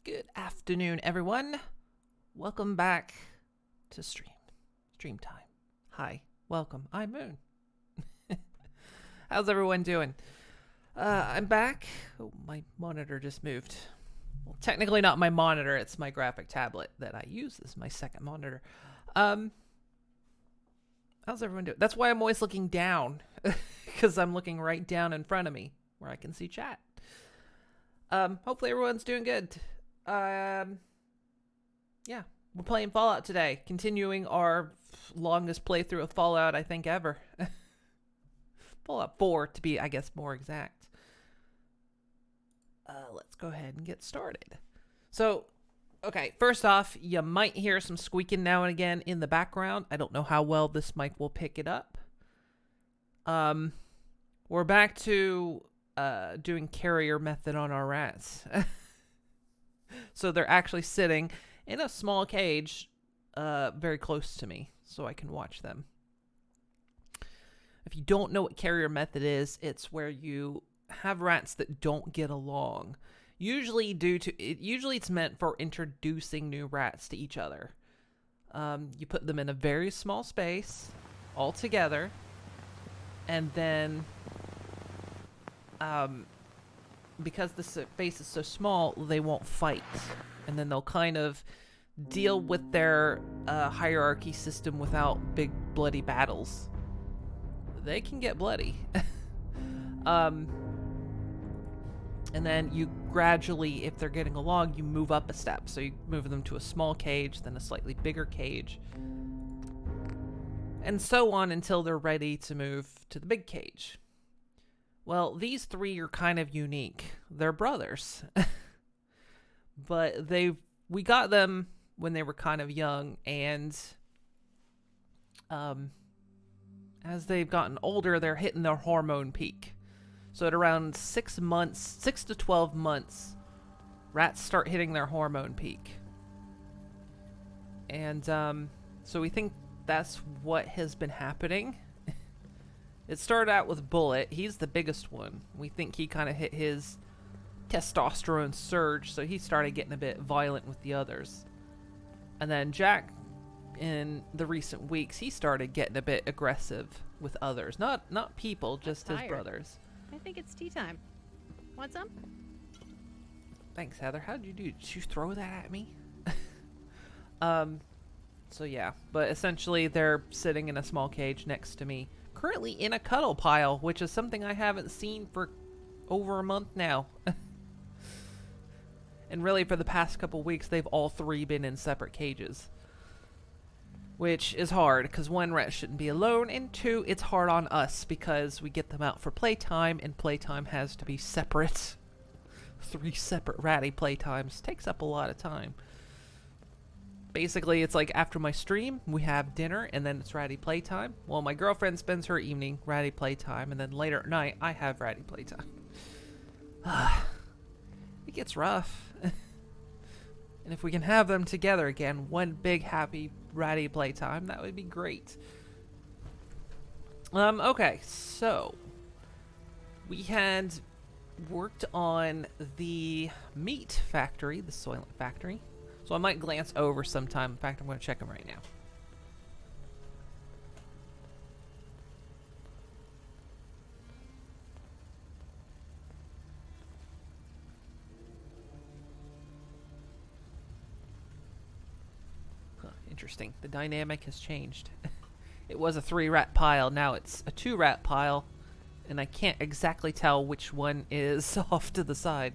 Good afternoon, everyone. Welcome back to Stream time. Hi, welcome. I'm Moon. How's everyone doing? I'm back. Oh, my monitor just moved. Well, technically not my monitor. It's my graphic tablet that I use as my second monitor. How's everyone doing? That's why I'm always looking down, because I'm looking right down in front of me where I can see chat. Hopefully everyone's doing good. Yeah, we're playing Fallout today, continuing our longest playthrough of Fallout, I think, ever. Fallout 4, to be, I guess, more exact. Let's go ahead and get started. So, okay, first off, you might hear some squeaking now and again in the background. I don't know how well this mic will pick it up. We're back to doing carrier method on our rats. So they're actually sitting in a small cage very close to me so I can watch them. If you don't know what carrier method is, it's where you have rats that don't get along. Usually it's meant for introducing new rats to each other. You put them in a very small space all together, and then because the space is so small, they won't fight. And then they'll kind of deal with their hierarchy system without big bloody battles. They can get bloody. And then you gradually, if they're getting along, you move up a step. So you move them to a small cage, then a slightly bigger cage. And so on until they're ready to move to the big cage. Well, these three are kind of unique. They're brothers. But we got them when they were kind of young, and as they've gotten older, they're hitting their hormone peak. So at around 6 to 12 months, rats start hitting their hormone peak. And so we think that's what has been happening. It started out with Bullet. He's the biggest one. We think he kind of hit his testosterone surge, so he started getting a bit violent with the others. And then Jack, in the recent weeks, he started getting a bit aggressive with others. Not people, just his brothers. I think it's tea time. Want some? Thanks, Heather. How did you do? Did you throw that at me? So yeah, but essentially they're sitting in a small cage next to me, currently in a cuddle pile, which is something I haven't seen for over a month now. And really for the past couple weeks, they've all three been in separate cages. Which is hard, because one, rat shouldn't be alone, and two, it's hard on us, because we get them out for playtime, and playtime has to be separate. 3 separate ratty playtimes takes up a lot of time. Basically, it's like after my stream, we have dinner, and then it's ratty playtime. Well, my girlfriend spends her evening ratty playtime, and then later at night, I have ratty playtime. It gets rough. And if we can have them together again, one big happy ratty playtime, that would be great. Okay, so we had worked on the meat factory, the Soylent factory. So I might glance over sometime. In fact, I'm going to check them right now. Interesting. The dynamic has changed. It was a 3-rat pile. Now it's a 2-rat pile. And I can't exactly tell which one is off to the side.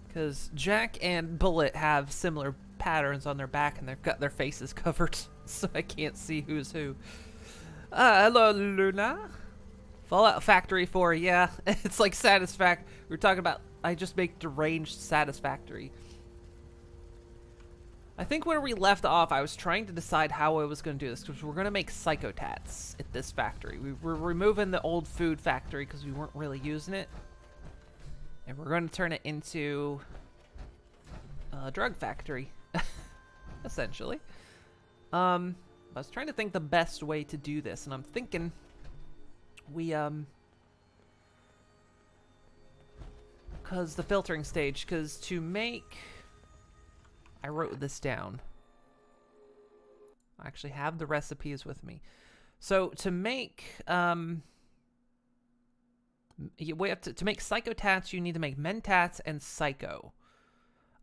Because Jack and Bullet have similar patterns on their back, and they've got their faces covered, so I can't see who's who. Hello, Luna. Fallout Factory 4, yeah. It's like Satisfactory. We were talking about, I just make deranged Satisfactory. I think where we left off, I was trying to decide how I was going to do this, because we're going to make psychotats at this factory. We were removing the old food factory because we weren't really using it. And we're going to turn it into a drug factory, essentially. I was trying to think the best way to do this, and I'm thinking we Because the filtering stage, because to make... I wrote this down. I actually have the recipes with me. So to make... we have to make psychotats, you need to make mentats and psycho.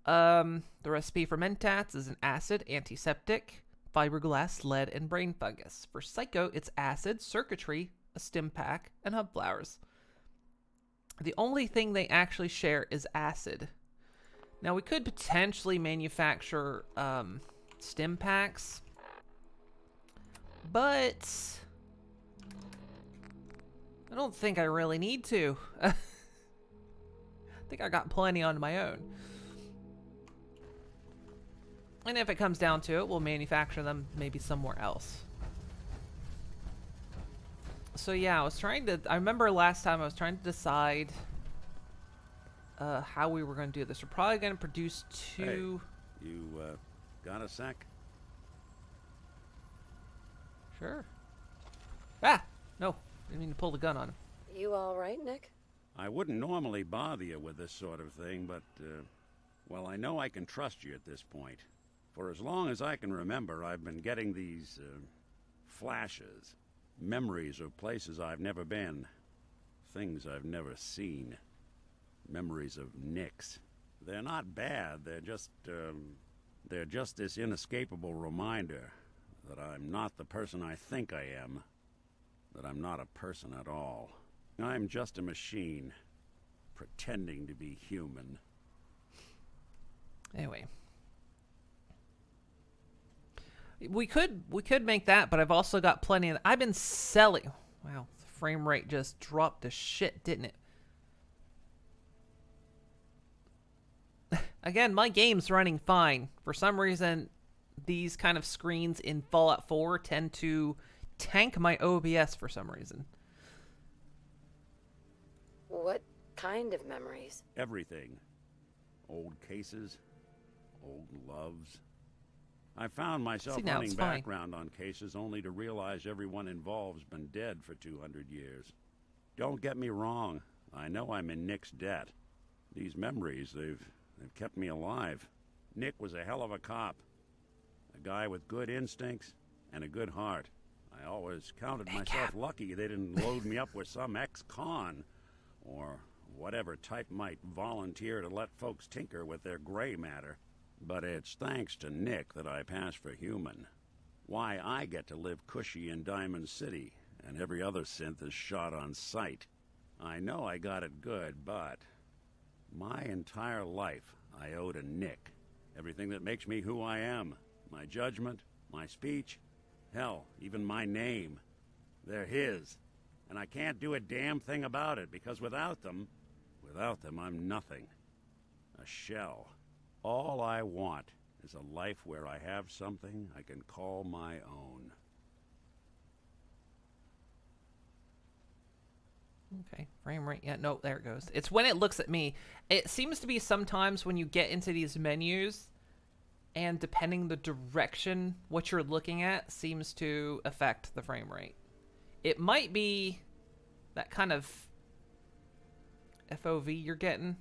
The recipe for mentats is an acid, antiseptic, fiberglass, lead, and brain fungus. For psycho, it's acid, circuitry, a stim pack, and hub flowers. The only thing they actually share is acid. Now, we could potentially manufacture stim packs, but I don't think I really need to. I think I got plenty on my own. And if it comes down to it, we'll manufacture them maybe somewhere else. So yeah, I remember last time I was trying to decide how we were going to do this. We're probably going to produce 2... Hey, you, got a sec? Sure. Ah! No, didn't mean to pull the gun on him. You all right, Nick? I wouldn't normally bother you with this sort of thing, but, well, I know I can trust you at this point. For as long as I can remember, I've been getting these, flashes. Memories of places I've never been. Things I've never seen. Memories of Nicks. They're not bad, they're just this inescapable reminder that I'm not the person I think I am. That I'm not a person at all. I'm just a machine, pretending to be human. Anyway. We could make that, but I've also got plenty of... I've been selling... Wow, the frame rate just dropped to shit, didn't it? Again, my game's running fine. For some reason, these kind of screens in Fallout 4 tend to tank my OBS for some reason. What kind of memories? Everything. Old cases. Old loves. I found myself running background on cases only to realize everyone involved's been dead for 200 years. Don't get me wrong. I know I'm in Nick's debt. These memories, they've kept me alive. Nick was a hell of a cop. A guy with good instincts and a good heart. I always counted myself lucky they didn't load me up with some ex-con or whatever type might volunteer to let folks tinker with their gray matter. But it's thanks to Nick that I pass for human. Why I get to live cushy in Diamond City, and every other synth is shot on sight. I know I got it good, but my entire life I owe to Nick. Everything that makes me who I am. My judgment, my speech, hell, even my name. They're his. And I can't do a damn thing about it, because without them I'm nothing. A shell. All I want is a life where I have something I can call my own. Okay, frame rate. Yeah, no, there it goes. It's when it looks at me. It seems to be sometimes when you get into these menus, and depending the direction what you're looking at seems to affect the frame rate. It might be that kind of FOV you're getting.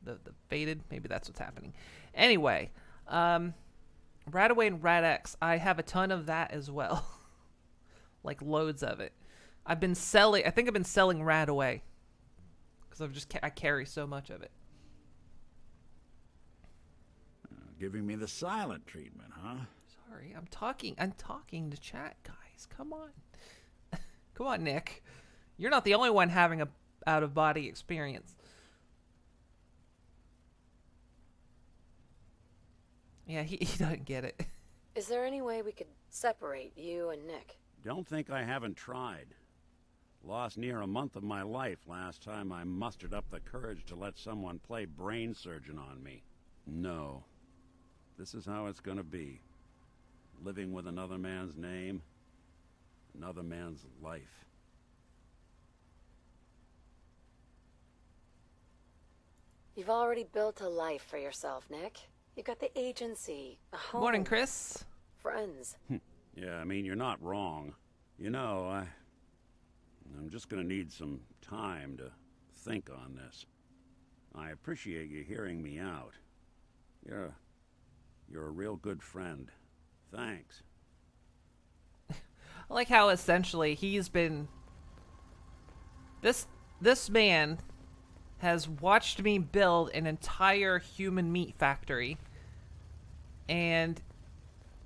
The faded, maybe that's what's happening. Anyway, Radaway and Rad-X, I have a ton of that as well. Like loads of it. I think I've been selling Radaway because I carry so much of it. Giving me the silent treatment, huh? Sorry, I'm talking to chat, guys. Come on. Come on, Nick. You're not the only one having a out-of-body experience. Yeah, he doesn't get it. Is there any way we could separate you and Nick? Don't think I haven't tried. Lost near a month of my life last time I mustered up the courage to let someone play brain surgeon on me. No. This is how it's gonna be. Living with another man's name, another man's life. You've already built a life for yourself, Nick. You've got the agency, a home. Morning, Chris. Friends. Yeah, I mean, you're not wrong. You know, I'm just gonna need some time to think on this. I appreciate you hearing me out. You're a real good friend. Thanks. I like how essentially he's been... This man has watched me build an entire human meat factory, and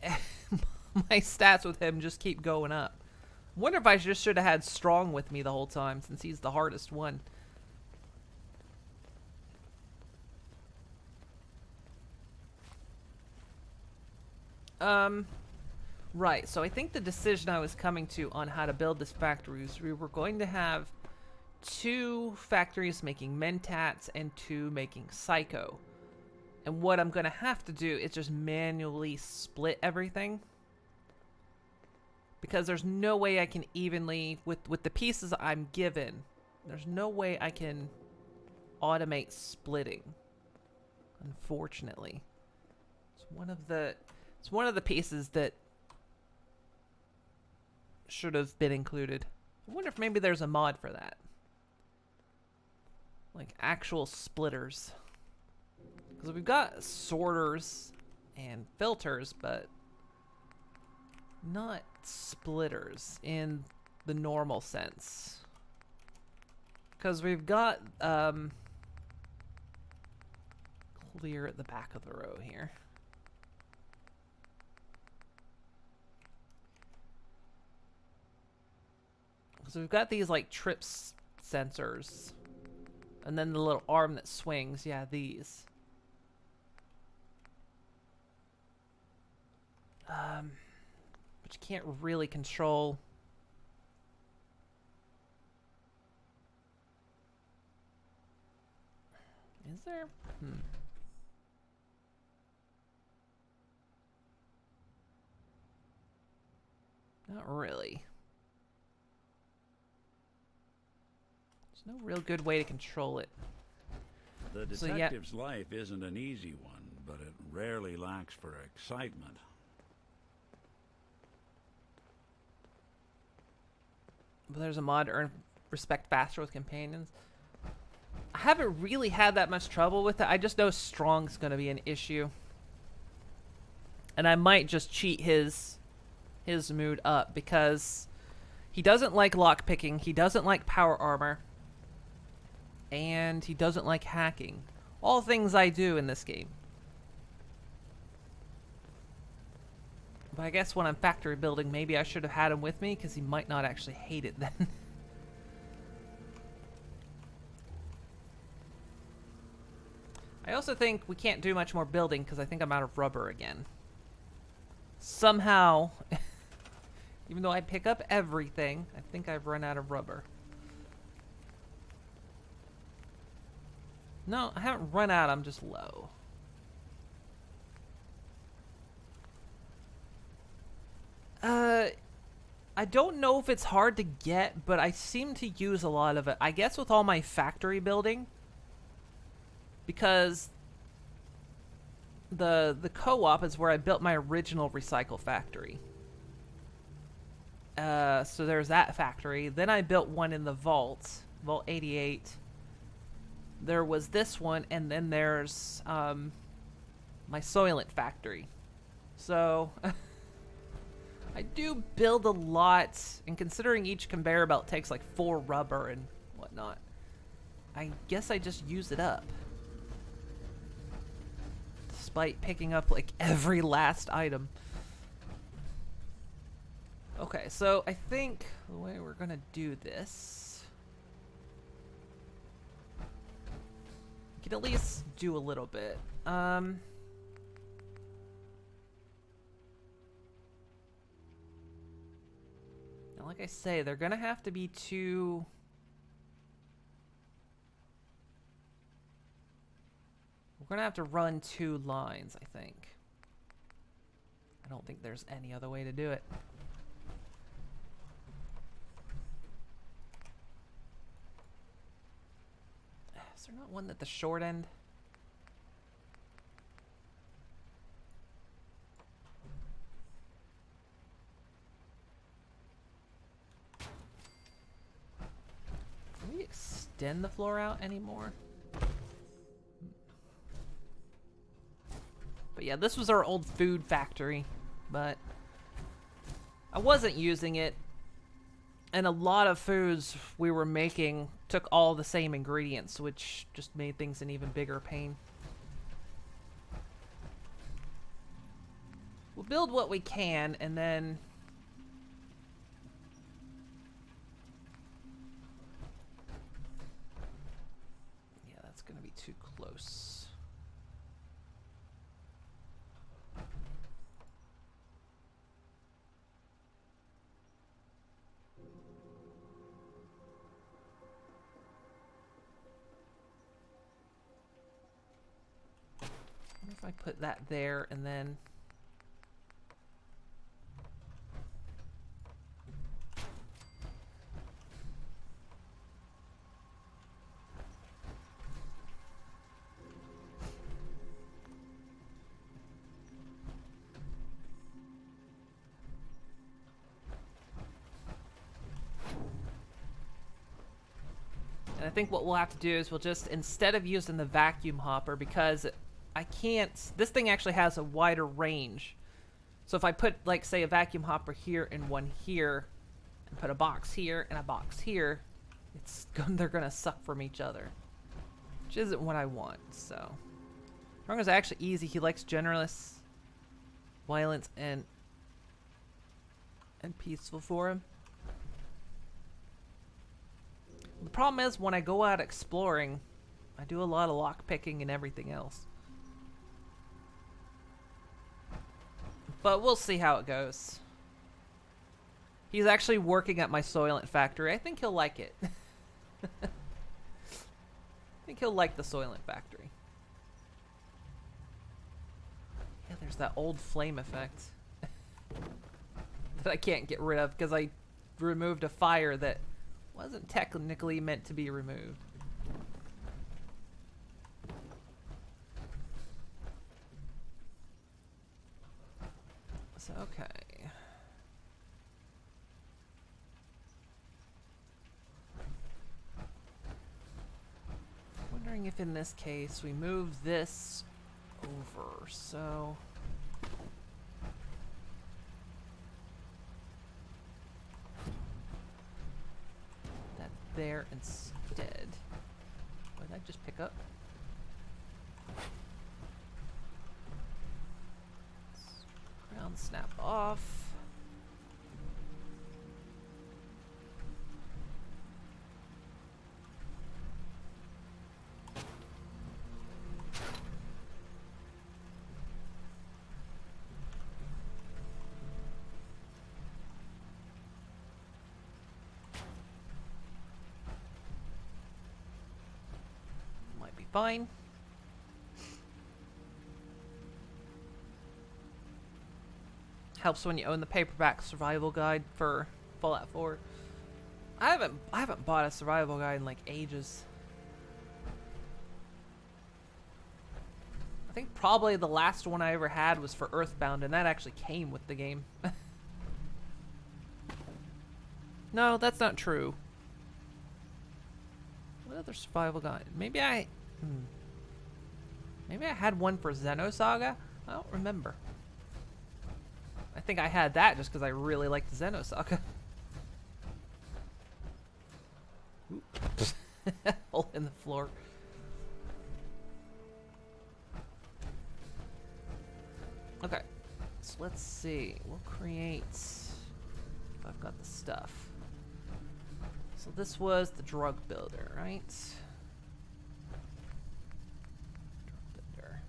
my stats with him just keep going up. Wonder if I just should have had Strong with me the whole time, since he's the hardest one. Right, so I think the decision I was coming to on how to build this factory is we were going to have 2 factories making Mentats and 2 making Psycho. And what I'm going to have to do is just manually split everything. Because there's no way I can evenly, with the pieces I'm given, there's no way I can automate splitting. Unfortunately. It's one of the pieces that should have been included. I wonder if maybe there's a mod for that. Like actual splitters. Because we've got sorters and filters, but not splitters in the normal sense. Because we've got clear at the back of the row here. So we've got these like trips sensors. And then the little arm that swings. Yeah, these. But you can't really control. Is there? Not really. There's no real good way to control it. The detective's life isn't an easy one, but it rarely lacks for excitement. But there's a mod to earn respect faster with companions. I haven't really had that much trouble with it. I just know Strong's going to be an issue. And I might just cheat his mood up because he doesn't like lockpicking, he doesn't like power armor, and he doesn't like hacking. All things I do in this game. But I guess when I'm factory building, maybe I should have had him with me because he might not actually hate it then. I also think we can't do much more building because I think I'm out of rubber again. Somehow, even though I pick up everything, I think I've run out of rubber. No, I haven't run out, I'm just low. I don't know if it's hard to get, but I seem to use a lot of it. I guess with all my factory building, because the co-op is where I built my original recycle factory. So there's that factory. Then I built one in the vault, Vault 88. There was this one, and then there's my Soylent factory. So I do build a lot, and considering each conveyor belt takes like 4 rubber and whatnot, I guess I just use it up. Despite picking up like every last item. Okay, so I think the way we're gonna do this, we can at least do a little bit. Now, like I say, they're gonna have to be 2. We're gonna have to run 2 lines, I think. I don't think there's any other way to do it. Is there not one at the short end? Can we extend the floor out anymore? But yeah, this was our old food factory, but I wasn't using it. And a lot of foods we were making took all the same ingredients, which just made things an even bigger pain. We'll build what we can, and then... yeah, that's going to be too close. What if I put that there, and then... and I think what we'll have to do is we'll just, instead of using the vacuum hopper, because I can't, this thing actually has a wider range. So if I put, like, say, a vacuum hopper here and one here, and put a box here and a box here, they're gonna suck from each other, which isn't what I want. So as long as it's actually easy, he likes generous, violence, and peaceful for him. The problem is, when I go out exploring, I do a lot of lockpicking and everything else. But we'll see how it goes. He's actually working at my Soylent factory. I think he'll like it. I think he'll like the Soylent factory. Yeah, there's that old flame effect that I can't get rid of because I removed a fire that wasn't technically meant to be removed. So, okay. Wondering if in this case we move this over, so... that there instead. What did I just pick up? Ground snap off. Might be fine. Helps when you own the paperback survival guide for Fallout 4. I haven't bought a survival guide in like ages. I think probably the last one I ever had was for Earthbound, and that actually came with the game. No, that's not true. What other survival guide? Maybe I had one for Xenosaga? I don't remember. I think I had that just because I really liked Xenosaga. Hole in the floor. Okay, so let's see. We'll create, if I've got the stuff. So this was the drug builder, right? Drug builder.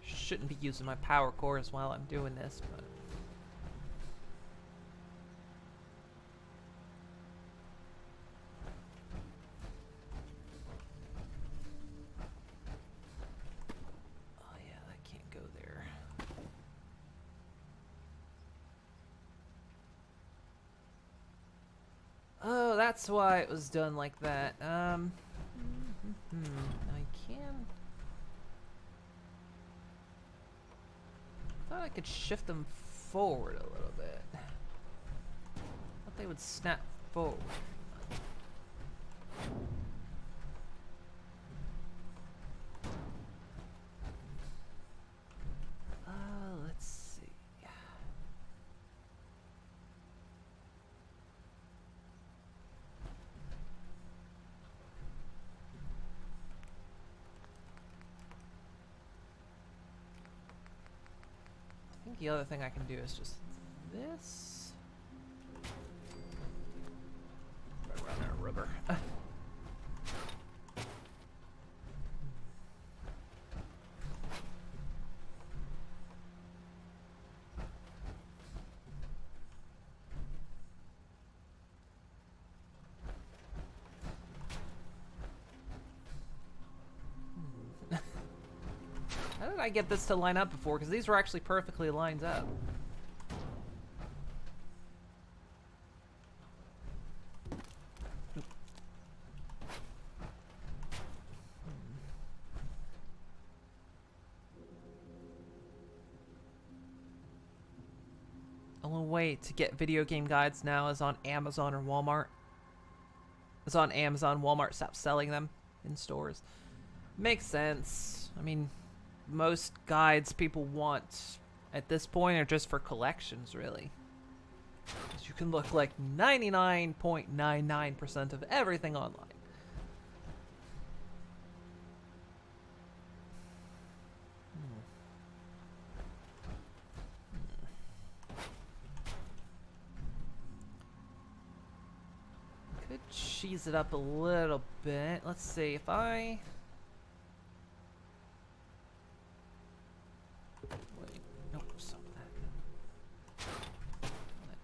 Shouldn't be using my power cores while I'm doing this, but... oh yeah, that can't go there. Oh, that's why it was done like that. I can... thought I could shift them forward a little bit. they would snap forward. Let's see. I think the other thing I can do is just this. Run out of rubber. How did I get this to line up before? Because these were actually perfectly lined up. Only way to get video game guides now is on Amazon or Walmart. It's on Amazon. Walmart stopped selling them in stores. Makes sense. I mean, most guides people want at this point are just for collections, really. 'Cause you can look like 99.99% of everything online. Could cheese it up a little bit. Let's see if I... Wait, nope, stop that.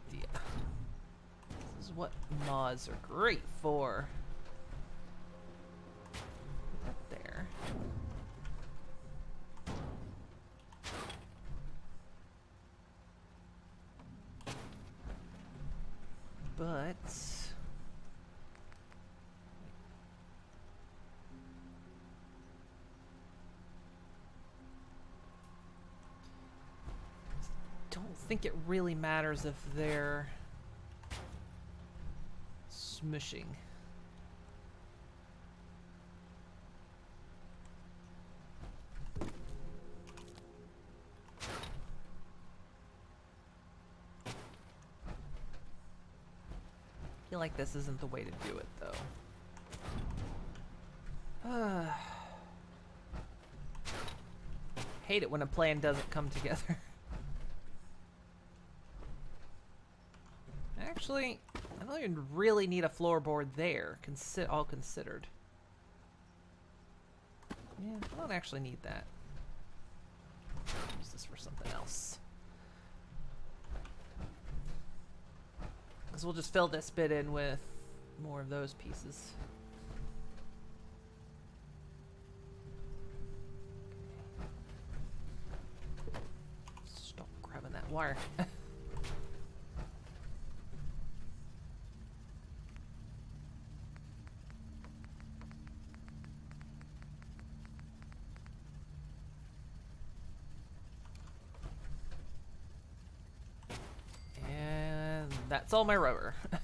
Idea. This is what mods are great for. Put that there. But... don't think it really matters if they're smushing. I feel like this isn't the way to do it, though. Hate it when a plan doesn't come together. Actually, I don't even really need a floorboard there, all considered. Yeah, I don't actually need that. Use this for something else. Because we'll just fill this bit in with more of those pieces. Stop grabbing that wire. That's all my rubber. Pull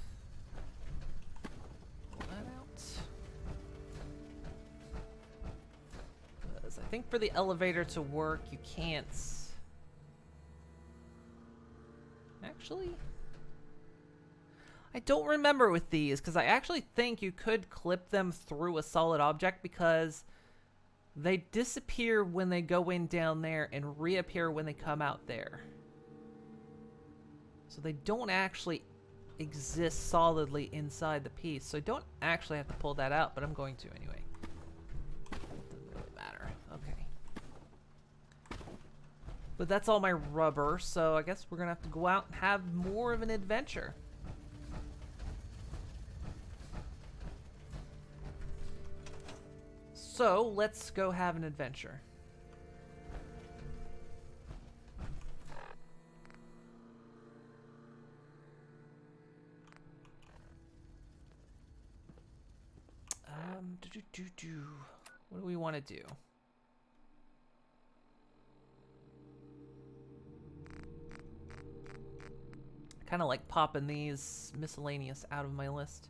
that out. Because I think for the elevator to work, you can't... Actually... I don't remember with these, because I actually think you could clip them through a solid object, because they disappear when they go in down there and reappear when they come out there. So they don't actually exist solidly inside the piece. So I don't actually have to pull that out, but I'm going to anyway. Doesn't really matter. Okay. But that's all my rubber, so I guess we're going to have to go out and have more of an adventure. So let's go have an adventure. What do we want to do? I kind of like popping these miscellaneous out of my list.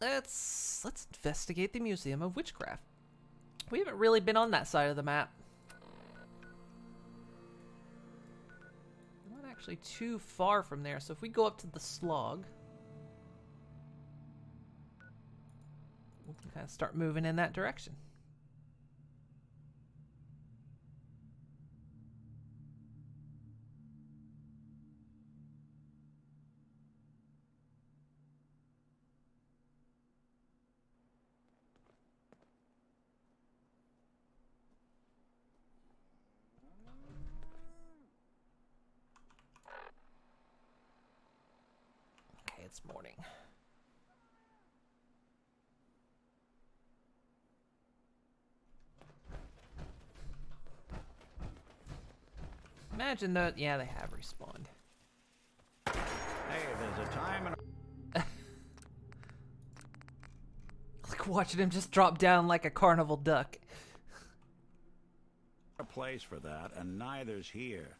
Let's investigate the Museum of Witchcraft. We haven't really been on that side of the map. We're not actually too far from there, so if we go up to the slog, we can kind of start moving in that direction. It's morning. Imagine that, yeah, they have respawned. Hey, there's a time and Like watching him just drop down like a carnival duck. a place for that, and neither's here.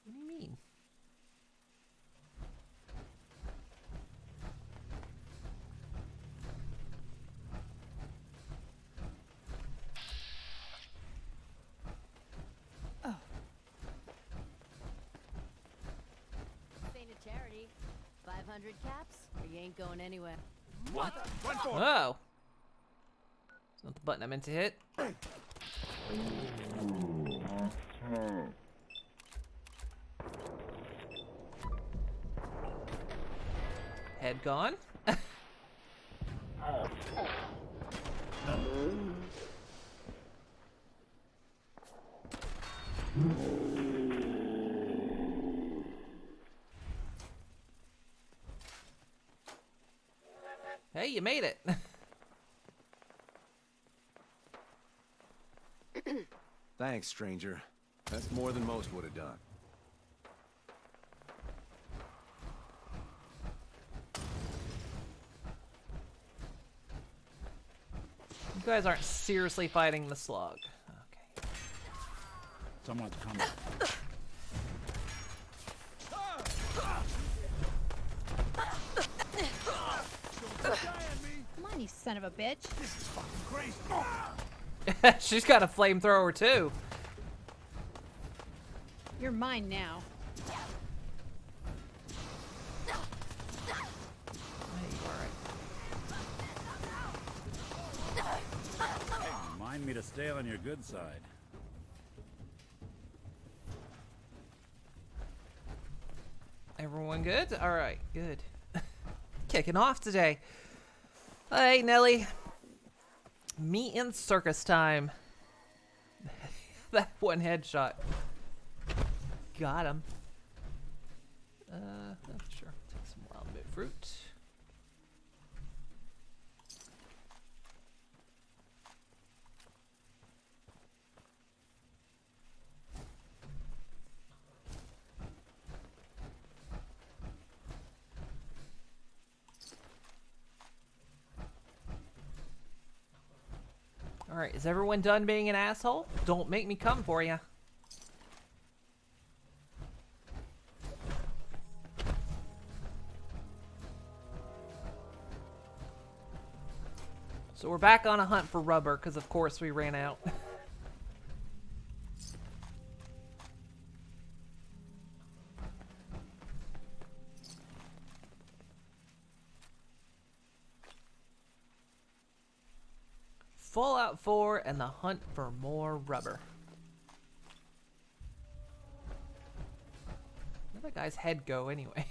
What do you mean? Ain't a charity. 500 caps, or you ain't going anywhere. What? What for? Oh! It's not the button I meant to hit. Head gone. Hey, you made it. Thanks, stranger. That's more than most would have done. You guys aren't seriously fighting the slug. Okay. Someone's coming. Come on, you son of a bitch. This is fucking crazy. She's got a flamethrower too. You're mine now. Hey, you alright? Hey, remind me to stay on your good side. Everyone good? Alright, good. Kicking off today. Hey, Nelly. Meet in circus time. That one headshot. Got him. Sure. Take some wild bit fruit. Alright, is everyone done being an asshole? Don't make me come for you. So we're back on a hunt for rubber, because of course we ran out. Fallout 4 and the hunt for more rubber. Where'd that guy's head go anyway?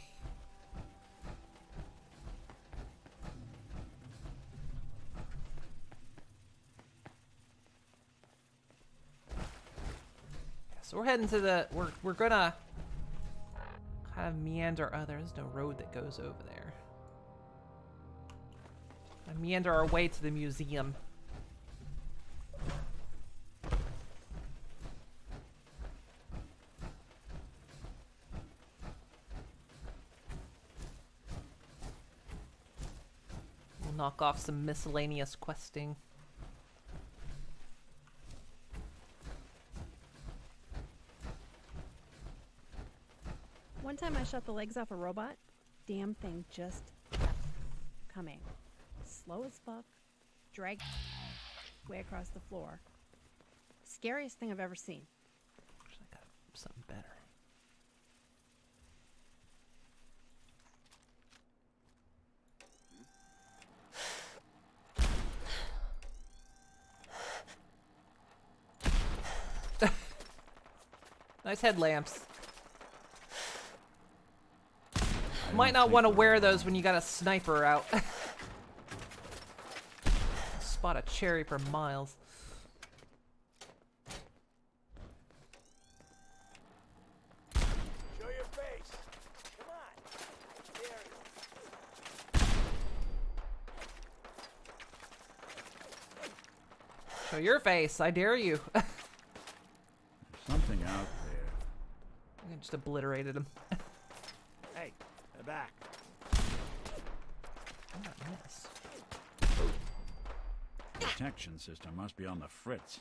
So we're heading to the, we're gonna kind of meander. Oh, there's no road that goes over there. Meander our way to the museum. We'll knock off some miscellaneous questing. One time I shot the legs off a robot. Damn thing just kept coming. Slow as fuck. Dragged way across the floor. Scariest thing I've ever seen. I got something better. Nice headlamps. Might not want to wear those when you got a sniper out. Spot a cherry for miles. Show your face. Come on. There. Show your face, I dare you. Something out there. I just obliterated him. Hey, they're back. What did I miss? Protection system must be on the fritz.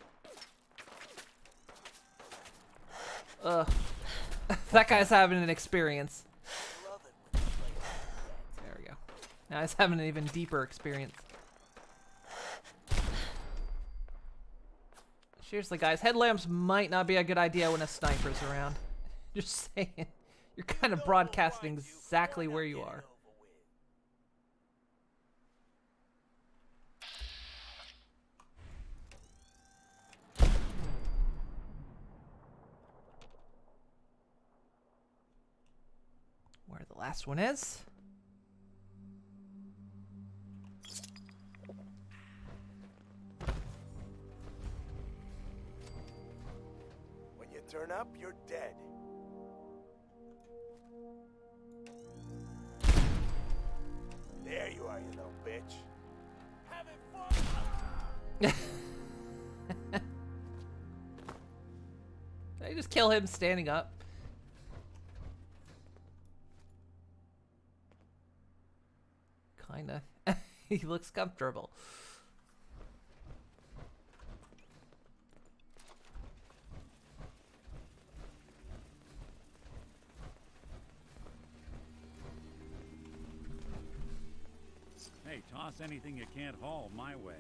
Ugh. That guy's having an experience. There we go. Now he's having an even deeper experience. Seriously, guys, headlamps might not be a good idea when a sniper's around. Just saying. You're kind of broadcasting exactly where you are. Where the last one is. When you turn up, you're dead. There you are, you little bitch. Having fun. Did I just kill him standing up? Kinda. He looks comfortable. Hey, toss anything you can't haul my way.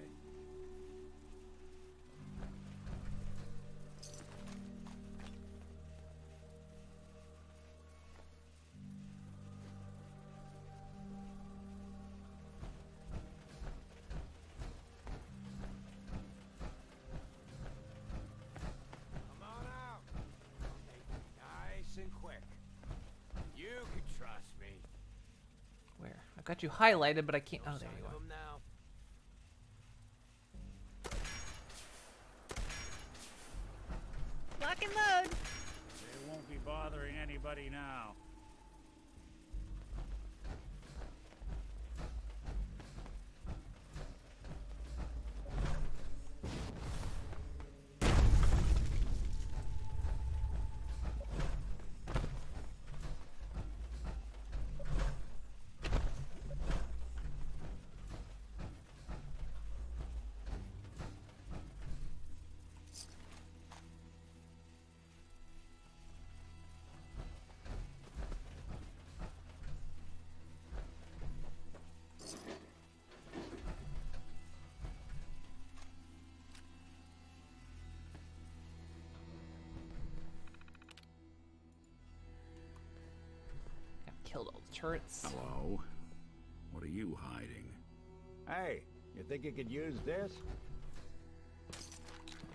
Come on out. Take it nice and quick. You can trust me. Where? I've got you highlighted, but I can't. No Oh, there sign you of are. 'em now. Lock and load. They won't be bothering anybody now. I've killed all the turrets. Hello? What are you hiding? Hey, you think you could use this?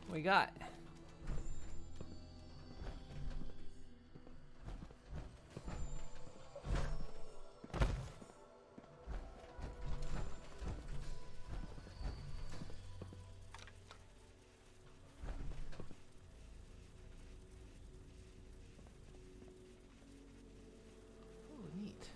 What we got? Oh, neat.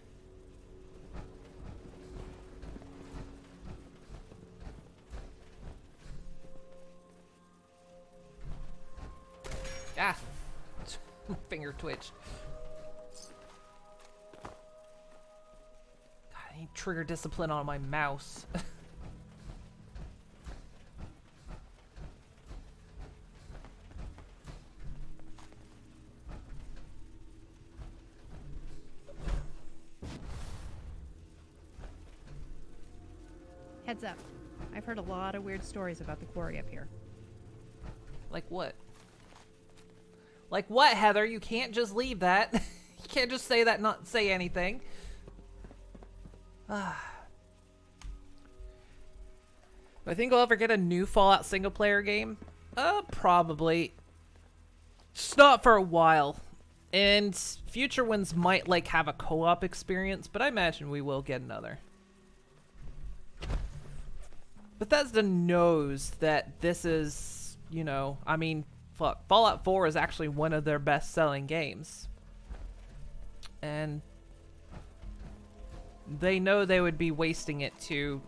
Ah! Finger twitch. God, I need trigger discipline on my mouse. Heads up. I've heard a lot of weird stories about the quarry up here. Like what? Like what, Heather? You can't just leave that. You can't just say that and not say anything. I think I'll ever get a new Fallout single player game? Probably. Just not for a while. And future ones might like have a co-op experience, but I imagine we will get another. Bethesda knows that this is, you know, I mean, fuck, Fallout 4 is actually one of their best-selling games. And they know they would be wasting it to...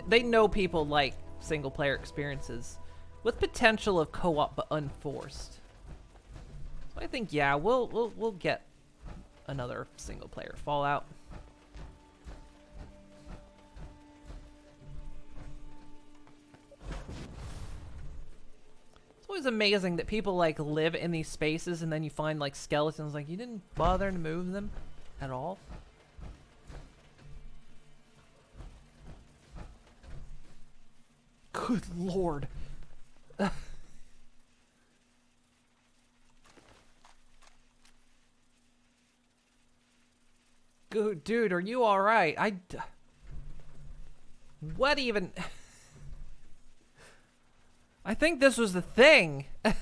They know people like single-player experiences with potential of co-op but unforced. So I think, yeah, we'll get another single-player Fallout. It's always amazing that people like live in these spaces and then you find like skeletons, like you didn't bother to move them at all. Good lord. Good dude, are you all right? What even? I think this was the thing. I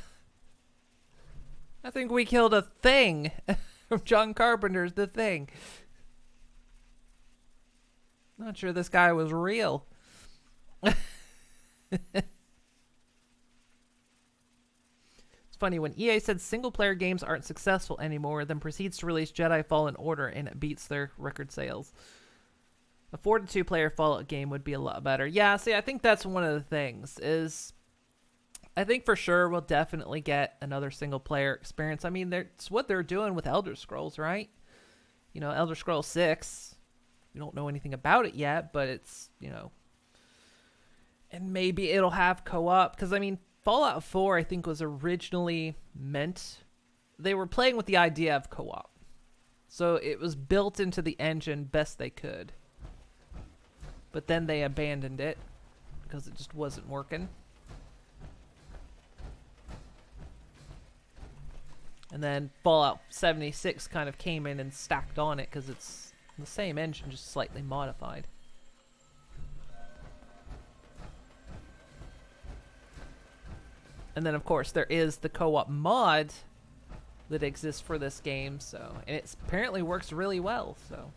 think we killed a thing from John Carpenter's The Thing. Not sure this guy was real. It's funny, when EA said single-player games aren't successful anymore, then proceeds to release Jedi Fallen Order and it beats their record sales. A 4 to 2 player Fallout game would be a lot better. Yeah, see, I think that's one of the things, is I think for sure we'll definitely get another single-player experience. I mean, it's what they're doing with Elder Scrolls, right? You know, Elder Scrolls 6, we don't know anything about it yet, but it's, you know... And maybe it'll have co-op, because, I mean, Fallout 4, I think, was originally meant... They were playing with the idea of co-op. So it was built into the engine best they could. But then they abandoned it, because it just wasn't working. And then Fallout 76 kind of came in and stacked on it, because it's the same engine, just slightly modified. And then, of course, there is the co-op mod that exists for this game, so... And it apparently works really well, so...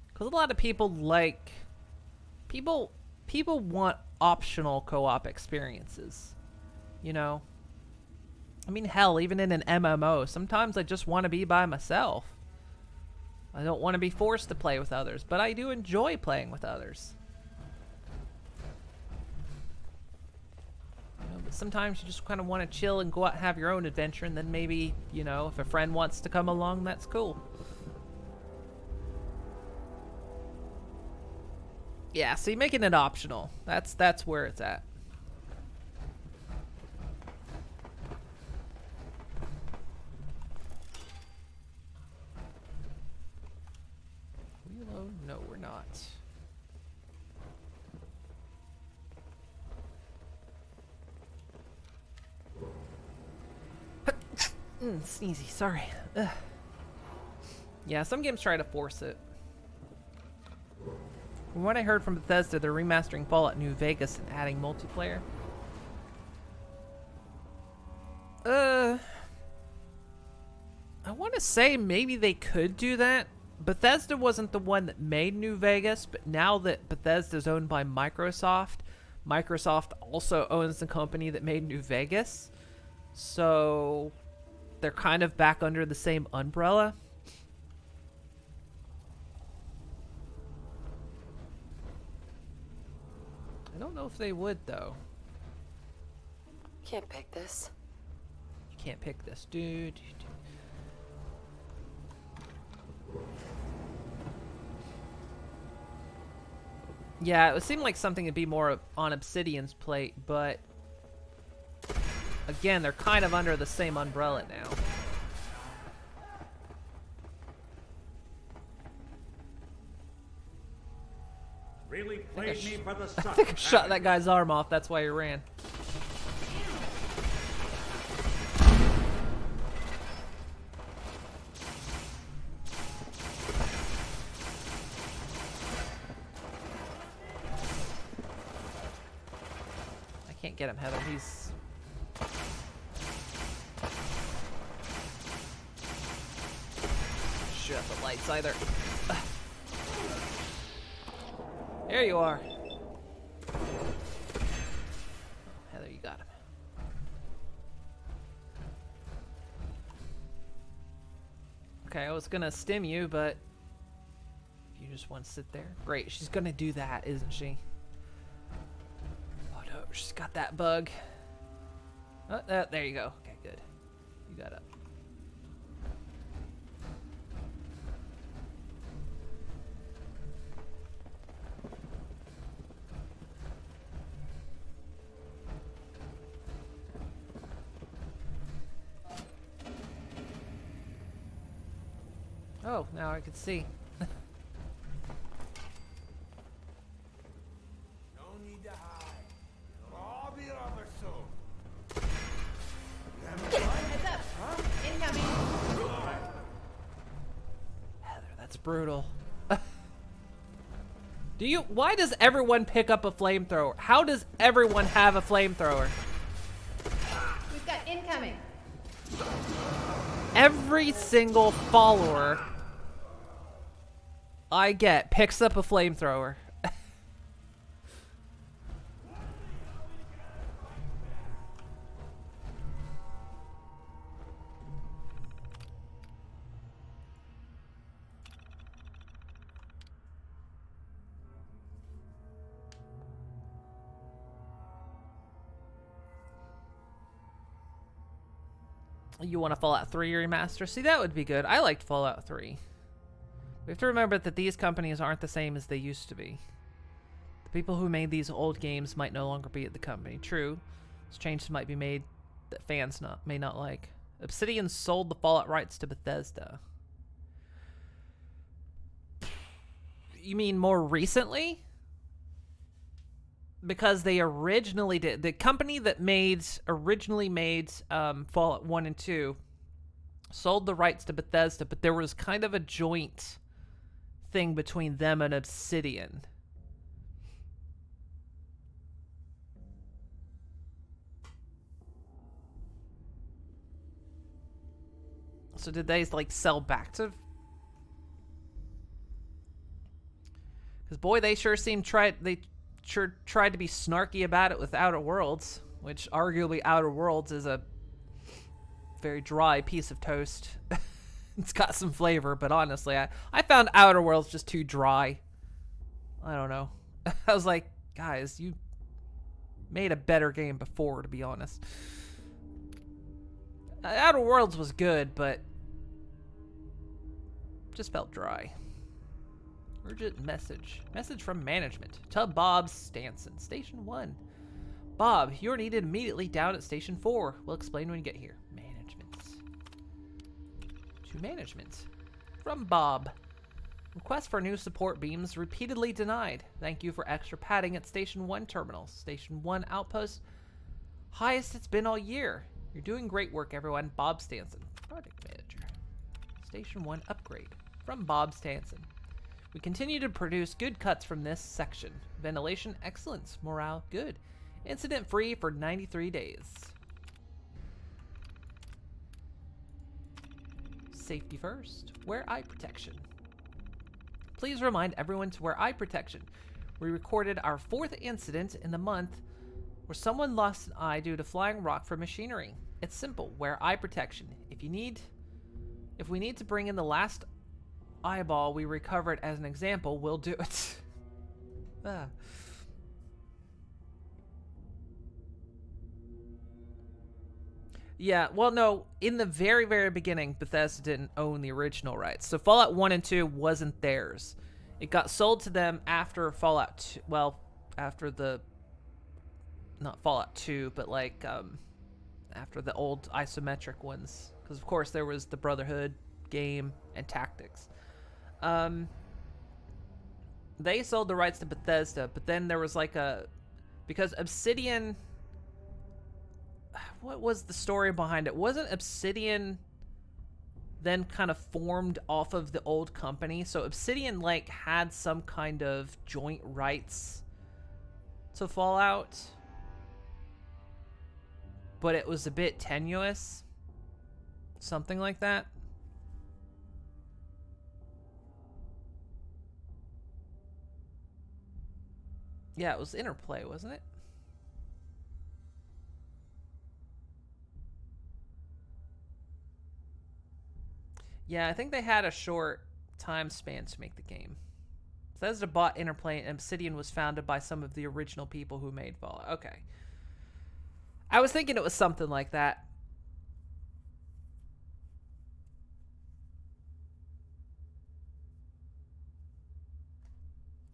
Because a lot of people like... People want optional co-op experiences. You know? I mean, hell, even in an MMO, sometimes I just want to be by myself. I don't want to be forced to play with others, but I do enjoy playing with others. You know, but sometimes you just kind of want to chill and go out and have your own adventure, and then maybe, you know, if a friend wants to come along, that's cool. Yeah, see, making it optional. That's where it's at. Reload? No, we're not. Sneezy, sorry. Ugh. Yeah, some games try to force it. From what I heard from Bethesda, they're remastering Fallout New Vegas and adding multiplayer. I want to say maybe they could do that. Bethesda wasn't the one that made New Vegas, but now that Bethesda's owned by Microsoft, Microsoft also owns the company that made New Vegas. So they're kind of back under the same umbrella. I don't know if they would, though. Can't pick this. You can't pick this, dude. Yeah, it would seem like something would be more on Obsidian's plate, but again, they're kind of under the same umbrella now. Really played me for the sun. I think I shot that guy's arm off. That's why he ran. I can't get him, Heather. He's... Shut the lights either. There you are. Heather, you got him. Okay, I was gonna stim you, but if you just want to sit there. Great, she's gonna do that, isn't she? Oh no, she's got that bug. Oh, there you go. Okay, good. You got up. Oh, now I can see. No need to hide. It'll all be over soon. Heads up. Huh? Incoming. Heather, that's brutal. Why does everyone pick up a flamethrower? How does everyone have a flamethrower? We've got incoming. Every single follower I get picks up a flamethrower. You want a Fallout 3 remaster? See, that would be good. I liked Fallout 3. We have to remember that these companies aren't the same as they used to be. The people who made these old games might no longer be at the company. True, changes might be made that fans may not like. Obsidian sold the Fallout rights to Bethesda. You mean more recently? Because they originally did. The company that originally made Fallout 1 and 2 sold the rights to Bethesda, but there was kind of a joint thing between them and Obsidian. So did they like sell back to? Because boy, they sure tried to be snarky about it with Outer Worlds, which arguably Outer Worlds is a very dry piece of toast. It's got some flavor, but honestly, I found Outer Worlds just too dry. I don't know. I was like, guys, you made a better game before, to be honest. Outer Worlds was good, but just felt dry. Urgent message. Message from management. To Bob Stanson. Station 1. Bob, you're needed immediately down at Station 4. We'll explain when you get here. Management. To management. From Bob. Request for new support beams repeatedly denied. Thank you for extra padding at Station 1 terminal. Station 1 outpost. Highest it's been all year. You're doing great work, everyone. Bob Stanson. Project manager. Station 1 upgrade. From Bob Stanson. We continue to produce good cuts from this section. Ventilation, excellence. Morale, good. Incident free for 93 days. Safety first. Wear eye protection. Please remind everyone to wear eye protection. We recorded our 4th incident in the month where someone lost an eye due to flying rock from machinery. It's simple. Wear eye protection. If we need to bring in the last eyeball we recovered as an example, we'll do it. Yeah, well, no, in the very, very beginning, Bethesda didn't own the original rights. So Fallout 1 and 2 wasn't theirs. It got sold to them after Fallout 2, well, after the, not Fallout 2, but like, after the old isometric ones, because of course there was the Brotherhood game and Tactics. They sold the rights to Bethesda, but then there was like because Obsidian, what was the story behind it? Wasn't Obsidian then kind of formed off of the old company? So Obsidian like had some kind of joint rights to Fallout, but it was a bit tenuous, something like that. Yeah, it was Interplay, wasn't it? Yeah, I think they had a short time span to make the game. Bethesda bought Interplay, and Obsidian was founded by some of the original people who made Fallout. Okay. I was thinking it was something like that.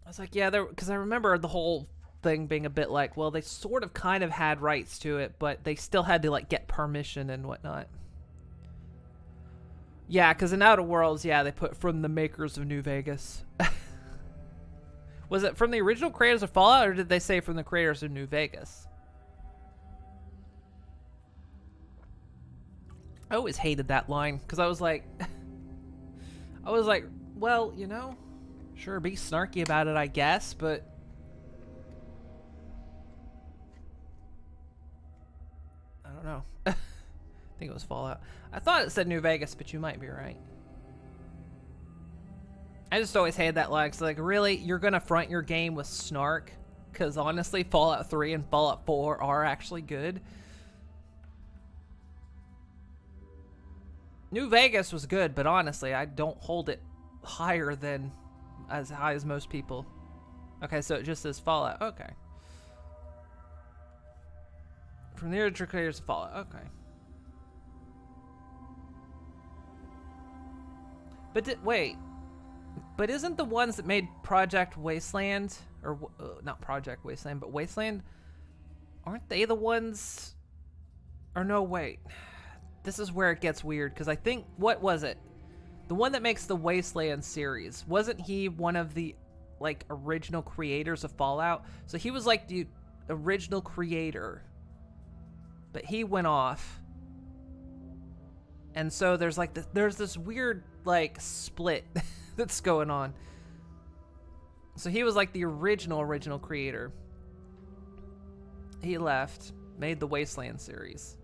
I was like, yeah, because I remember the whole thing being a bit like, well, they sort of kind of had rights to it, but they still had to like get permission and whatnot. Yeah, because in Outer Worlds, yeah, they put from the makers of New Vegas. Was it from the original creators of Fallout, or did they say from the creators of New Vegas? I always hated that line, because I was like, well, you know, sure, be snarky about it, I guess, but I don't know. I think it was Fallout. I thought it said New Vegas, but you might be right. I just always hated that line, because like, really? You're going to front your game with snark? Because honestly, Fallout 3 and Fallout 4 are actually good. New Vegas was good, but honestly, I don't hold it higher than as high as most people. Okay, so it just says Fallout. Okay. From the original creators of Fallout. Okay. But wait. But isn't the ones that made Project Wasteland, or not Project Wasteland, but Wasteland, aren't they the ones? Or no, wait. This is where it gets weird, because I think, what was it? The one that makes the Wasteland series, wasn't he one of the like original creators of Fallout? So he was like the original creator, but he went off, and so there's like there's this weird like split that's going on. So he was like the original creator. He left, made the Wasteland series,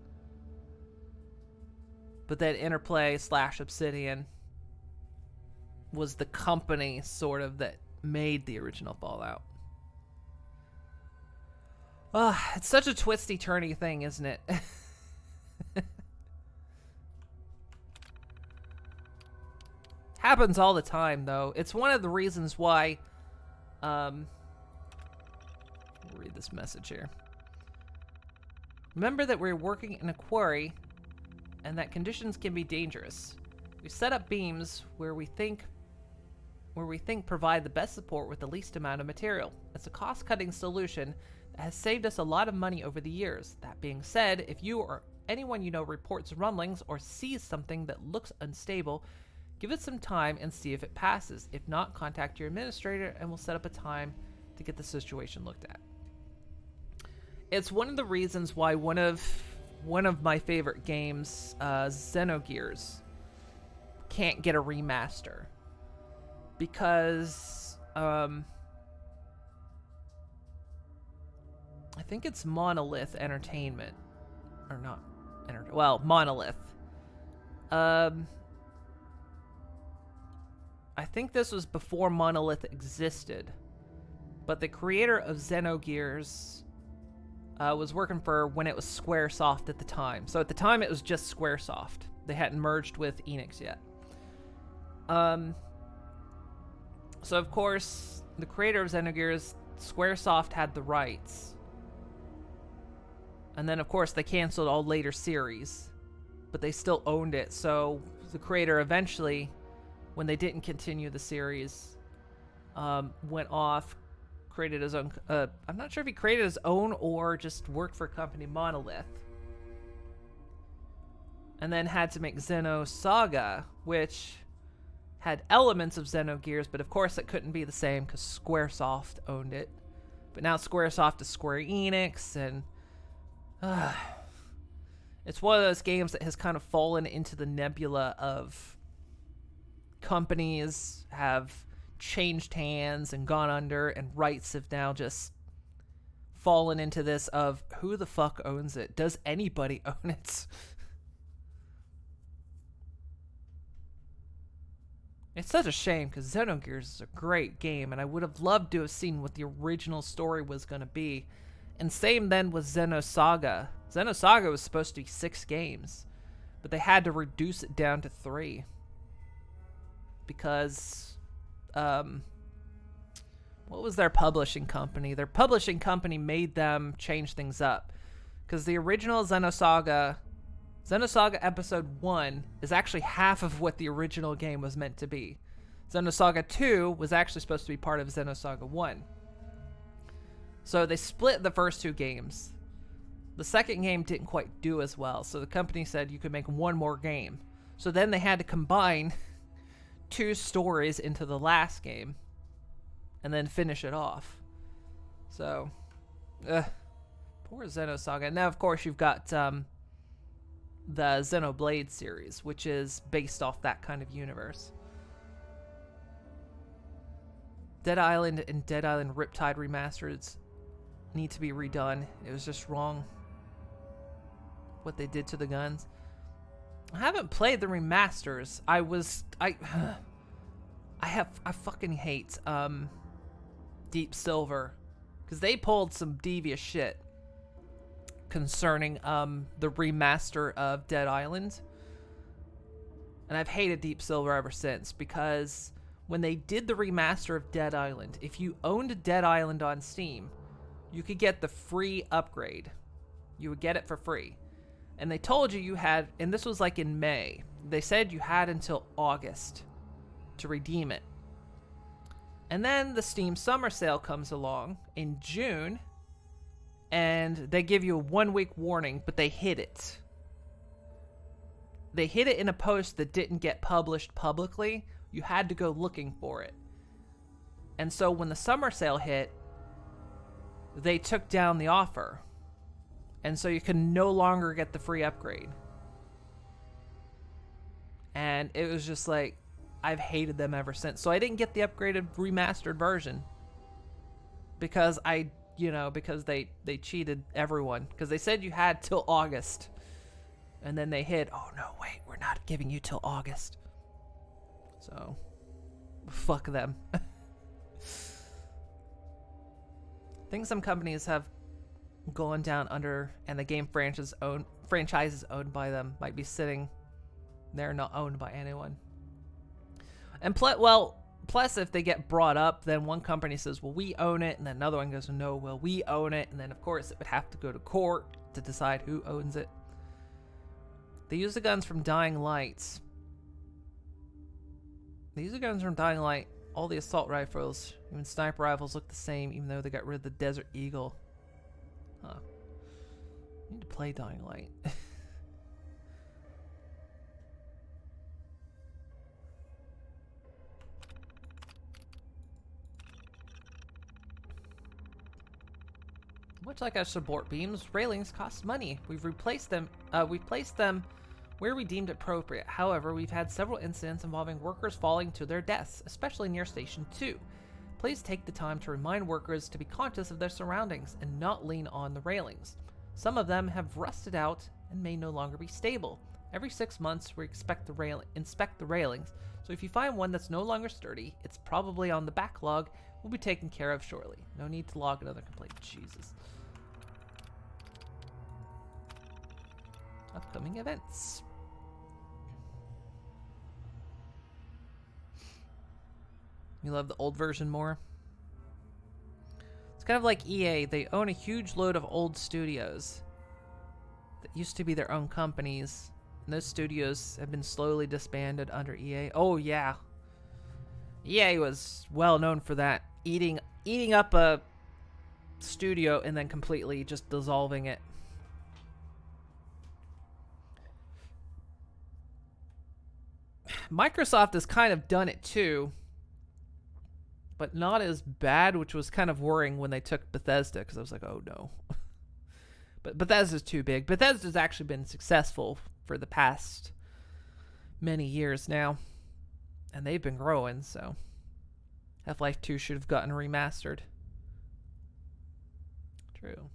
but then Interplay / Obsidian was the company sort of that made the original Fallout. It's such a twisty turny thing, isn't it? Happens all the time, though. It's one of the reasons why we'll read this message here. Remember that we're working in a quarry and that conditions can be dangerous. We set up beams where we think provide the best support with the least amount of material. It's a cost-cutting solution that has saved us a lot of money over the years. That being said, if you or anyone you know reports rumblings or sees something that looks unstable, give it some time and see if it passes. If not, contact your administrator and we'll set up a time to get the situation looked at. It's one of the reasons why one of my favorite games, Xenogears, can't get a remaster. Because I think it's Monolith Entertainment, or not Monolith. I think this was before Monolith existed, but the creator of Xenogears was working for when it was Squaresoft at the time. So at the time it was just Squaresoft. They hadn't merged with Enix yet. So of course, the creator of Xenogears, Squaresoft had the rights. And then of course they canceled all later series, but they still owned it. So the creator eventually, when they didn't continue the series, went off, created his own, I'm not sure if he created his own or just worked for a company, Monolith. and then had to make Xenosaga, which had elements of Xenogears, but of course it couldn't be the same because Squaresoft owned it. But now Squaresoft is Square Enix, and it's one of those games that has kind of fallen into the nebula of companies have changed hands and gone under, and rights have now just fallen into this of who the fuck owns it? Does anybody own it? It's such a shame because Xenogears is a great game, and I would have loved to have seen what the original story was going to be. And same then with Xenosaga. Xenosaga was supposed to be 6 games, but they had to reduce it down to 3 because what was their publishing company? Their publishing company made them change things up because the original Xenosaga Episode 1 is actually half of what the original game was meant to be. Xenosaga 2 was actually supposed to be part of Xenosaga 1. So they split the first 2 games. The second game didn't quite do as well, so the company said you could make one more game. So then they had to combine 2 stories into the last game and then finish it off. So, poor Xenosaga. And now, of course, you've got the Xenoblade series, which is based off that kind of universe. Dead Island and Dead Island Riptide remasters need to be redone. It was just wrong what they did to the guns. I haven't played the remasters. I fucking hate Deep Silver because they pulled some devious shit concerning the remaster of Dead Island. And I've hated Deep Silver ever since because when they did the remaster of Dead Island, if you owned Dead Island on Steam, you could get the free upgrade. You would get it for free. And they told you had, and this was like in May, they said you had until August to redeem it. And then the Steam Summer Sale comes along in June, and they give you a 1-week warning, but they hid it. They hid it in a post that didn't get published publicly. You had to go looking for it. And so when the summer sale hit, they took down the offer. And so you can no longer get the free upgrade. And it was just like, I've hated them ever since. So I didn't get the upgraded remastered version. Because because they cheated everyone. Because they said you had till August. And then they hid, oh no, wait, we're not giving you till August. So, fuck them. I think some companies have gone down under, and the game franchises owned by them might be sitting there not owned by anyone. And plus if they get brought up, then one company says, well, we own it, and then another one goes, no, well, we own it, and then of course it would have to go to court to decide who owns it. They use the guns from Dying Light. All the assault rifles, even sniper rifles, look the same, even though they got rid of the Desert Eagle. Huh. I need to play Dying Light. Much like our support beams, railings cost money. We've replaced them. We've placed them where we deemed appropriate. However, we've had several incidents involving workers falling to their deaths, especially near Station 2. Please take the time to remind workers to be conscious of their surroundings and not lean on the railings. Some of them have rusted out and may no longer be stable. Every 6 months, we inspect the railings, so if you find one that's no longer sturdy, it's probably on the backlog, will be taken care of shortly. No need to log another complaint. Jesus. Upcoming events. You love the old version more? It's kind of like EA. They own a huge load of old studios that used to be their own companies. And those studios have been slowly disbanded under EA. Oh, yeah. EA was well known for that. Eating up a studio and then completely just dissolving it. Microsoft has kind of done it too, but not as bad, which was kind of worrying when they took Bethesda, because I was like, oh no. But Bethesda's too big. Bethesda's actually been successful for the past many years now, and they've been growing, so Half-Life 2 should have gotten remastered. True.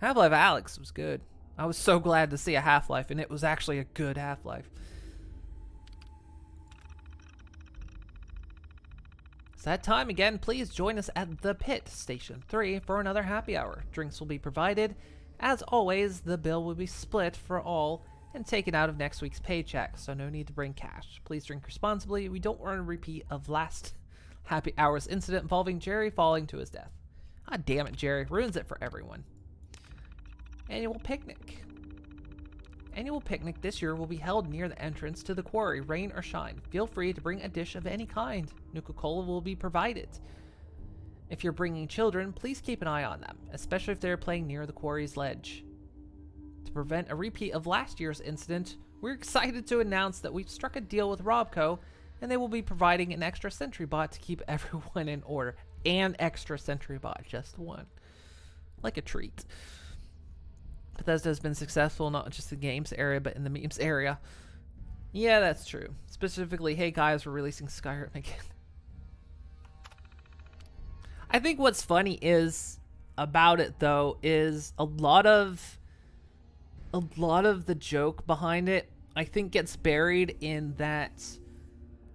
Half-Life Alyx was good. I was so glad to see a Half-Life, and it was actually a good Half-Life. It's that time again. Please join us at the Pit, Station 3, for another happy hour. Drinks will be provided. As always, the bill will be split for all and taken out of next week's paycheck, so no need to bring cash. Please drink responsibly. We don't want a repeat of last happy hour's incident involving Jerry falling to his death. Ah, damn it, Jerry. Ruins it for everyone. Annual picnic. Annual picnic this year will be held near the entrance to the quarry, rain or shine. Feel free to bring a dish of any kind. Nuka-Cola will be provided. If you're bringing children, please keep an eye on them, especially if they're playing near the quarry's ledge. To prevent a repeat of last year's incident, we're excited to announce that we've struck a deal with Robco, and they will be providing an extra sentry bot to keep everyone in order. An extra sentry bot, just one. Like a treat. Bethesda has been successful not just in the games area, but in the memes area. Yeah, that's true. Specifically, hey guys, we're releasing Skyrim again. I think what's funny is about it though is a lot of the joke behind it, I think, gets buried in that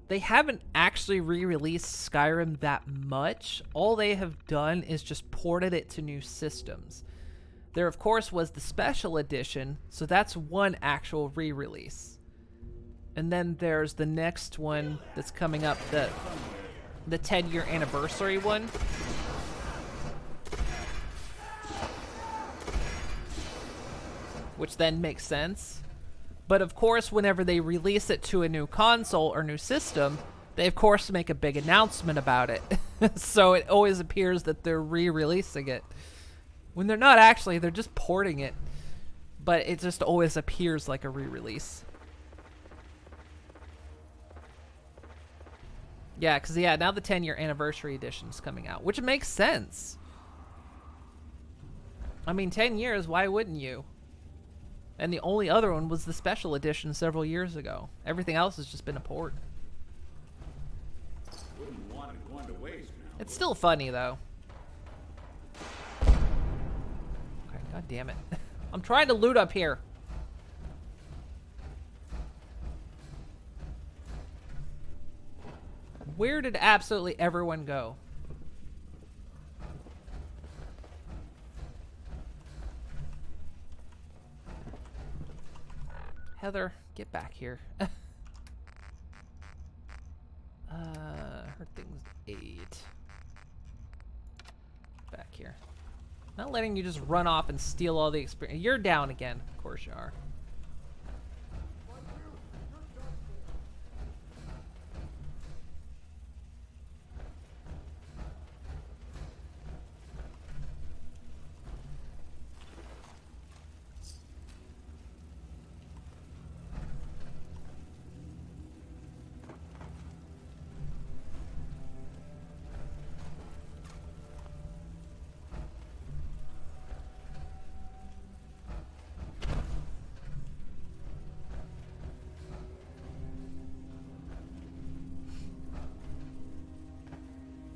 they haven't actually re-released Skyrim that much. All they have done is just ported it to new systems. There, of course, was the special edition, so that's one actual re-release. And then there's the next one that's coming up, the 10-year anniversary one. Which then makes sense. But of course, whenever they release it to a new console or new system, they of course make a big announcement about it. So it always appears that they're re-releasing it. When they're not actually, they're just porting it. But it just always appears like a re-release. Yeah, because now the 10-year anniversary edition is coming out, which makes sense. I mean, 10 years, why wouldn't you? And the only other one was the special edition several years ago. Everything else has just been a port. Wouldn't want it going to waste now. It's still funny, though. God damn it. I'm trying to loot up here. Where did absolutely everyone go? Heather, get back here. Her thing's 8. Back here. Not letting you just run off and steal all the experience. You're down again. Of course you are.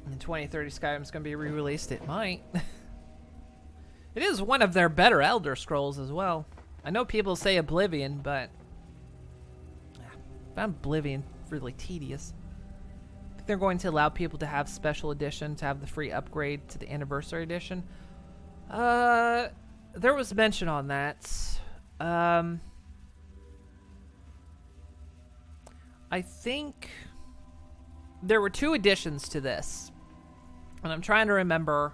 In 2030, Skyrim's going to be re-released. It might. It is one of their better Elder Scrolls as well. I know people say Oblivion, but I found Oblivion really tedious. I think they're going to allow people to have special edition, to have the free upgrade to the anniversary edition. There was mention on that. I think there were 2 additions to this. And I'm trying to remember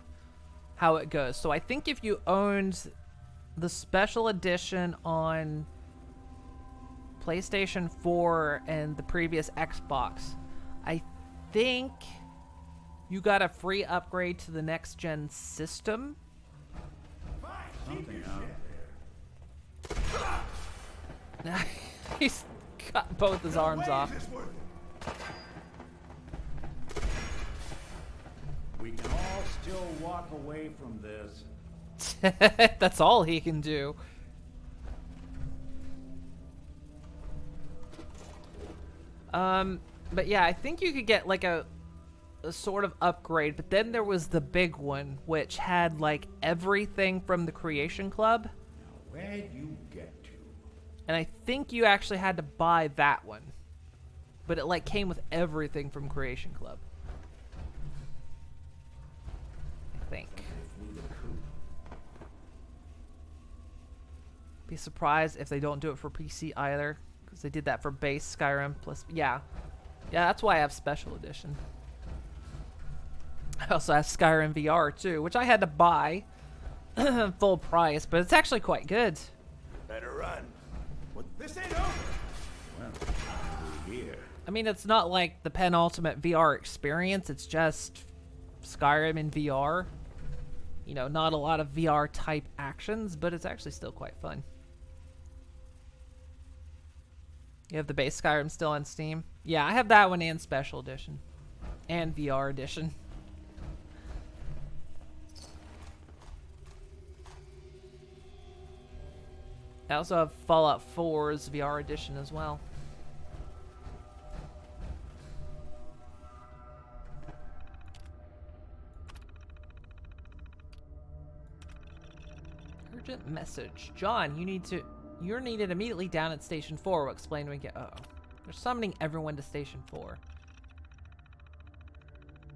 how it goes. So I think if you owned the special edition on PlayStation 4 and the previous Xbox, I think you got a free upgrade to the next gen system. He's Cut both his arms off. We can all still walk away from this. That's all he can do. But yeah, I think you could get like a sort of upgrade, but then there was the big one, which had like everything from the Creation Club. Now, where'd you get to? And I think you actually had to buy that one. But it like came with everything from Creation Club. I think. Be surprised if they don't do it for PC either, because they did that for base Skyrim plus. Yeah, that's why I have Special Edition. I also have Skyrim VR too, which I had to buy full price, but it's actually quite good. Better run. What? This ain't over. Well, we're here. I mean, it's not like the penultimate VR experience. It's just Skyrim in VR. You know, not a lot of VR type actions, but it's actually still quite fun. You have the base Skyrim still on Steam? Yeah, I have that one and Special Edition. And VR Edition. I also have Fallout 4's VR Edition as well. Urgent message. John, you're needed immediately down at Station 4. We'll explain when we get... Uh-oh. They're summoning everyone to Station 4.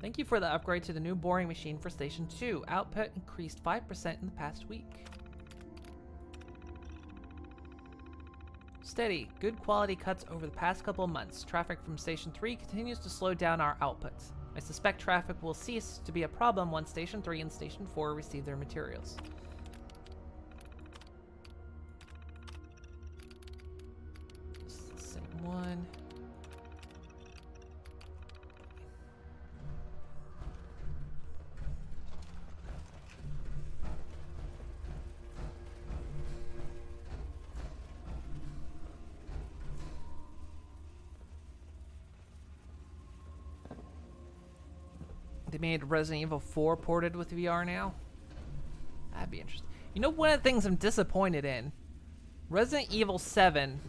Thank you for the upgrade to the new boring machine for Station 2. Output increased 5% in the past week. Steady. Good quality cuts over the past couple of months. Traffic from Station 3 continues to slow down our outputs. I suspect traffic will cease to be a problem once Station 3 and Station 4 receive their materials. This is the same one. They made Resident Evil 4 ported with VR now. That'd be interesting. You know, one of the things I'm disappointed in, Resident Evil 7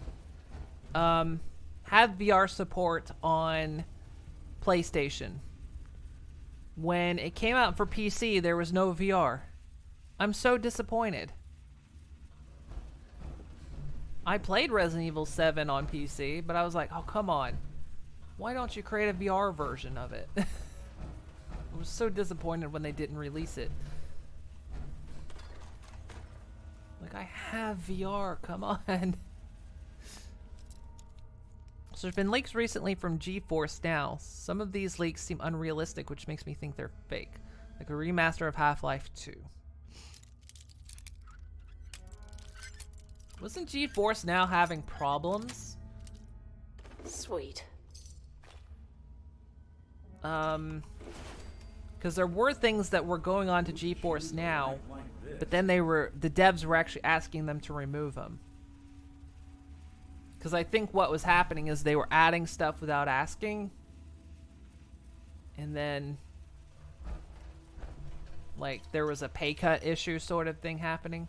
had VR support on PlayStation. When it came out for PC, there was no VR. I'm so disappointed. I played Resident Evil 7 on PC, but I was like, oh, come on. Why don't you create a VR version of it? I was so disappointed when they didn't release it. Like, I have VR, come on. So there's been leaks recently from GeForce Now. Some of these leaks seem unrealistic, which makes me think they're fake. Like a remaster of Half-Life 2. Wasn't GeForce Now having problems? Sweet. Because there were things that were going on to GeForce Now, but then the devs were actually asking them to remove them. Because I think what was happening is they were adding stuff without asking, and then like there was a pay cut issue sort of thing happening.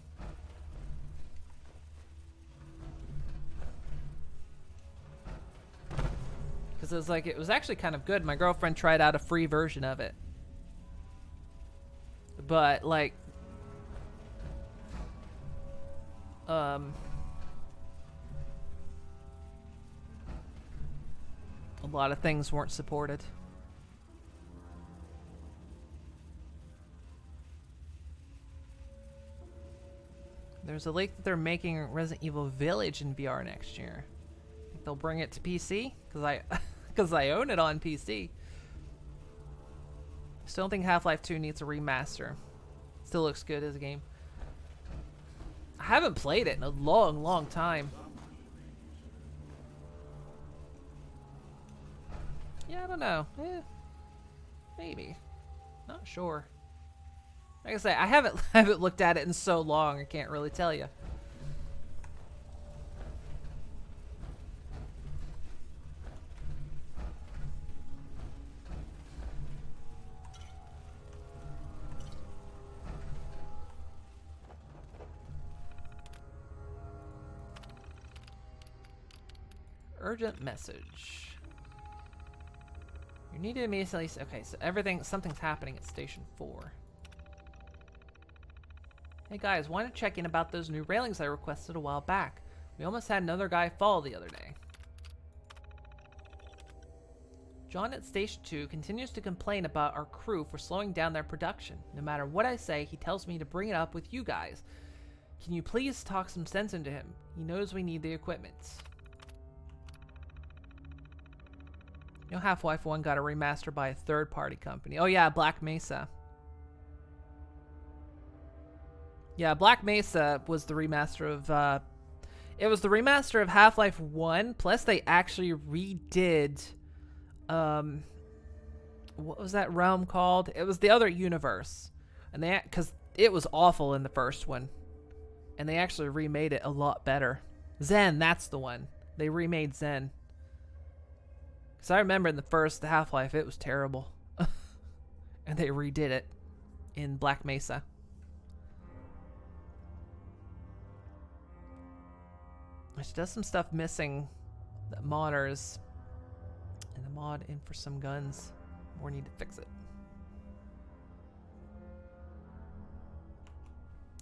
Because it was actually kind of good. My girlfriend tried out a free version of it. But, like, a lot of things weren't supported. There's a leak that they're making Resident Evil Village in VR next year. Think they'll bring it to PC? Because I own it on PC. Still don't think Half-Life 2 needs a remaster. Still looks good as a game. I haven't played it in a long, long time. Yeah, I don't know. Maybe. Not sure. Like I say, I haven't looked at it in so long, I can't really tell you. urgent message. You need to immediately. Okay, so something's happening at Station 4. Hey guys, wanted to check in about those new railings I requested a while back. We almost had another guy fall the other day. John at Station 2 continues to complain about our crew for slowing down their production. No matter what I say, he tells me to bring it up with you guys. Can you please talk some sense into him? He knows we need the equipment. You know, Half-Life 1 got a remaster by a third-party company. Oh yeah, Black Mesa. Yeah, Black Mesa was the remaster of, it was the remaster of Half-Life 1, plus they actually redid, what was that realm called? It was the other universe. And because it was awful in the first one. And they actually remade it a lot better. Zen, that's the one. They remade Zen. Because I remember in the first Half-Life, it was terrible. And they redid it in Black Mesa. Which does some stuff missing that modders. And the mod in for some guns. Or need to fix it.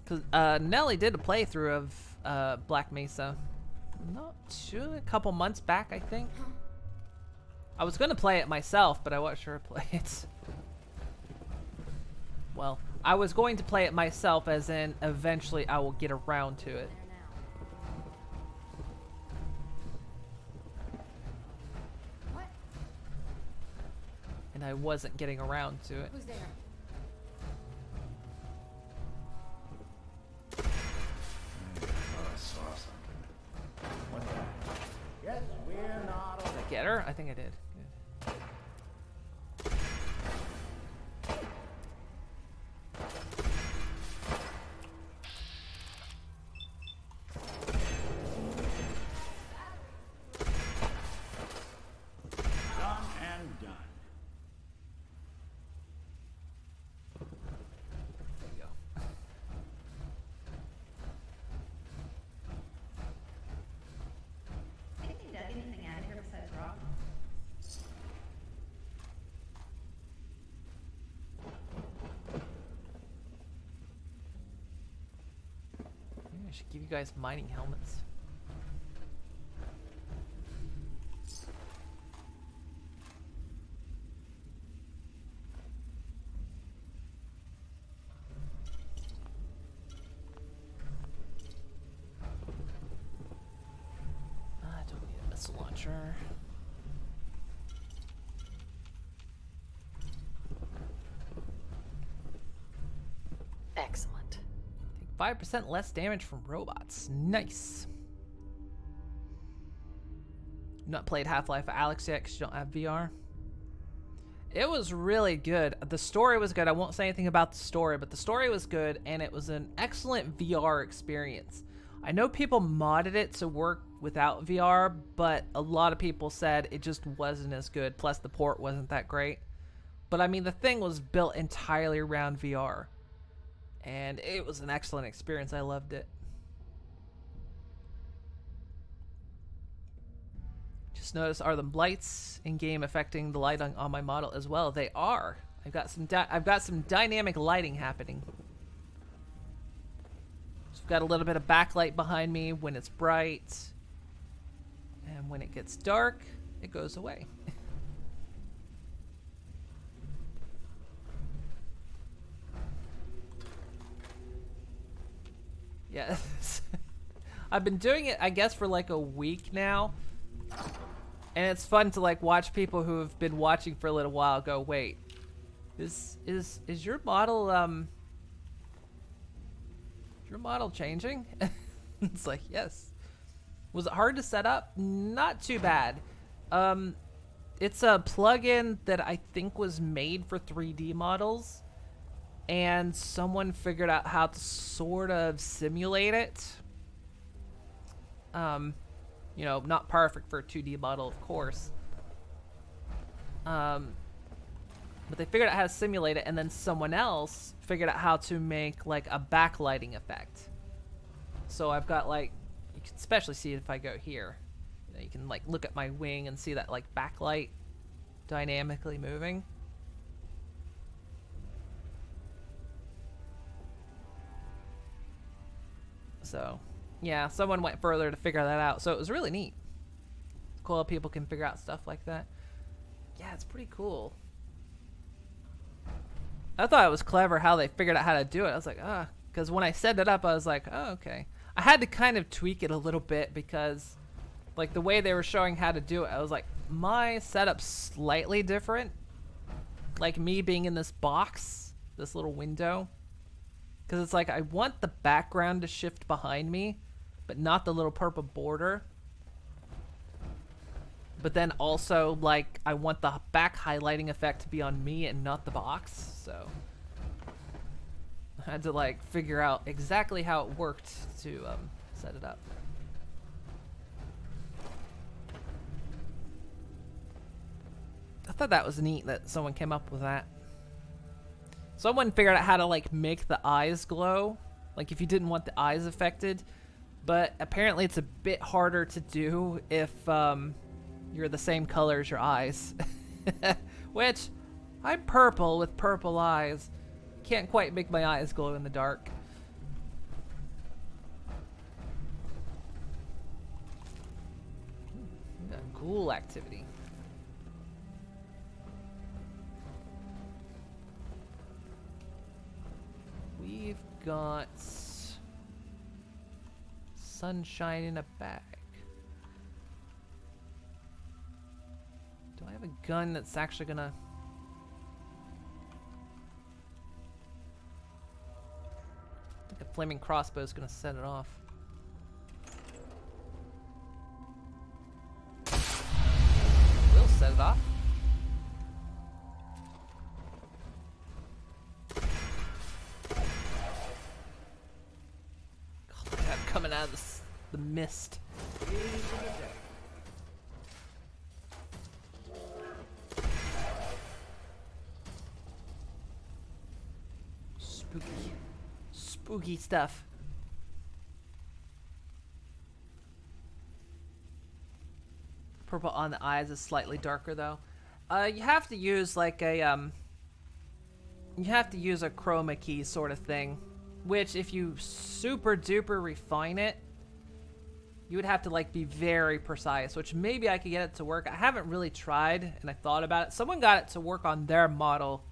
Because Nelly did a playthrough of Black Mesa. A couple months back, I think. I was going to play it myself, but I wasn't sure to play it. Well, I was going to play it myself, as in eventually I will get around to it. And I wasn't getting around to it. Who's there? I saw something. What the? Guess we're not. Did I get her? I think I did. Good. Done and done. There you go. I think they dug anything out of here besides rock. Maybe I should give you guys mining helmets. I don't need a missile launcher. Excellent. Take 5% less damage from robots. Nice. You've not played Half-Life Alyx yet because you don't have VR? It was really good. The story was good. I won't say anything about the story, but the story was good, and it was an excellent VR experience. I know people modded it to work without VR, but a lot of people said it just wasn't as good. Plus, the port wasn't that great. But, I mean, the thing was built entirely around VR. And it was an excellent experience. I loved it. Just notice, are the lights in game affecting the light on my model as well? They are. I've got some dynamic lighting happening. So I've got a little bit of backlight behind me when it's bright, and when it gets dark, it goes away. Yes. I've been doing it, I guess, for like a week now. And it's fun to like watch people who have been watching for a little while go, wait, is your model changing? It's like, yes. Was it hard to set up? Not too bad. It's a plugin that I think was made for 3D models, and someone figured out how to sort of simulate it. You know, not perfect for a 2D model, of course. But they figured out how to simulate it, and then someone else figured out how to make like a backlighting effect. So I've got like, you can especially see it if I go here. You can like look at my wing and see that like backlight dynamically moving. So, yeah, someone went further to figure that out. So it was really neat. It's cool how people can figure out stuff like that. Yeah, it's pretty cool. I thought it was clever how they figured out how to do it. I was like, because when I set it up, I was like, oh, okay. I had to kind of tweak it a little bit because, like, the way they were showing how to do it, I was like, my setup's slightly different. Like, me being in this box, this little window. Because it's like, I want the background to shift behind me, but not the little purple border. But then also, like, I want the back highlighting effect to be on me and not the box, so I had to, like, figure out exactly how it worked to set it up. I thought that was neat that someone came up with that. Someone figured out how to, like, make the eyes glow, like, if you didn't want the eyes affected, but apparently it's a bit harder to do if, you're the same color as your eyes. Which, I'm purple with purple eyes. Can't quite make my eyes glow in the dark. We got ghoul activity. We've got sunshine in a bag. Do I have a gun that's actually gonna... I think a flaming crossbow is gonna set it off. We'll set it off. God, look at that coming out of the mist. Spooky stuff. Purple on the eyes is slightly darker though. You have to use like a you have to use a chroma key sort of thing, which if you super duper refine it, you would have to like be very precise, which maybe I could get it to work. I haven't really tried and I thought about it. Someone got it to work on their model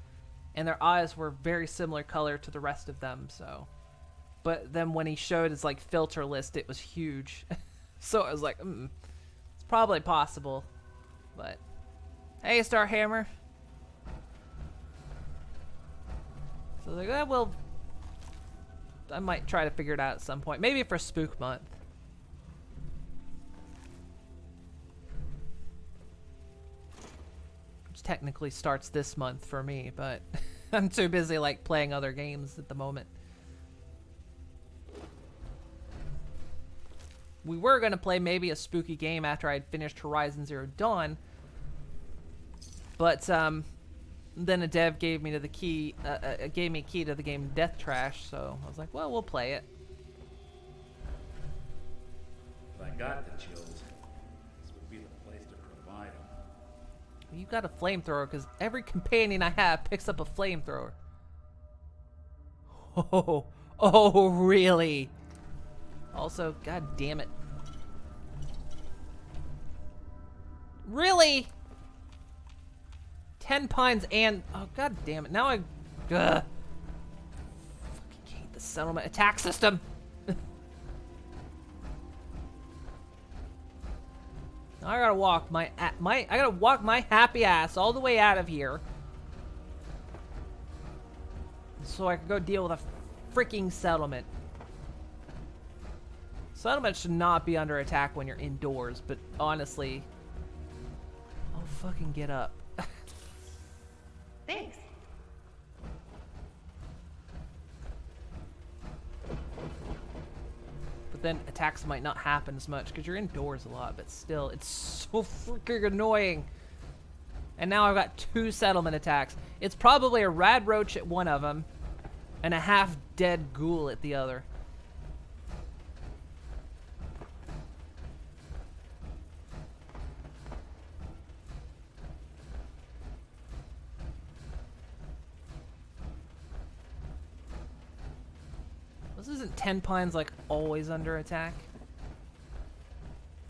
and their eyes were very similar color to the rest of them, so. But then when he showed his like filter list, it was huge. So I was like, it's probably possible. But hey, Starhammer. So like, well, I might try to figure it out at some point. Maybe for Spook Month. Which technically starts this month for me, but I'm too busy like playing other games at the moment. We were going to play maybe a spooky game after I had finished Horizon Zero Dawn, but then a dev gave me the key to the game Death Trash, so I was like, well, we'll play it. If I got the chills, this would be the place to provide them. You got a flamethrower, because every companion I have picks up a flamethrower. Oh, really? Also, god damn it. Really? 10 pines and... Oh, god damn it. Now I... Fucking hate the settlement attack system. Now I gotta walk I gotta walk my happy ass all the way out of here. So I can go deal with a freaking settlement. Settlement should not be under attack when you're indoors, but honestly, I'll fucking get up. Thanks. But then attacks might not happen as much because you're indoors a lot, but still, it's so freaking annoying. And now I've got 2 settlement attacks. It's probably a rad roach at one of them and a half-dead ghoul at the other. This isn't 10 Pines like always under attack.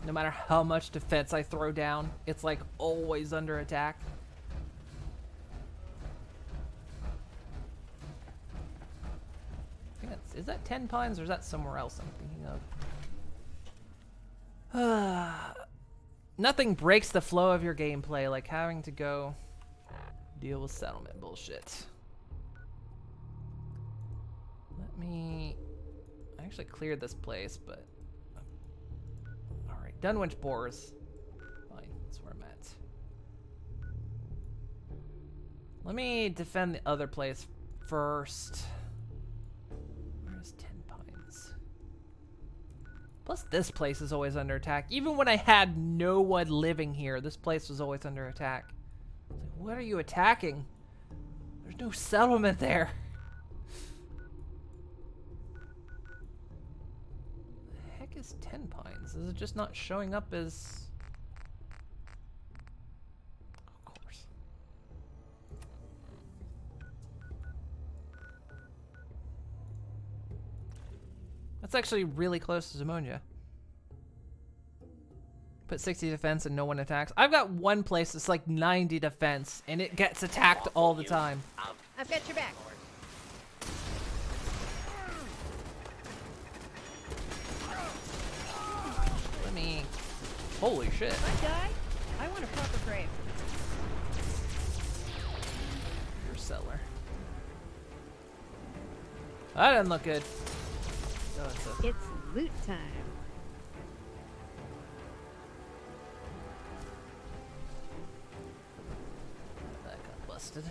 No matter how much defense I throw down, it's like always under attack. I think that's, is that 10 Pines or is that somewhere else I'm thinking of? Nothing breaks the flow of your gameplay like having to go deal with settlement bullshit. Let me... I actually cleared this place, but... Alright, Dunwich Boars. Fine, that's where I'm at. Let me defend the other place first. Where's 10 Pines? Plus, this place is always under attack. Even when I had no one living here, this place was always under attack. It's like, what are you attacking? There's no settlement there. The heck is 10 Pines? Is it just not showing up as... Of course. That's actually really close to Zamonia. Put 60 defense and no one attacks. I've got one place that's like 90 defense and it gets attacked all the time. I've got your back. Let me... Holy shit. If I die, I want a proper grave. Your cellar. That doesn't look good. Oh, It's loot time. That got busted.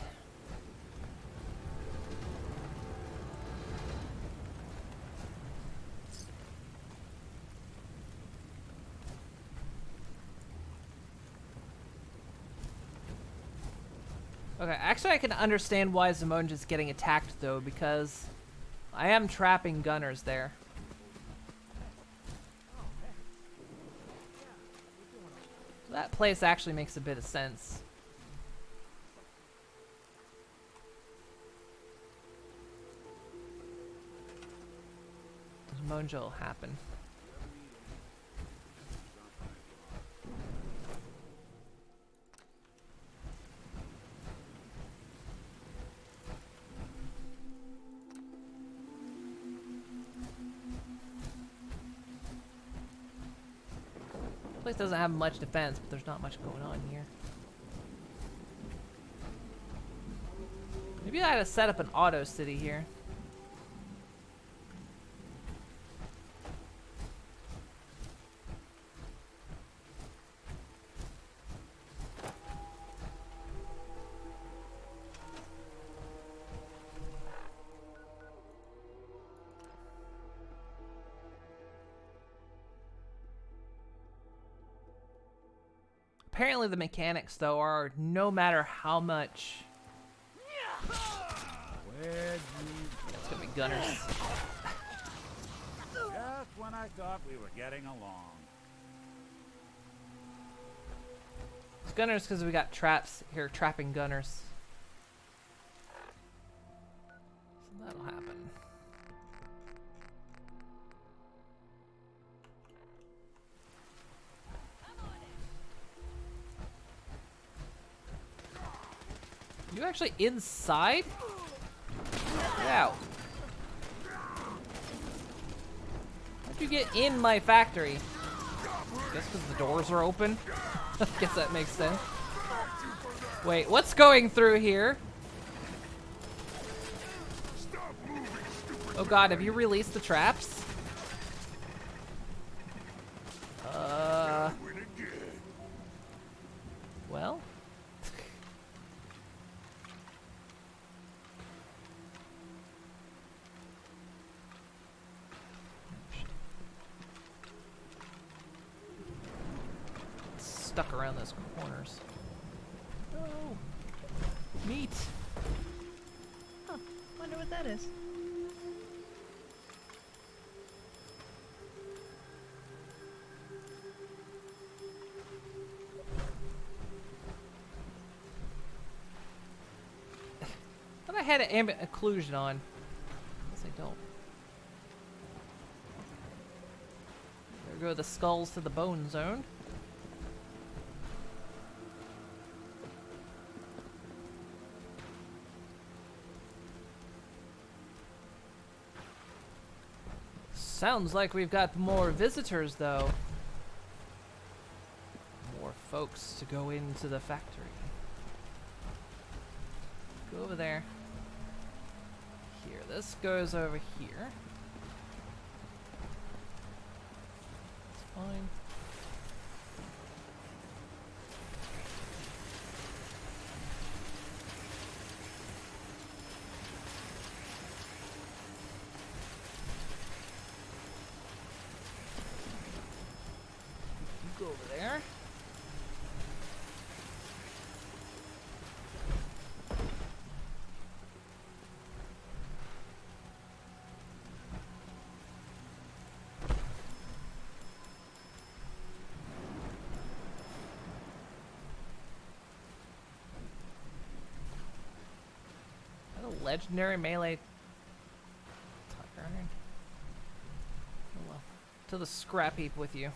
Okay, actually I can understand why Zamonja's getting attacked though, because I am trapping gunners there. That place actually makes a bit of sense. Zamonja will happen. Place doesn't have much defense, but there's not much going on here. Maybe I had to set up an auto city here. Apparently the mechanics, though, are no matter how much... It's gonna be gunners. Just when I thought we were getting along. It's gunners because we got traps here, trapping gunners. So that'll happen. You actually inside? Get out. How'd you get in my factory? Guess because the doors are open? Guess that makes sense. Wait, what's going through here? Oh god, have you released the traps? Well? Stuck around those corners. Oh, meat. Huh, wonder what that is. I thought I had an ambient occlusion on. Guess I don't. There go the skulls to the bone zone. Sounds like we've got more visitors, though. More folks to go into the factory. Go over there. Here, this goes over here. It's fine. Go over there. Is that a legendary melee tire iron? Oh well. To the scrap heap with you.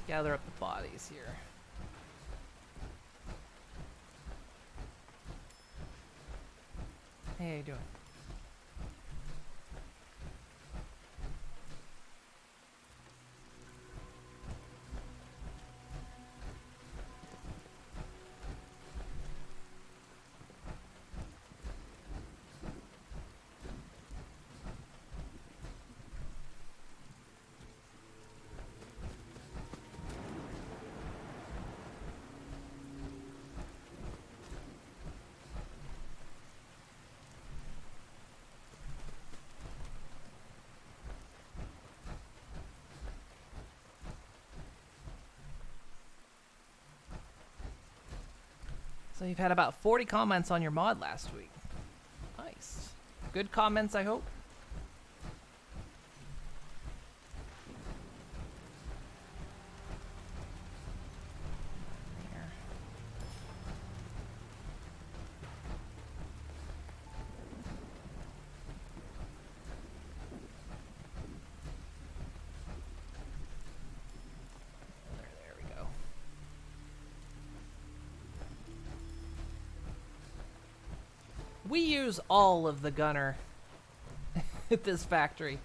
Gather up the bodies here. Hey, how you doing? So you've had about 40 comments on your mod last week. Nice. Good comments, I hope. There. There we go. We use all of the gunner at this factory.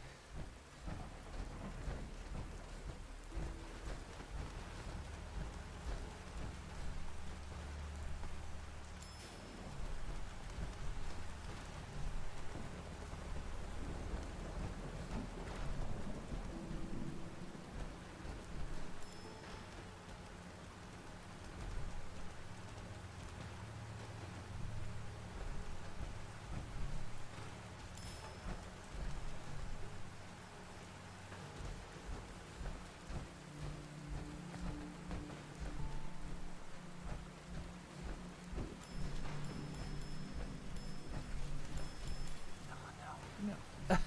Put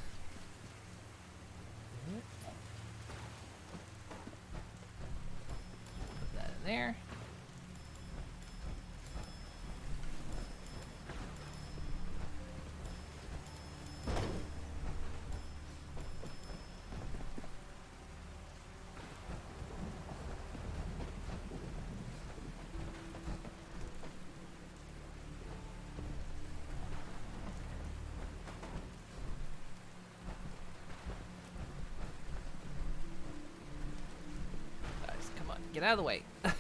that in there. Guys, come on, get out of the way. There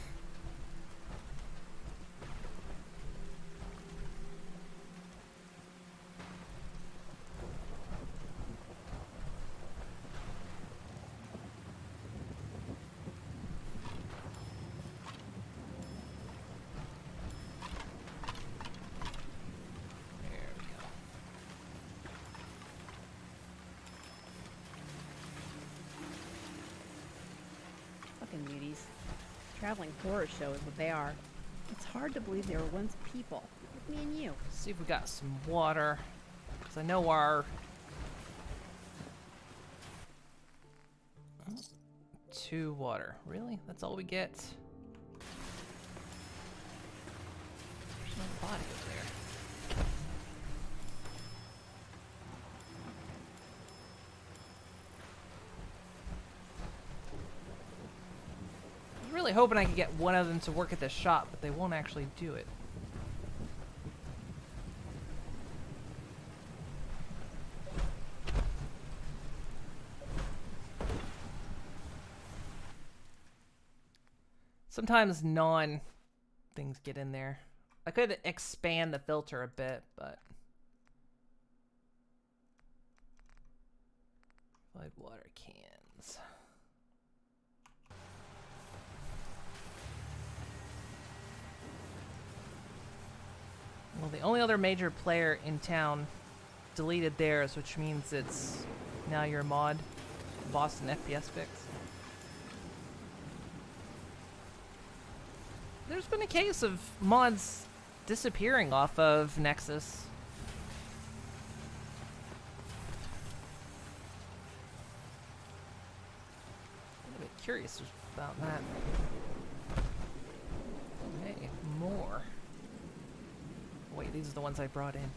we go. Fucking muties. Traveling horror show is what they are. It's hard to believe they were once people, like me and you. See if we got some water. Because I know our... 2 water. Really? That's all we get? No body over there. I was really hoping I could get one of them to work at this shop, but they won't actually do it. Sometimes non-things get in there. I could expand the filter a bit, but... Void water cans. Well, the only other major player in town deleted theirs, which means it's now your mod, Boston FPS Fix. There's been a case of mods disappearing off of Nexus. I'm a bit curious about that. Hey, more. Wait, these are the ones I brought in.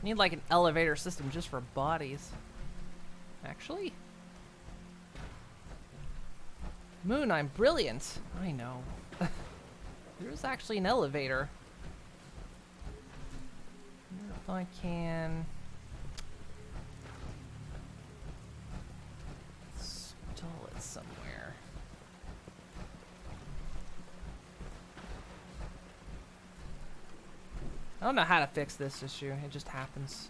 Need like an elevator system just for bodies. Actually? Moon, I'm brilliant. I know. There's actually an elevator. If I can... install it somewhere. I don't know how to fix this issue. It just happens.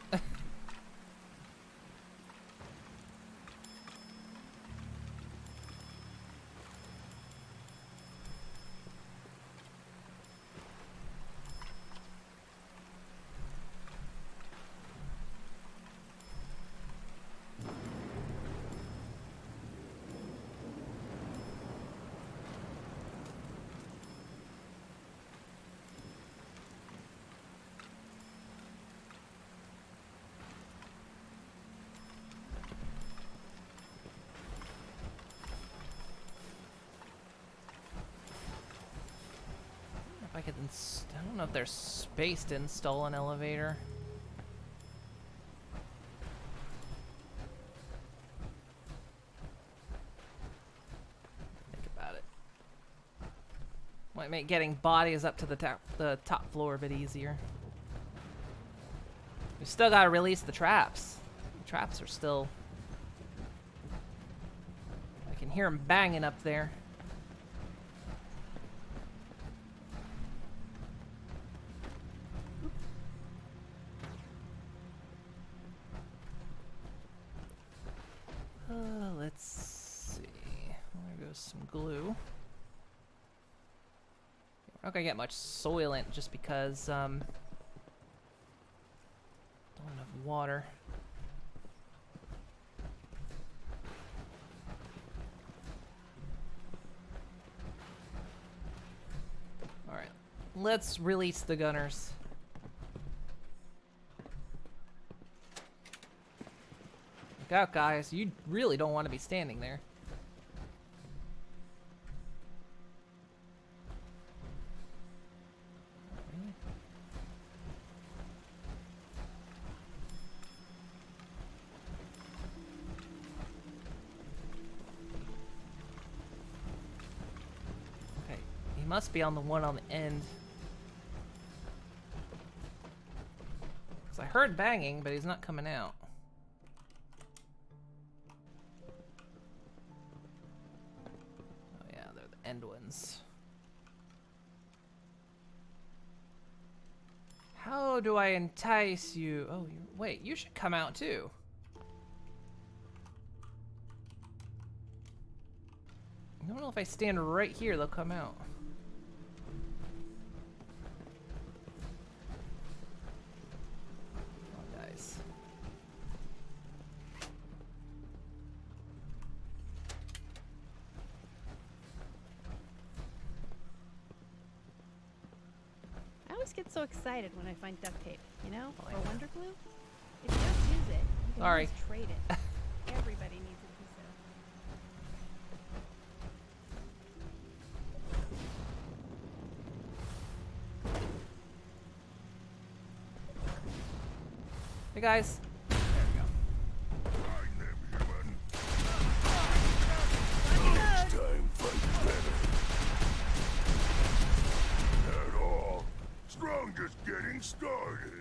If I could I don't know if there's space to install an elevator. Think about it. Might make getting bodies up to the top floor a bit easier. We still gotta release the traps. The traps are still... I can hear them banging up there. Let's see. There goes some glue. We're not gonna get much soilant just because don't have enough water. All right, let's release the gunners. Look out, guys. You really don't want to be standing there. Really? Okay, he must be on the one on the end. Because I heard banging, but he's not coming out. End ones. How do I entice you? Oh, wait, you should come out too. I don't know if I stand right here, they'll come out. Oh, guys. just get so excited when I find duct tape, you know? Fine. Or Wonder Glue. If you don't use it, you can Sorry. always trade it. Everybody needs a piece of. Hey guys. Time fight better. At all. Strong just getting started.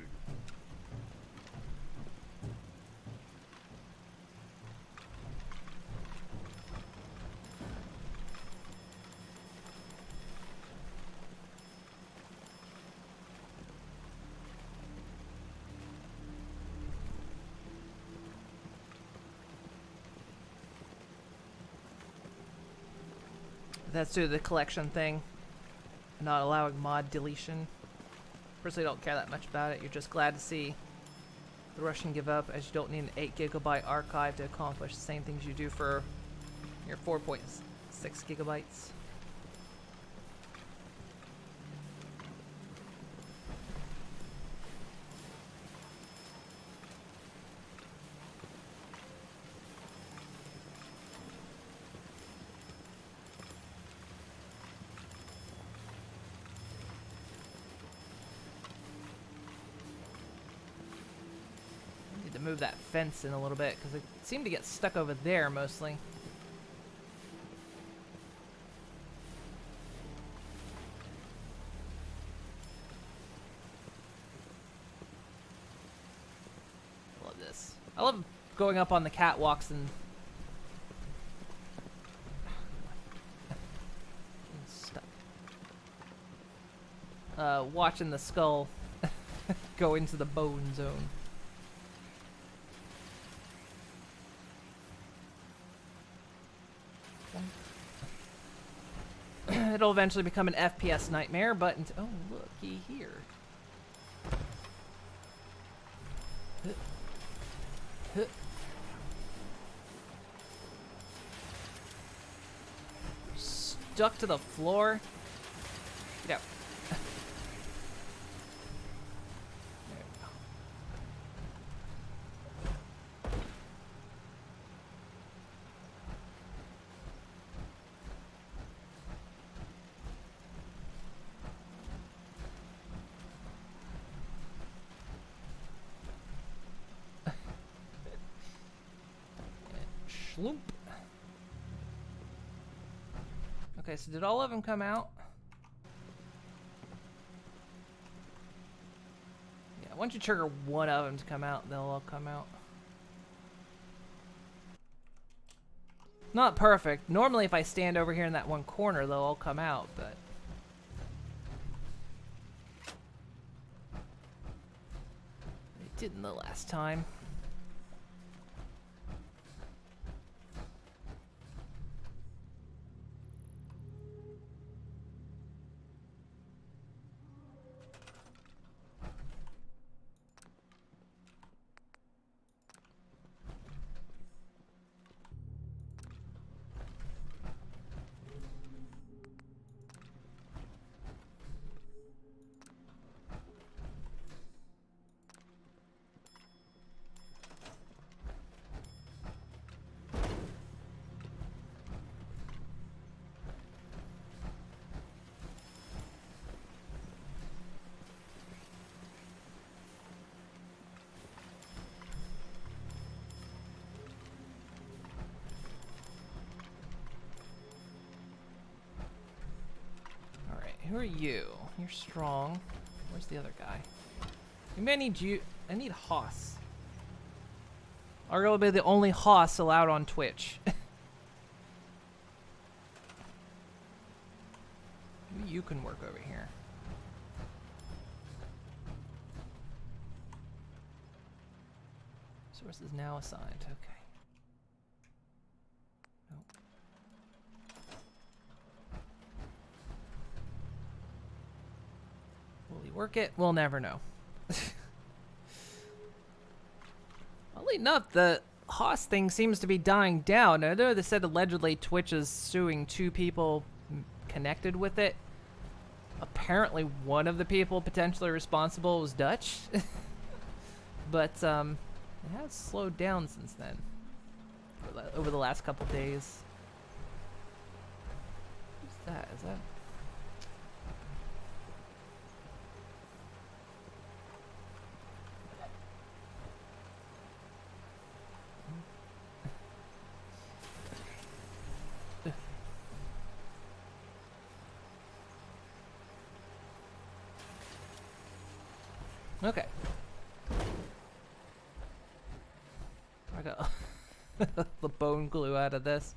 That's due to the collection thing. Not allowing mod deletion. Personally, don't care that much about it. You're just glad to see the Russian give up, as you don't need an 8 gigabyte archive to accomplish the same things you do for your 4.6 gigabytes. Need to move that fence in a little bit because it seemed to get stuck over there mostly. I love this. I love going up on the catwalks and getting stuck. Watching the skull go into the bone zone. It'll eventually become an FPS nightmare, but oh, looky here. Stuck to the floor. Get out. There we go. Schloop. Okay, so did all of them come out? Yeah, once you trigger one of them to come out, they'll all come out. Not perfect. Normally if I stand over here in that one corner, they'll all come out, but... It didn't the last time. Who are you? You're strong. Where's the other guy? Maybe I need you. I need Hoss. Arguably the only Hoss allowed on Twitch. Maybe you can work over here. Source is now assigned. Okay. Will he work it? We'll never know. Oddly enough, the Hoss thing seems to be dying down. I know they said allegedly Twitch is suing 2 people connected with it. apparently one of the people potentially responsible was Dutch. But it has slowed down since then. Over the last couple days. What's that? Is that... Okay. I got the bone glue out of this.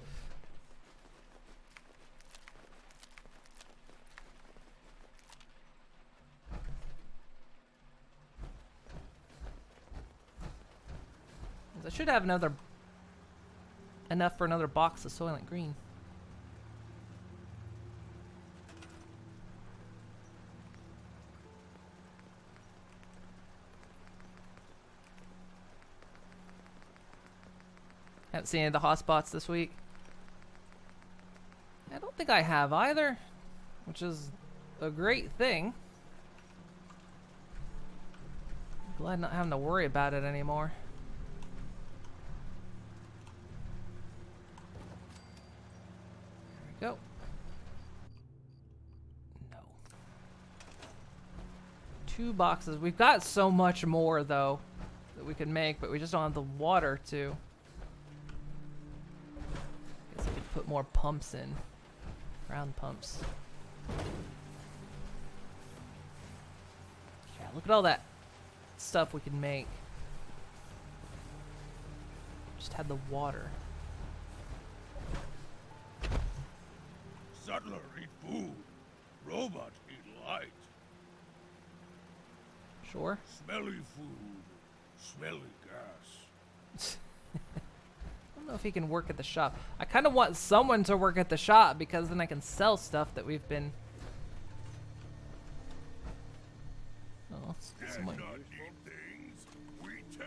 I should have enough for another box of Soylent Green. Haven't seen any of the hotspots this week. I don't think I have either, which is a great thing. Glad not having to worry about it anymore. There we go. No. 2 boxes. We've got so much more though that we can make, but we just don't have the water to. Guess I could put more pumps in. Round pumps. Yeah, look at all that stuff we can make. Just had the water. Settler eat food. Robot eat light. Sure. Smelly food. Smelly gas. I don't know if he can work at the shop. I kind of want someone to work at the shop because then I can sell stuff that we've been... Oh, someone... Not eat things. We take.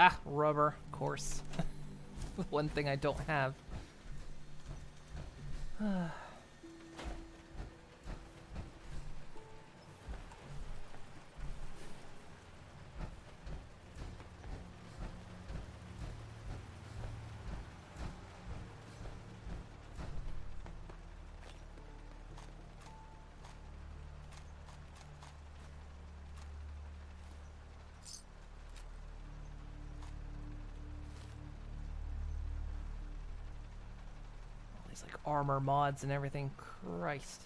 Ah, rubber, of course. One thing I don't have. Like armor mods and everything. Christ.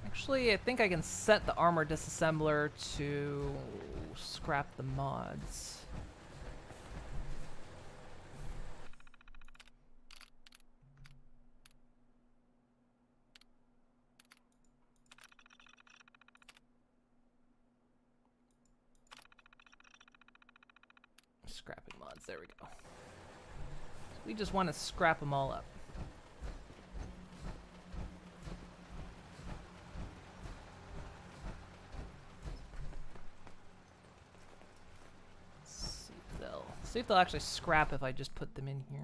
Actually, I think I can set the armor disassembler to scrap the mods. Scrapping mods, there we go. We just want to scrap them all up. See if they'll actually scrap if I just put them in here.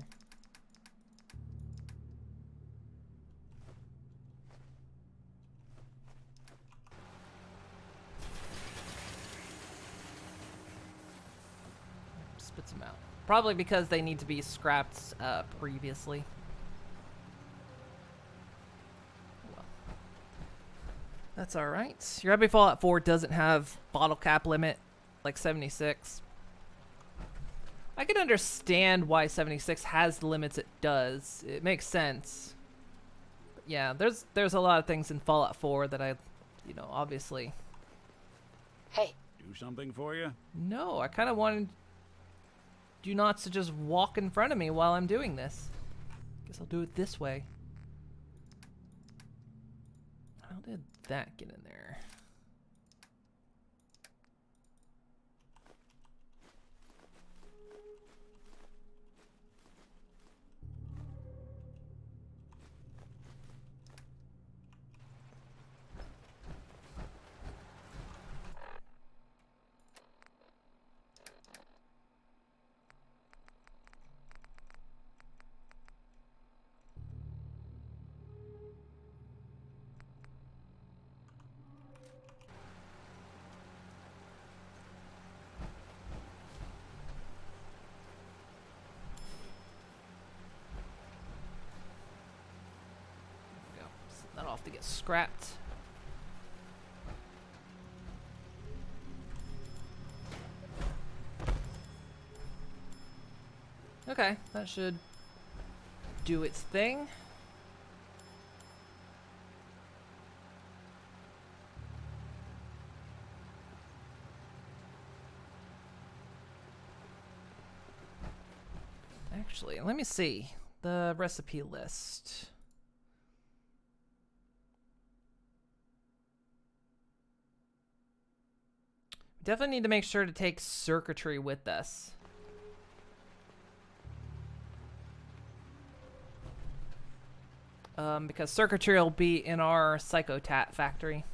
Spits them out. Probably because they need to be scrapped previously. Well, that's alright. Your Happy Fallout 4 doesn't have bottle cap limit like 76. I can understand why 76 has the limits it does. It makes sense. But yeah, there's a lot of things in Fallout 4 that I, obviously. Hey. Do something for you? No, I kind of wanted you not to just walk in front of me while I'm doing this. Guess I'll do it this way. How did that get in there? That off to get scrapped. Okay, that should do its thing. Actually, let me see the recipe list. Definitely need to make sure to take circuitry with us. Because circuitry will be in our psychotat factory.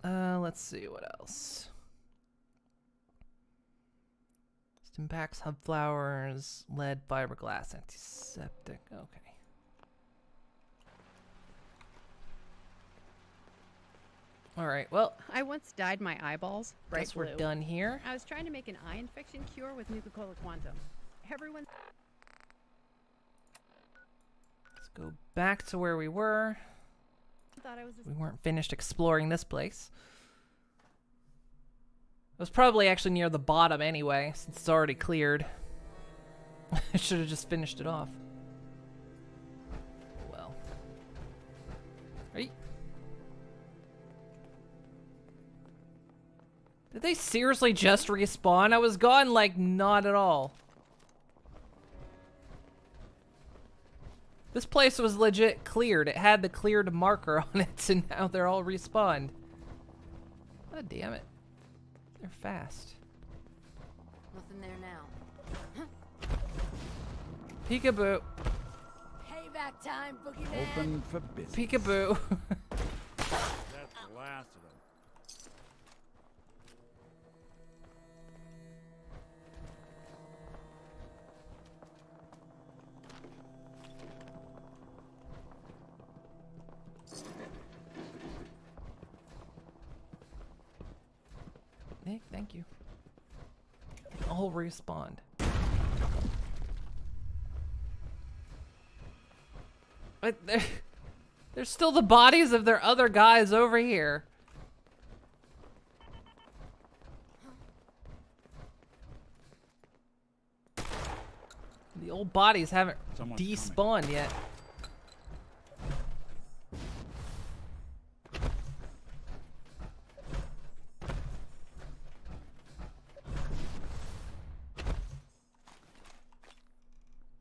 Let's see what else. Stim packs, hub flowers, lead, fiberglass, antiseptic. Okay. All right. Well, I once dyed my eyeballs bright guess blue. we're done here. I was trying to make an eye infection cure with Nuka-Cola Quantum. Everyone Let's go back to where we were. thought I was We weren't finished exploring this place. It was probably actually near the bottom anyway, since it's already cleared. I should have just finished it off. Well. Did they seriously just respawn? I was gone, like, not at all. This place was legit cleared. It had the cleared marker on it, and now they're all respawned. God damn it. They're fast. Nothing there now. Peekaboo. Payback time, boogeyman. Open for business. Peekaboo. That's the last of them. Nick, thank you. All respawned. But there's still the bodies of their other guys over here. The old bodies haven't Someone's despawned yet.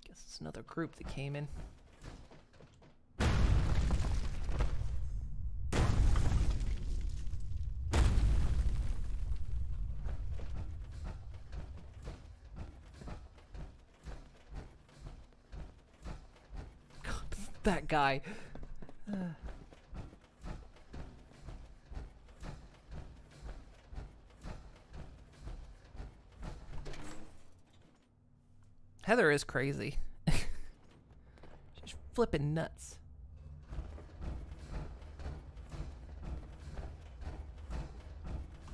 Guess it's another group that came in. That guy. Heather is crazy. She's flipping nuts.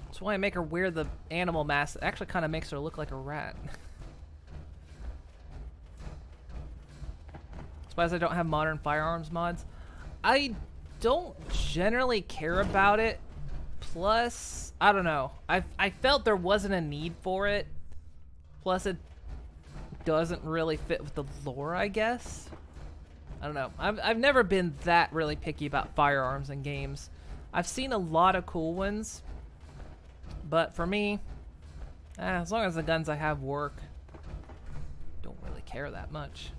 That's why I make her wear the animal mask. It actually kind of makes her look like a rat. As I don't have modern firearms mods. I don't generally care about it. Plus, I don't know. I felt there wasn't a need for it. Plus, it doesn't really fit with the lore, I guess. I don't know. I've never been that really picky about firearms in games. I've seen a lot of cool ones. But for me, as long as the guns I have work, don't really care that much.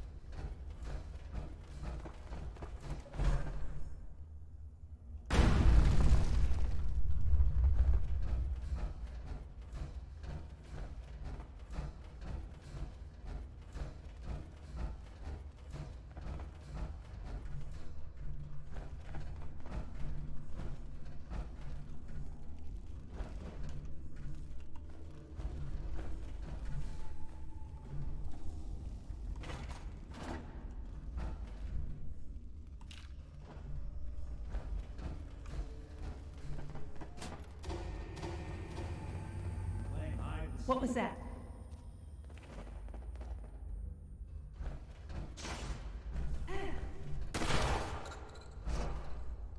What was that?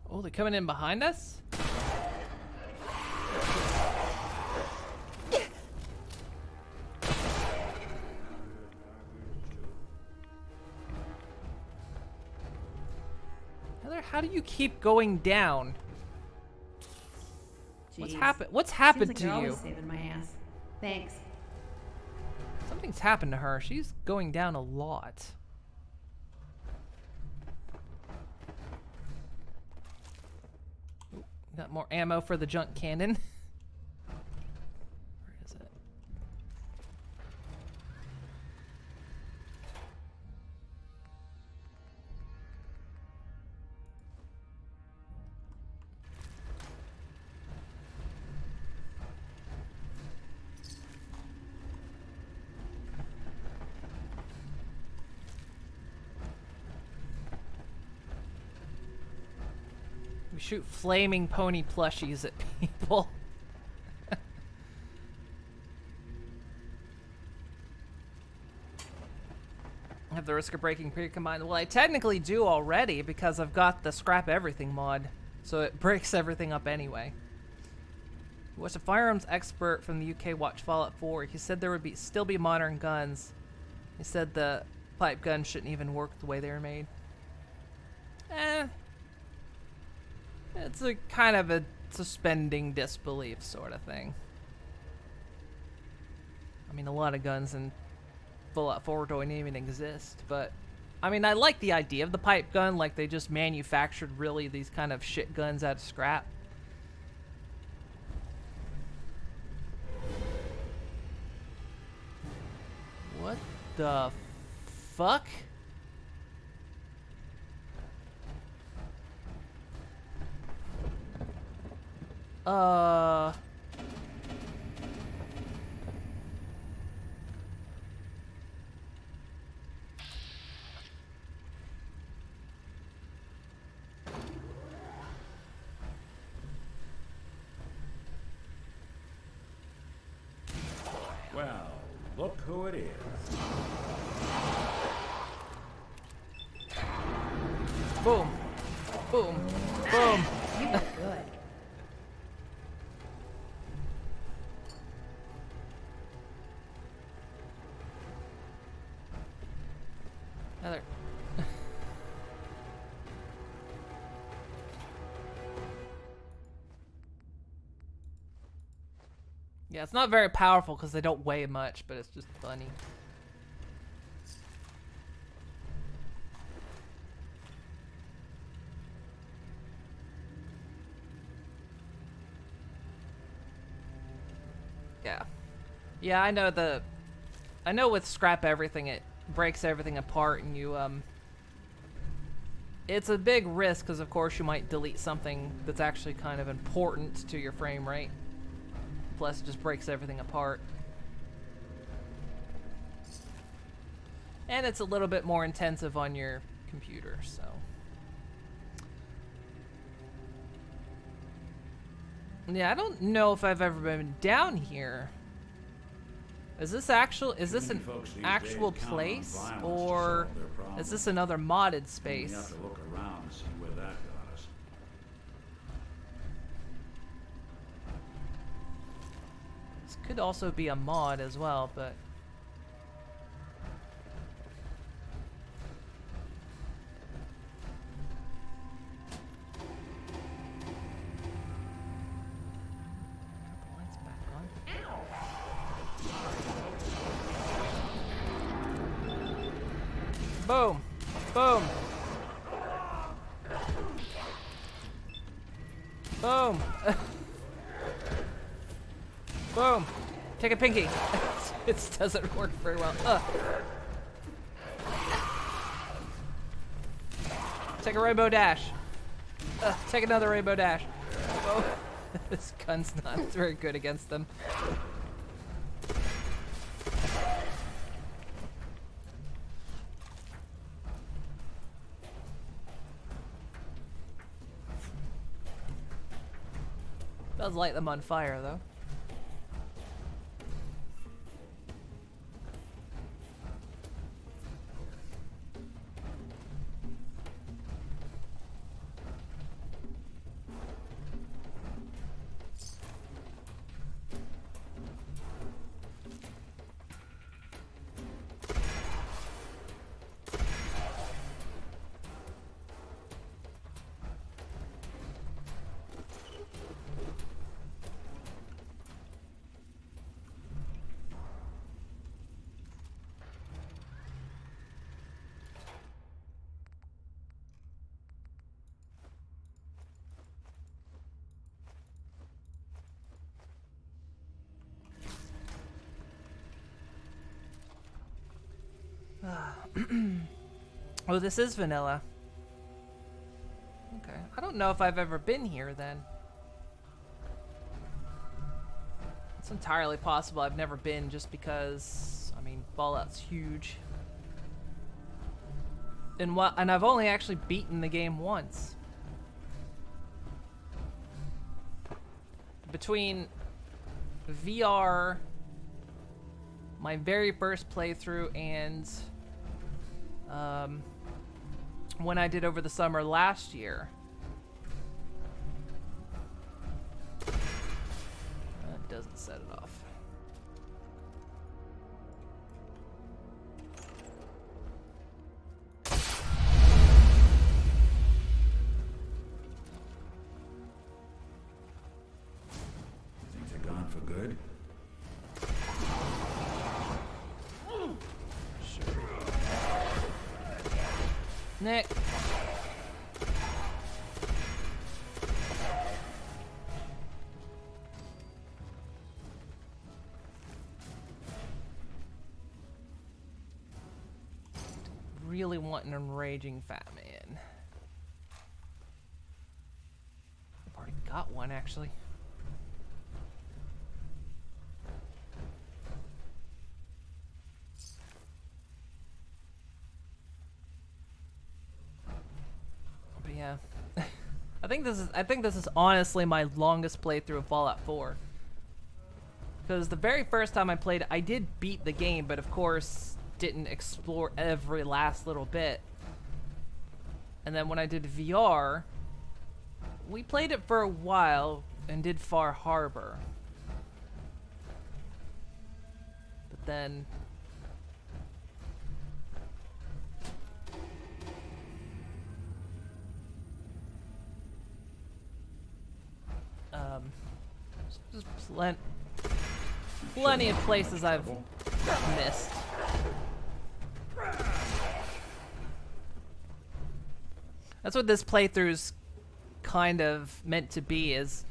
Oh, they're coming in behind us? Heather, how do you keep going down? What's happened? What's happened Seems like to you're you? always saving my ass. Thanks. Something's happened to her. She's going down a lot. Ooh, got more ammo for the junk cannon. Where is it? We shoot flaming pony plushies at people. Have the risk of breaking pre-combined. Well, I technically do already because I've got the scrap everything mod, so it breaks everything up anyway. Was a firearms expert from the UK watched Fallout 4. He said there would still be modern guns. He said the pipe gun shouldn't even work the way they were made. It's a kind of a suspending disbelief sort of thing. I mean, a lot of guns in Fallout 4 don't even exist, but I mean, I like the idea of the pipe gun, like they just manufactured really these kind of shit guns out of scrap. What the fuck? Well, look who it is. Boom. Boom. Boom. You were good. Another. Yeah, it's not very powerful because they don't weigh much, but it's just funny. Yeah. Yeah, I know with scrap everything, it breaks everything apart and you, it's a big risk because of course you might delete something that's actually kind of important to your frame rate. Plus it just breaks everything apart. And it's a little bit more intensive on your computer, so. Yeah, I don't know if I've ever been down here. Is this an actual place, or is this another modded space? You have to look around and see where that got us. This could also be a mod as well, but lights Boom. Boom. Boom. Boom. Take a pinky. It doesn't work very well. Take a rainbow dash. Take another rainbow dash. Oh. This gun's not very good against them. Does light them on fire, though. Oh, this is vanilla. Okay. I don't know if I've ever been here then. It's entirely possible I've never been just because, I mean, Fallout's huge. And I've only actually beaten the game once. Between VR, my very first playthrough, and when I did over the summer last year. That doesn't set it off. Things are gone for good. Nick. Really want an enraging fat man. I've already got one, actually. But yeah, I think this is honestly my longest playthrough of Fallout 4. Because the very first time I played it, I did beat the game, but of course didn't explore every last little bit. And then when I did VR, we played it for a while and did Far Harbor. But then just plenty of places I've missed. That's what this playthrough's kind of meant to be, is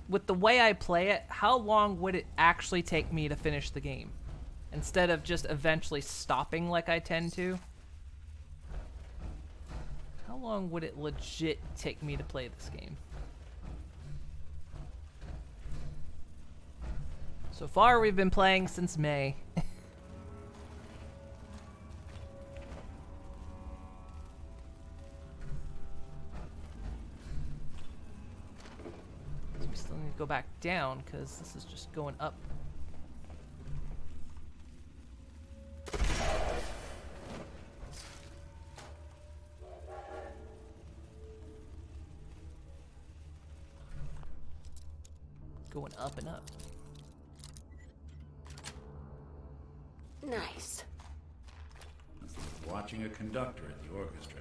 with the way I play it, how long would it actually take me to finish the game? Instead of just eventually stopping like I tend to. How long would it legit take me to play this game? So far, we've been playing since May. So we still need to go back down, because this is just going up. Going up and up. Nice. It's like watching a conductor at the orchestra.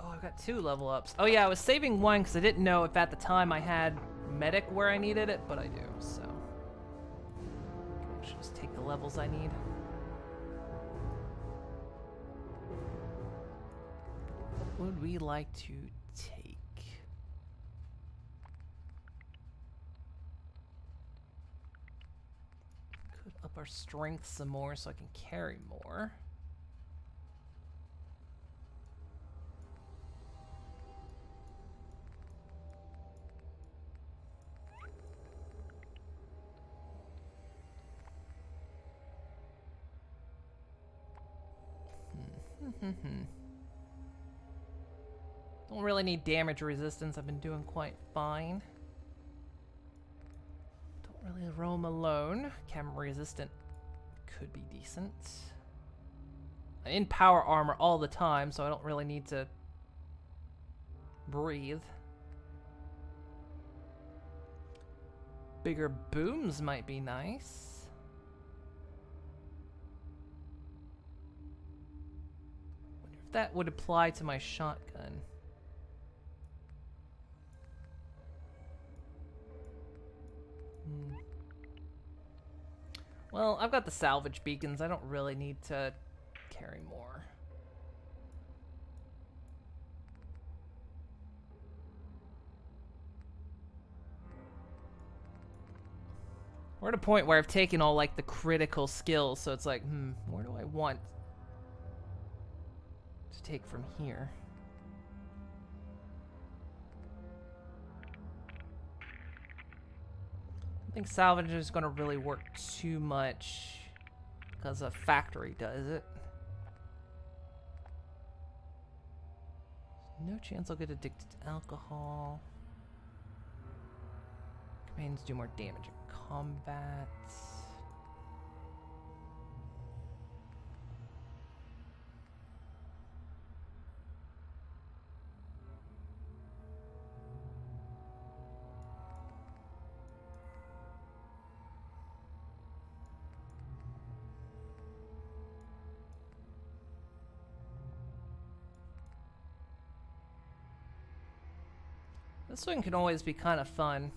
Oh, I've got 2 level ups. Oh yeah, I was saving one because I didn't know if at the time I had medic where I needed it, but I do, so. the levels I need. What would we like to take? Could up our strength some more so I can carry more. Don't really need damage resistance. I've been doing quite fine. Don't really roam alone. Chem resistant could be decent. I'm in power armor all the time, so I don't really need to breathe. Bigger booms might be nice. Wonder if that would apply to my shotgun. Well, I've got the salvage beacons. I don't really need to carry more. We're at a point where I've taken all like the critical skills, so it's like, where do I want to take from here? I think salvage is going to really work too much because a factory does it. No chance I'll get addicted to alcohol. Commands do more damage in combat. This one can always be kind of fun.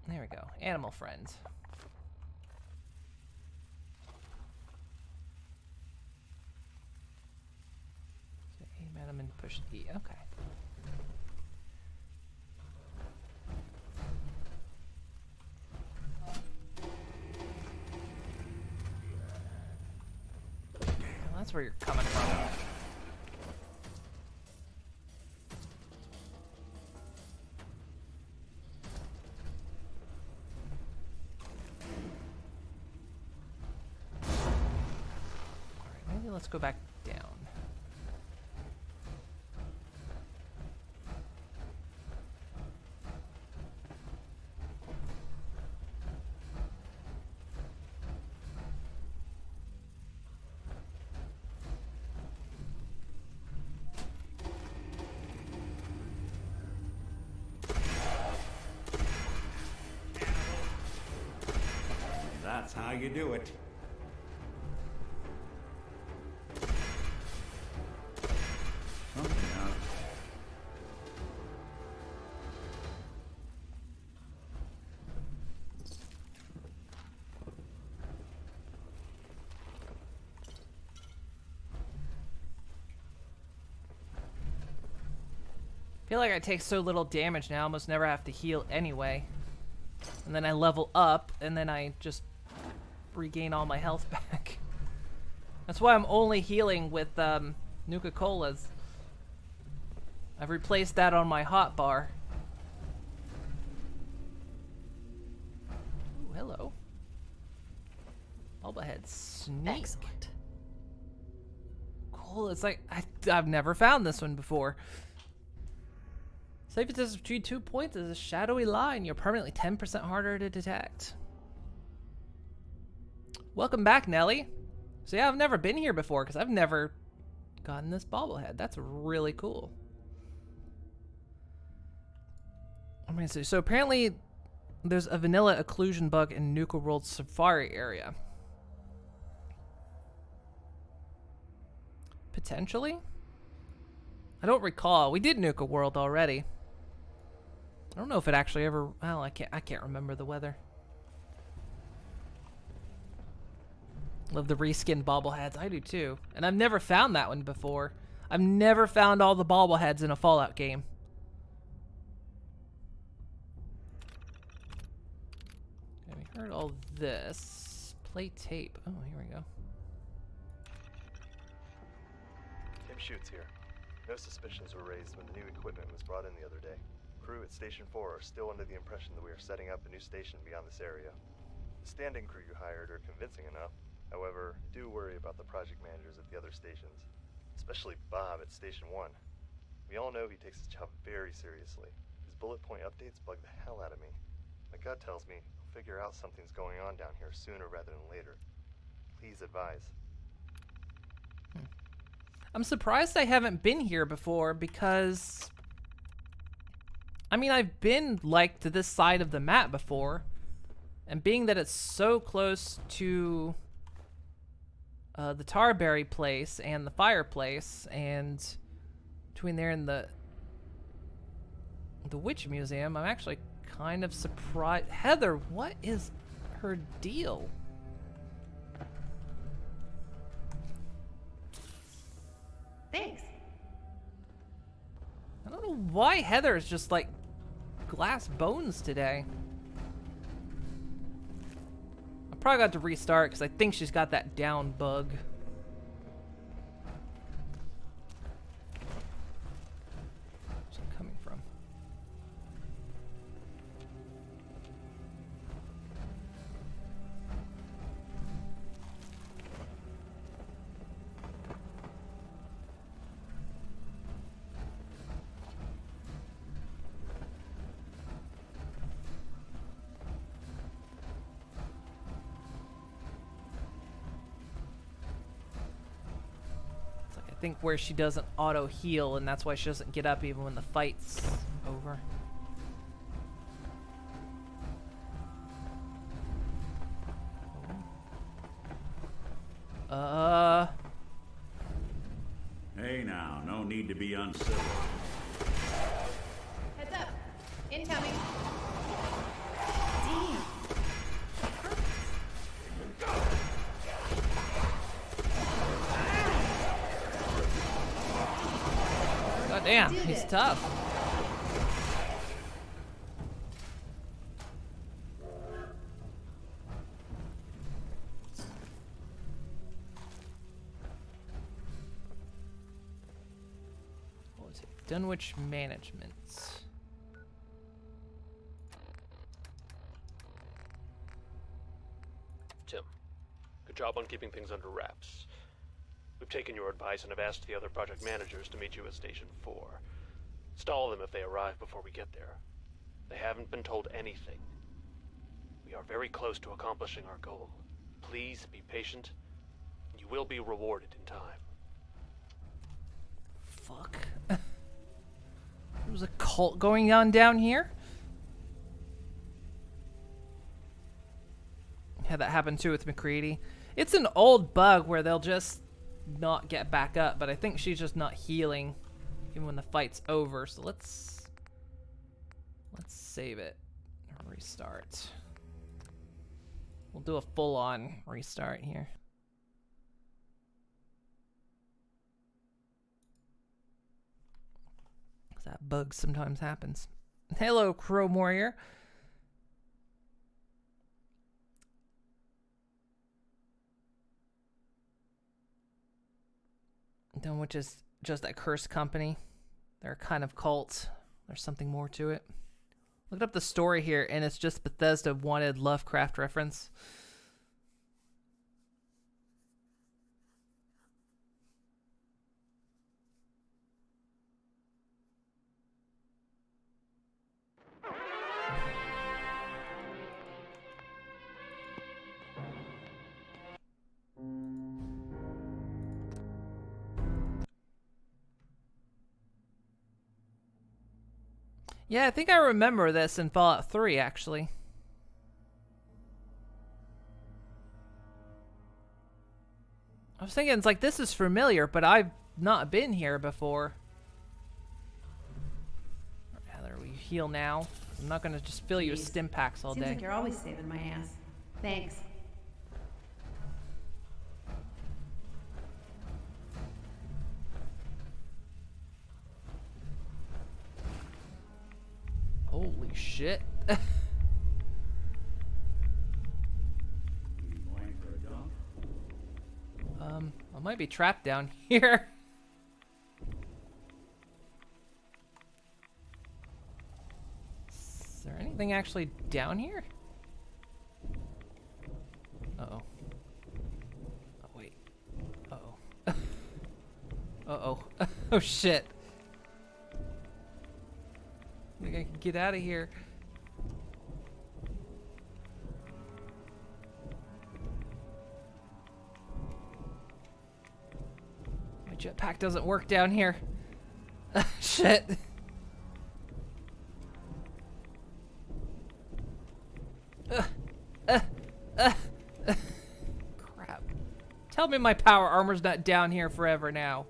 There we go. Animal friends. So aim at him and push E. Okay. That's where you're coming from. Alright, maybe let's go back down. That's how you do it. Something out. I feel like I take so little damage now, I almost never have to heal anyway. And then I level up, and then I just regain all my health back. That's why I'm only healing with Nuka-Colas. I've replaced that on my hot bar. Ooh, hello. Bobblehead snake. Excellent. Cool, it's like, I've never found this one before. Safety distance between 2 points is a shadowy line. You're permanently 10% harder to detect. Welcome back, Nelly. So yeah, I've never been here before because I've never gotten this bobblehead. That's really cool. I mean, so apparently there's a vanilla occlusion bug in Nuka World Safari area. Potentially? I don't recall. We did Nuka World already. I don't know if it actually ever... Well, I can't remember the weather. Love the reskin bobbleheads. I do too. And I've never found that one before. I've never found all the bobbleheads in a Fallout game. Okay, we heard all this. Play tape. Oh, here we go. Tim Shoots here. No suspicions were raised when the new equipment was brought in the other day. Crew at Station 4 are still under the impression that we are setting up a new station beyond this area. The standing crew you hired are convincing enough. However, do worry about the project managers at the other stations, especially Bob at Station 1. We all know he takes his job very seriously. His bullet point updates bug the hell out of me. My gut tells me he'll figure out something's going on down here sooner rather than later. Please advise. I'm surprised I haven't been here before because... I mean, I've been, like, to this side of the map before. And being that it's so close to... the Tarberry place and the fireplace, and between there and the Witch Museum, I'm actually kind of surprised. Heather, what is her deal? Thanks. I don't know why Heather is just like glass bones today. I probably got to restart because I think she's got that down bug. Where's it coming from? I think where she doesn't auto heal, and that's why she doesn't get up even when the fight's over. Hey now, no need to be uncivil. Heads up. Incoming. God damn, he's tough. Dunwich Management. Tim, good job on keeping things under wraps. We've taken your advice and have asked the other project managers to meet you at Station 4. Stall them if they arrive before we get there. They haven't been told anything. We are very close to accomplishing our goal. Please be patient, and you will be rewarded in time. Fuck. There's a cult going on down here. Had that happen too with McCready. It's an old bug where they'll just not get back up, but I think she's just not healing even when the fight's over. So let's save it and restart. We'll do a full-on restart here. That bug sometimes happens. Hello, Chrome Warrior. Which is just that cursed company. They're a kind of cult. There's something more to it. Looked up the story here, and it's just Bethesda wanted Lovecraft reference. Yeah, I think I remember this in Fallout 3, actually. I was thinking, it's like, this is familiar, but I've not been here before. Heather, will you heal now? I'm not gonna just fill you with stim packs all Seems day. like you're always saving my ass. Thanks. Holy shit. I might be trapped down here. Is there anything actually down here? Uh-oh. Oh, wait. Uh-oh. Uh-oh. Oh, shit. I think I can get out of here. My jetpack doesn't work down here. Shit. Crap. Tell me my power armor's not down here forever now.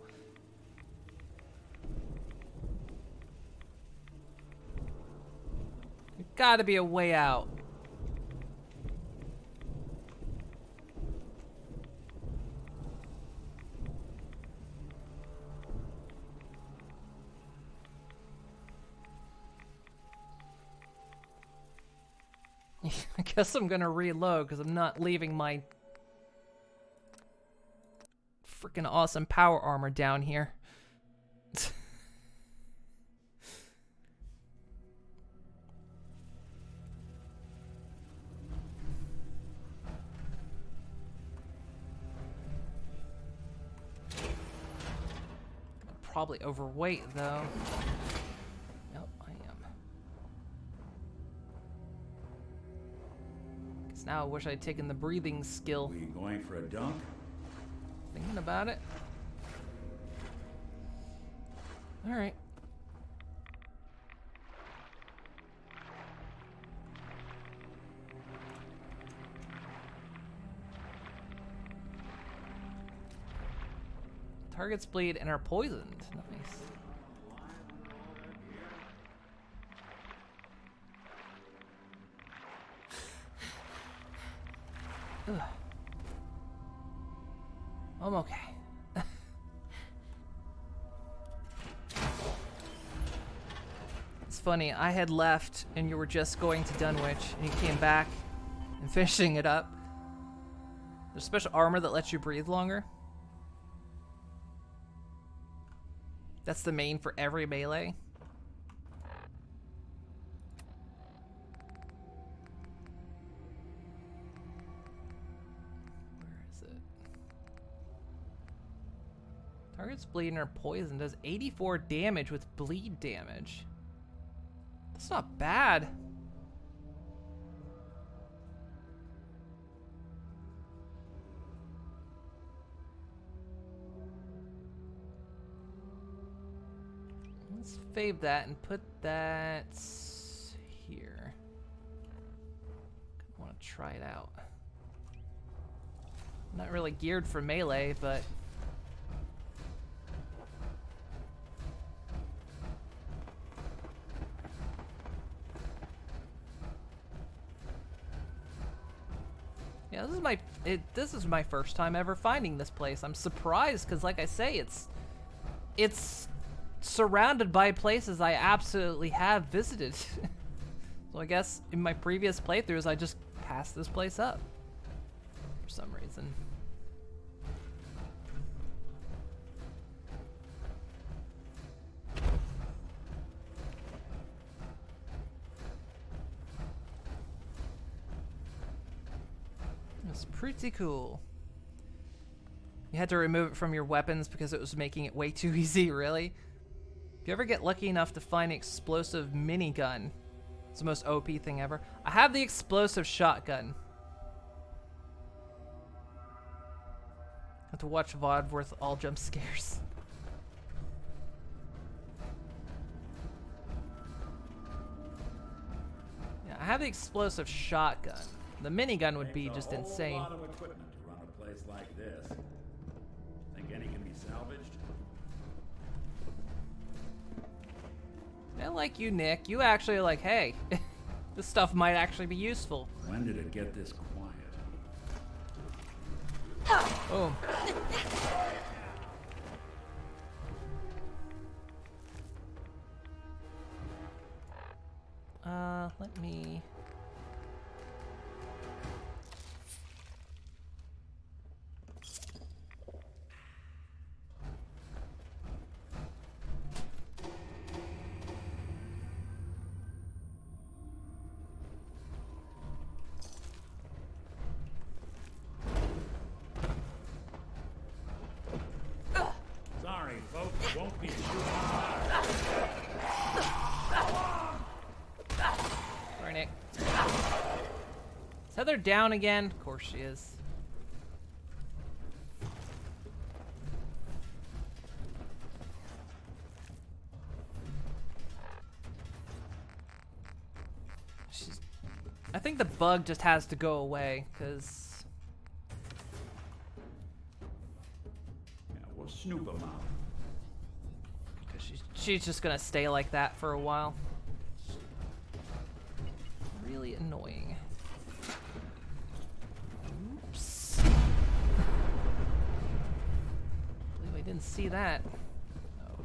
There's gotta be a way out. I guess I'm gonna reload because I'm not leaving my freaking awesome power armor down here. Probably overweight though. Yep, I am. Guess now I wish I'd taken the breathing skill. We going for a dunk? Thinking about it. All right. Targets bleed and are poisoned. Nice. Ugh. I'm okay. It's funny, I had left and you were just going to Dunwich and you came back and finishing it up. There's special armor that lets you breathe longer. That's the main for every melee. Where is it? Targets bleed and are poisoned. Does 84 damage with bleed damage. That's not bad. Let's fave that and put that here. I want to try it out. Not really geared for melee, but yeah, this is my first time ever finding this place. I'm surprised because, like I say, it's surrounded by places I absolutely have visited. So I guess in my previous playthroughs I just passed this place up for some reason. It's pretty cool. You had to remove it from your weapons because it was making it way too easy, really? If you ever get lucky enough to find an explosive minigun, it's the most OP thing ever. I have the explosive shotgun. Have to watch VOD worth all jump scares. Yeah, I have the explosive shotgun. The minigun would be just insane. A lot of equipment to run a place like this. Think any can be salvaged? At like you, Nick. You actually are like, hey, this stuff might actually be useful. When did it get this quiet? Oh. Let me... Sorry, folks. Won't be shooting Sorry, Nick. Is Heather down again? Of course she is. I think the bug just has to go away, because... Yeah, we'll snoop them out. She's just gonna stay like that for a while. Really annoying. Oops. I believe I didn't see that. Oh.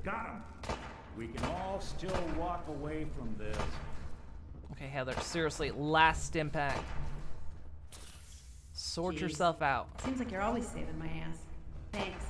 Got him. We can all still walk away from this. Okay, Heather, seriously, last impact. Sort Jeez. yourself out. Seems like you're always saving my ass. Thanks.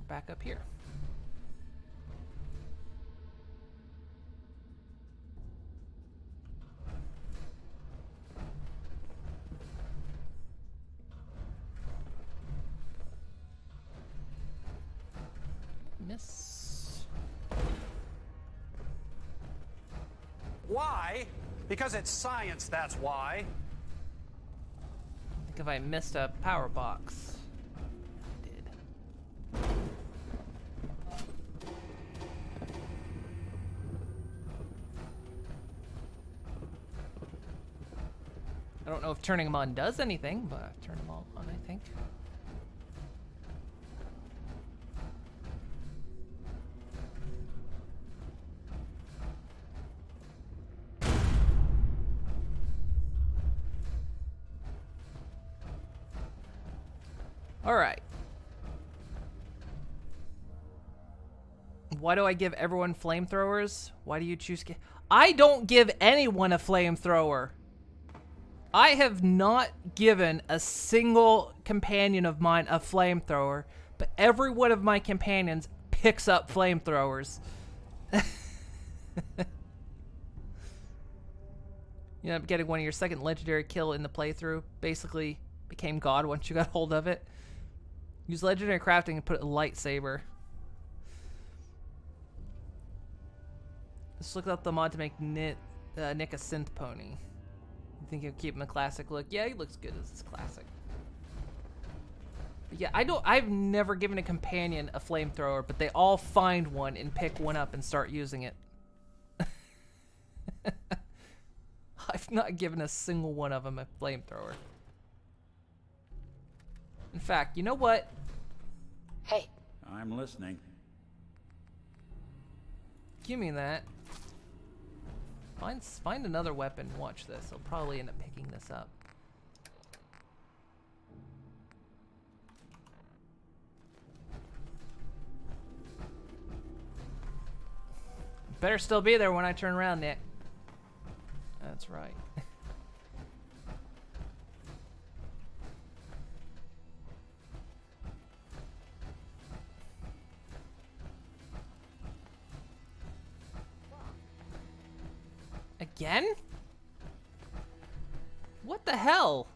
Back up here. Miss. Why? Because it's science, that's why. I think if I missed a power box. I did. I don't know if turning them on does anything, but I've turned them all on, I think. All right. Why do I give everyone flamethrowers? Why do you choose? I don't give anyone a flamethrower. I have not given a single companion of mine a flamethrower, but every one of my companions picks up flamethrowers. You end up getting one of your second legendary kill in the playthrough. Basically became God once you got hold of it. Use legendary crafting and put a lightsaber. Let's look up the mod to make Nick a synth pony. You think he'll keep him a classic look? Yeah, he looks good as his classic. But yeah, I've never given a companion a flamethrower, but they all find one and pick one up and start using it. I've not given a single one of them a flamethrower. In fact, you know what? Hey. I'm listening. Give me that. Find another weapon. Watch this. I'll probably end up picking this up. Better still be there when I turn around, Nick. That's right. Again? What the hell?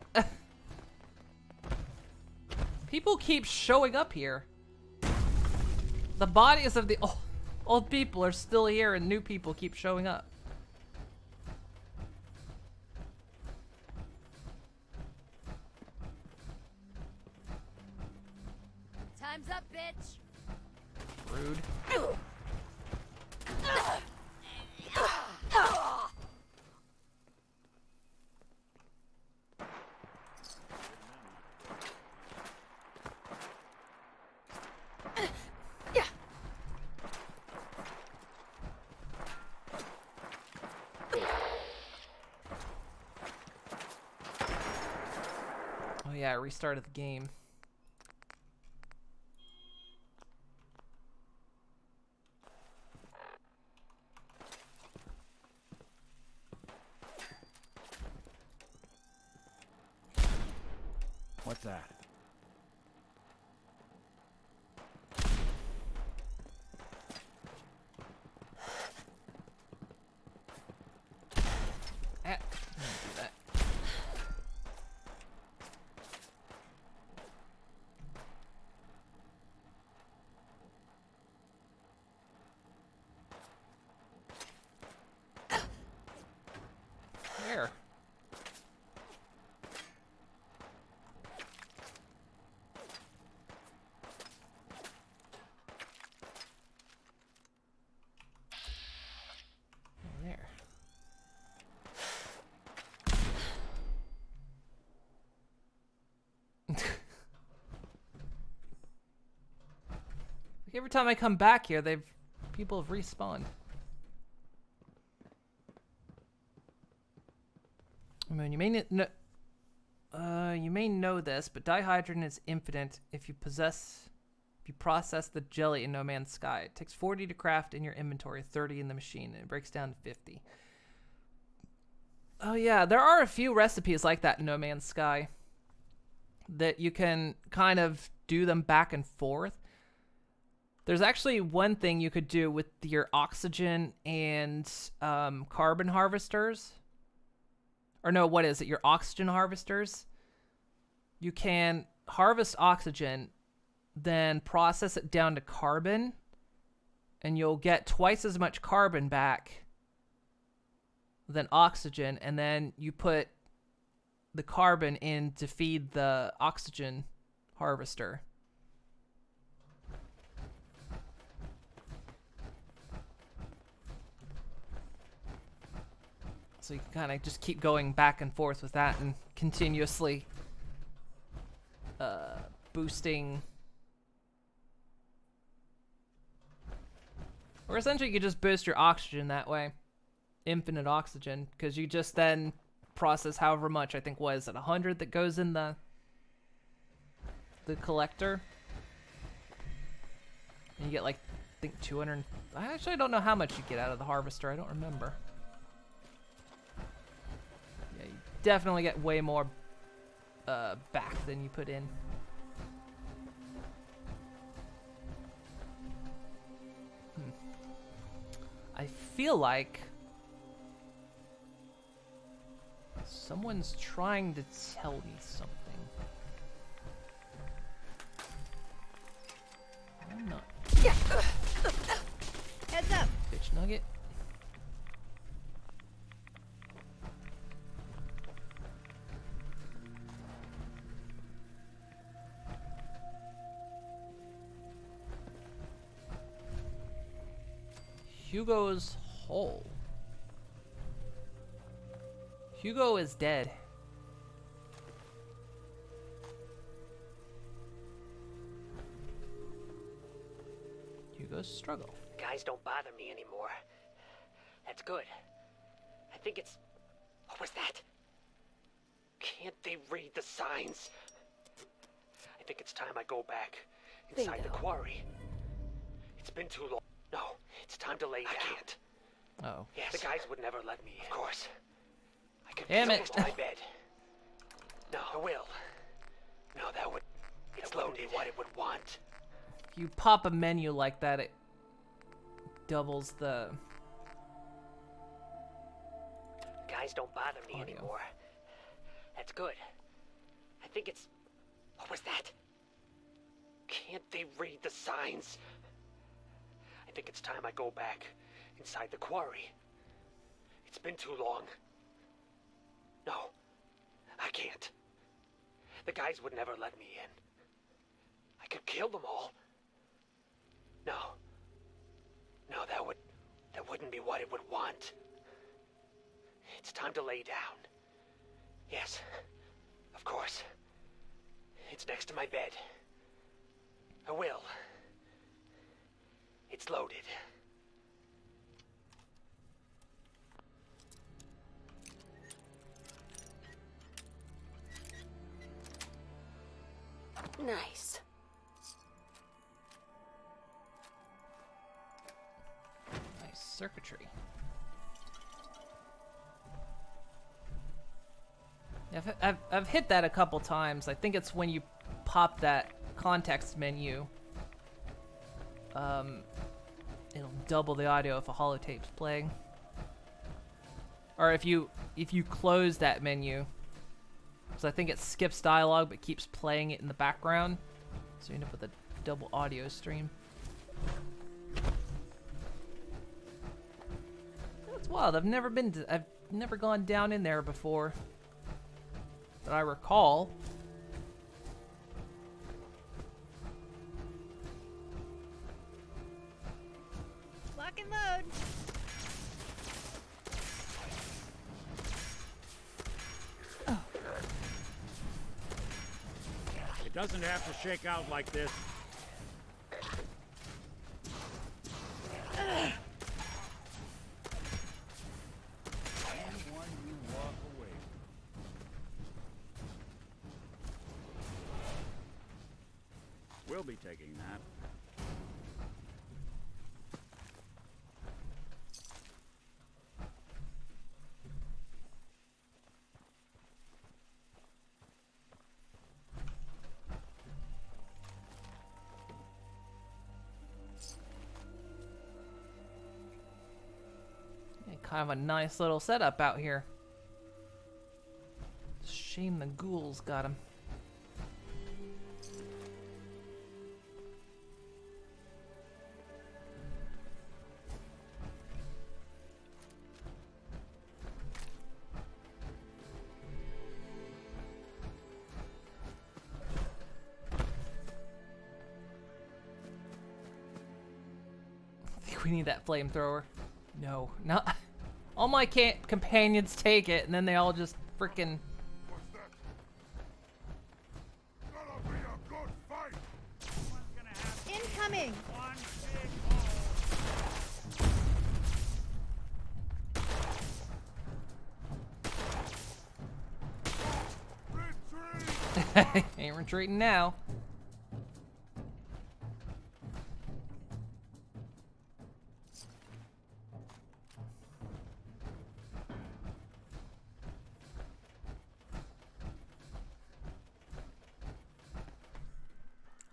People keep showing up here. The bodies of the old people are still here and new people keep showing up. Time's up, bitch. Rude. Oh yeah, I restarted the game. What's that? Ah, Where? There. Every time I come back here, people have respawned. I mean, you may know this, but dihydrogen is infinite if you process the jelly in No Man's Sky. It takes 40 to craft in your inventory, 30 in the machine, and it breaks down to 50. Oh yeah, there are a few recipes like that in No Man's Sky that you can kind of do them back and forth. There's actually one thing you could do with your oxygen and carbon harvesters. Or no, what is it? Your oxygen harvesters. You can harvest oxygen, then process it down to carbon, and you'll get twice as much carbon back than oxygen, and then you put the carbon in to feed the oxygen harvester. So you can kind of just keep going back and forth with that and continuously boosting. Or essentially you just boost your oxygen that way. Infinite oxygen, because you just then process however much, I think, was it 100 that goes in the collector? And you get like, I think 200. I actually don't know how much you get out of the harvester. I don't remember. Yeah, you definitely get way more back than you put in. I feel like someone's trying to tell me something. I'm not. Heads up. Bitch nugget. Hugo's hole. Hugo is dead. Hugo's struggle. Guys don't bother me anymore. That's good. I think it's... What was that? Can't they read the signs? I think it's time I go back inside the quarry. It's been too long. No, it's time to lay down. I can't. Oh. Yes. The guys would never let me in. Of course. I could Damn feel it. next to my bed. No, I will. No, that would... It's loaded what it would want. If you pop a menu like that, it doubles the... Guys don't bother me audio. anymore. That's good. I think it's... What was that? Can't they read the signs? I think it's time I go back inside the quarry. It's been too long. No, I can't. The guys would never let me in. I could kill them all. No. No, that wouldn't be what it would want. It's time to lay down. Yes, of course. It's next to my bed. I will. It's loaded. Nice. Nice circuitry. Yeah, I've hit that a couple times. I think it's when you pop that context menu. It'll double the audio if a holotape's playing. Or if you close that menu. So I think it skips dialogue but keeps playing it in the background. So you end up with a double audio stream. That's wild. I've never gone down in there before that I recall. Lock and load. It doesn't have to shake out like this. Anyone you walk away. We'll be taking that. Yeah, kind of a nice little setup out here. Shame the ghouls got him. I think we need that flamethrower. No, not all my companions take it, and then they all just freaking. What's that? Gonna be a good fight. Someone's gonna have Incoming. one big hole. Retreat! Ain't retreating now.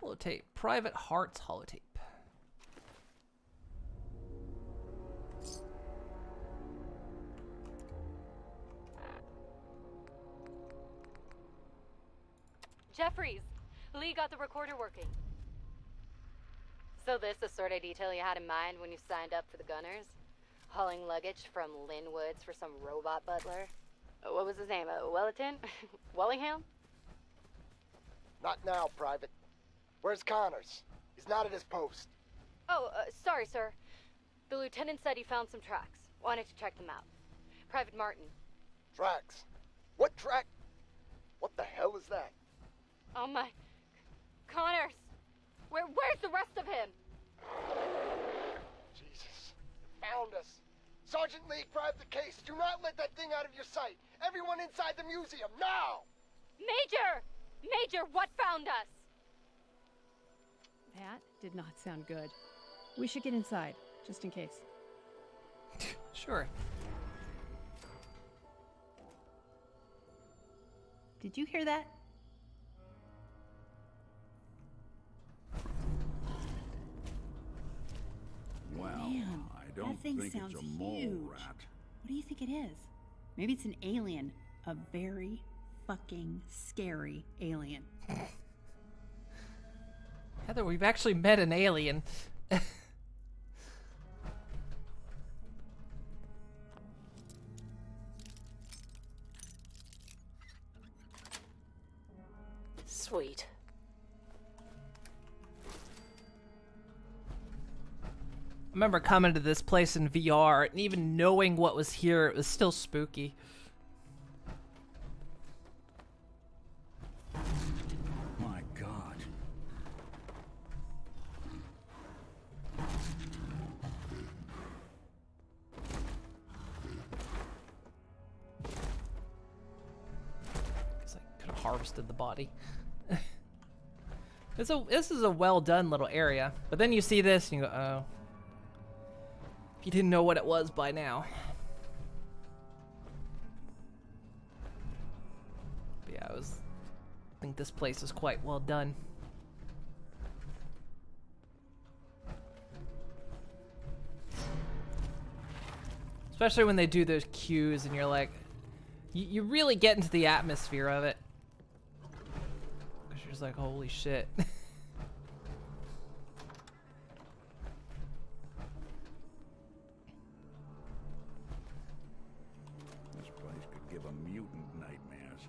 Holotape. Private Hearts holotape. Jeffries, Lee got the recorder working. So this the sort of detail you had in mind when you signed up for the Gunners? Hauling luggage from Linwoods for some robot butler? What was his name? Wellerton? Wellingham? Not now, Private. Where's Connors? He's not at his post. Oh, sorry, sir. The lieutenant said he found some tracks. Wanted to check them out. Private Martin. Tracks? What track? What the hell is that? Oh my... Connors! Where's the rest of him? Jesus. Found us. Sergeant Lee, grab the case. Do not let that thing out of your sight. Everyone inside the museum, now! Major! Major, what found us? That did not sound good. We should get inside, just in case. Sure. Did you hear that? Well, Man, I don't that thing think sounds it's a mole huge. rat. What do you think it is? Maybe it's an alien. A very fucking scary alien. Heather, we've actually met an alien. Sweet. I remember coming to this place in VR, and even knowing what was here, it was still spooky. My God. Guess I could have harvested the body. This is a well done little area, but then you see this and you go, oh. If you didn't know what it was by now. But yeah, I think this place is quite well done. Especially when they do those cues and you're like, you really get into the atmosphere of it. Because you're just like, holy shit. This place could give a mutant nightmares.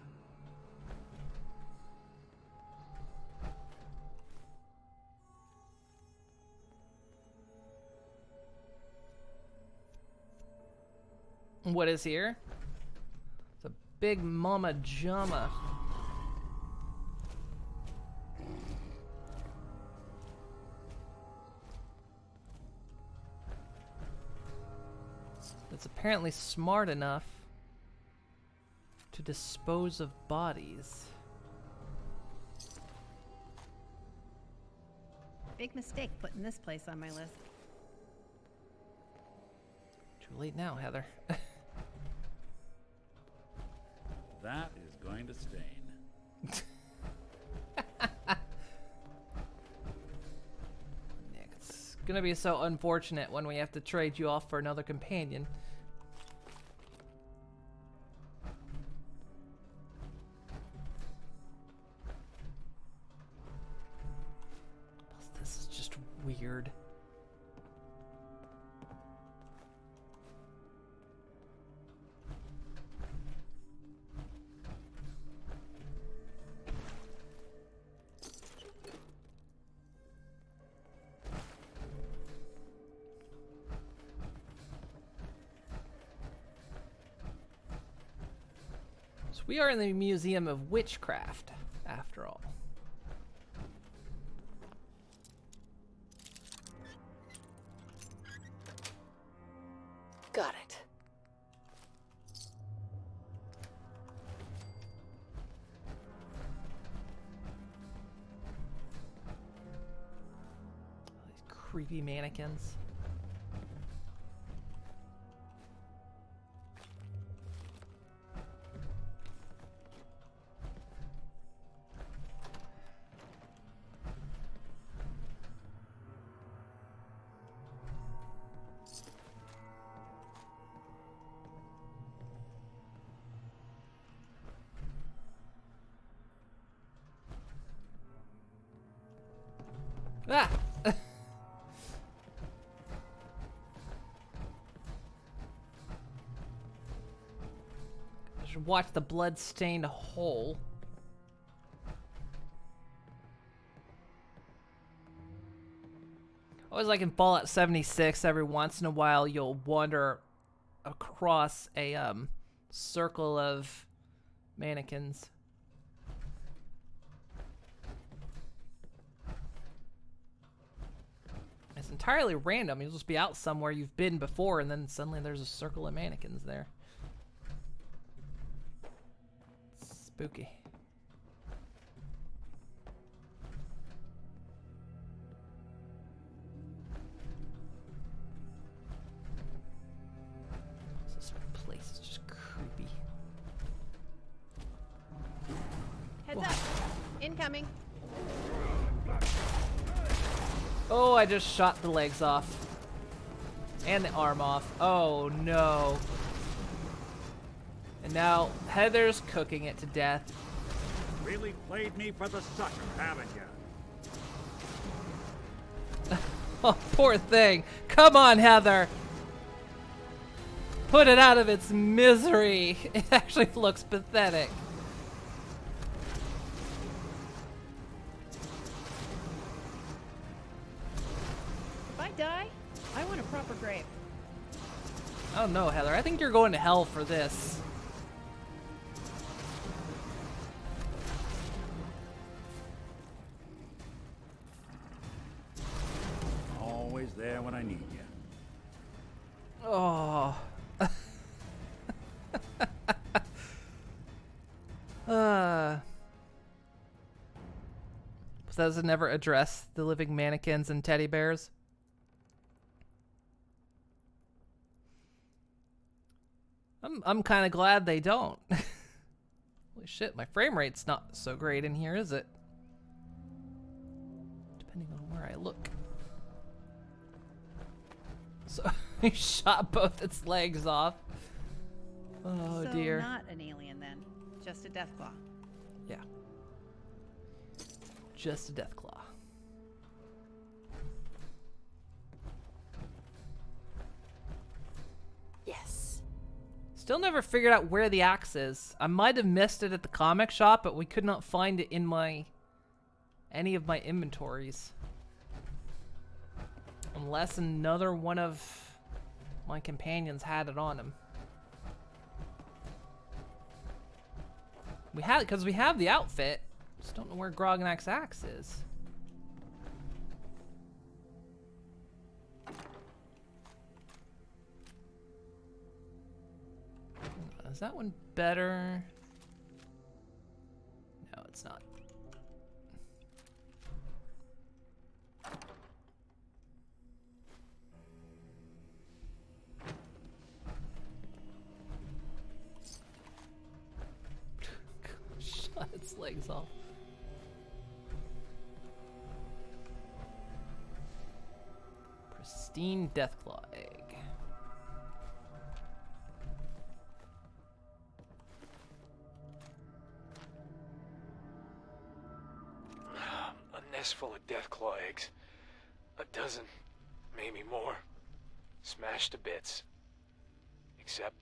What is here? It's a big mama jama. That's apparently smart enough to dispose of bodies. Big mistake putting this place on my list. Too late now, Heather. That is going to stain. Nick, it's gonna be so unfortunate when we have to trade you off for another companion. Plus, this is just weird. So we are in the Museum of Witchcraft, after all. Got it. These creepy mannequins. Ah! I should watch the blood-stained hole. Always like in Fallout 76, every once in a while you'll wander across a circle of mannequins. It's entirely random. You'll just be out somewhere you've been before, and then suddenly there's a circle of mannequins there. It's spooky. This place is just creepy. incoming. Oh, I just shot the legs off. And the arm off. Oh no. And now Heather's cooking it to death. Really played me for the sucker, haven't you? Oh, poor thing. Come on, Heather. Put it out of its misery. It actually looks pathetic. If I die, I want a proper grave. Oh no, Heather. I think you're going to hell for this. Always there when I need you. Oh. Does it never address the living mannequins and teddy bears? I'm kind of glad they don't. Holy shit, my frame rate's not so great in here, is it? Depending on where I look. So he shot both its legs off. Oh dear. So not an alien then, just a Deathclaw. Yeah. Just a Deathclaw. Yes. Still never figured out where the axe is. I might have missed it at the comic shop, but we could not find it in any of my inventories. Unless another one of my companions had it on him. Because we have the outfit. Just don't know where Grognak's axe is. Is that one better? No, it's not. Shot its legs off. Pristine Deathclaw egg. A nest full of Deathclaw eggs. A dozen, maybe more. Smashed to bits. Except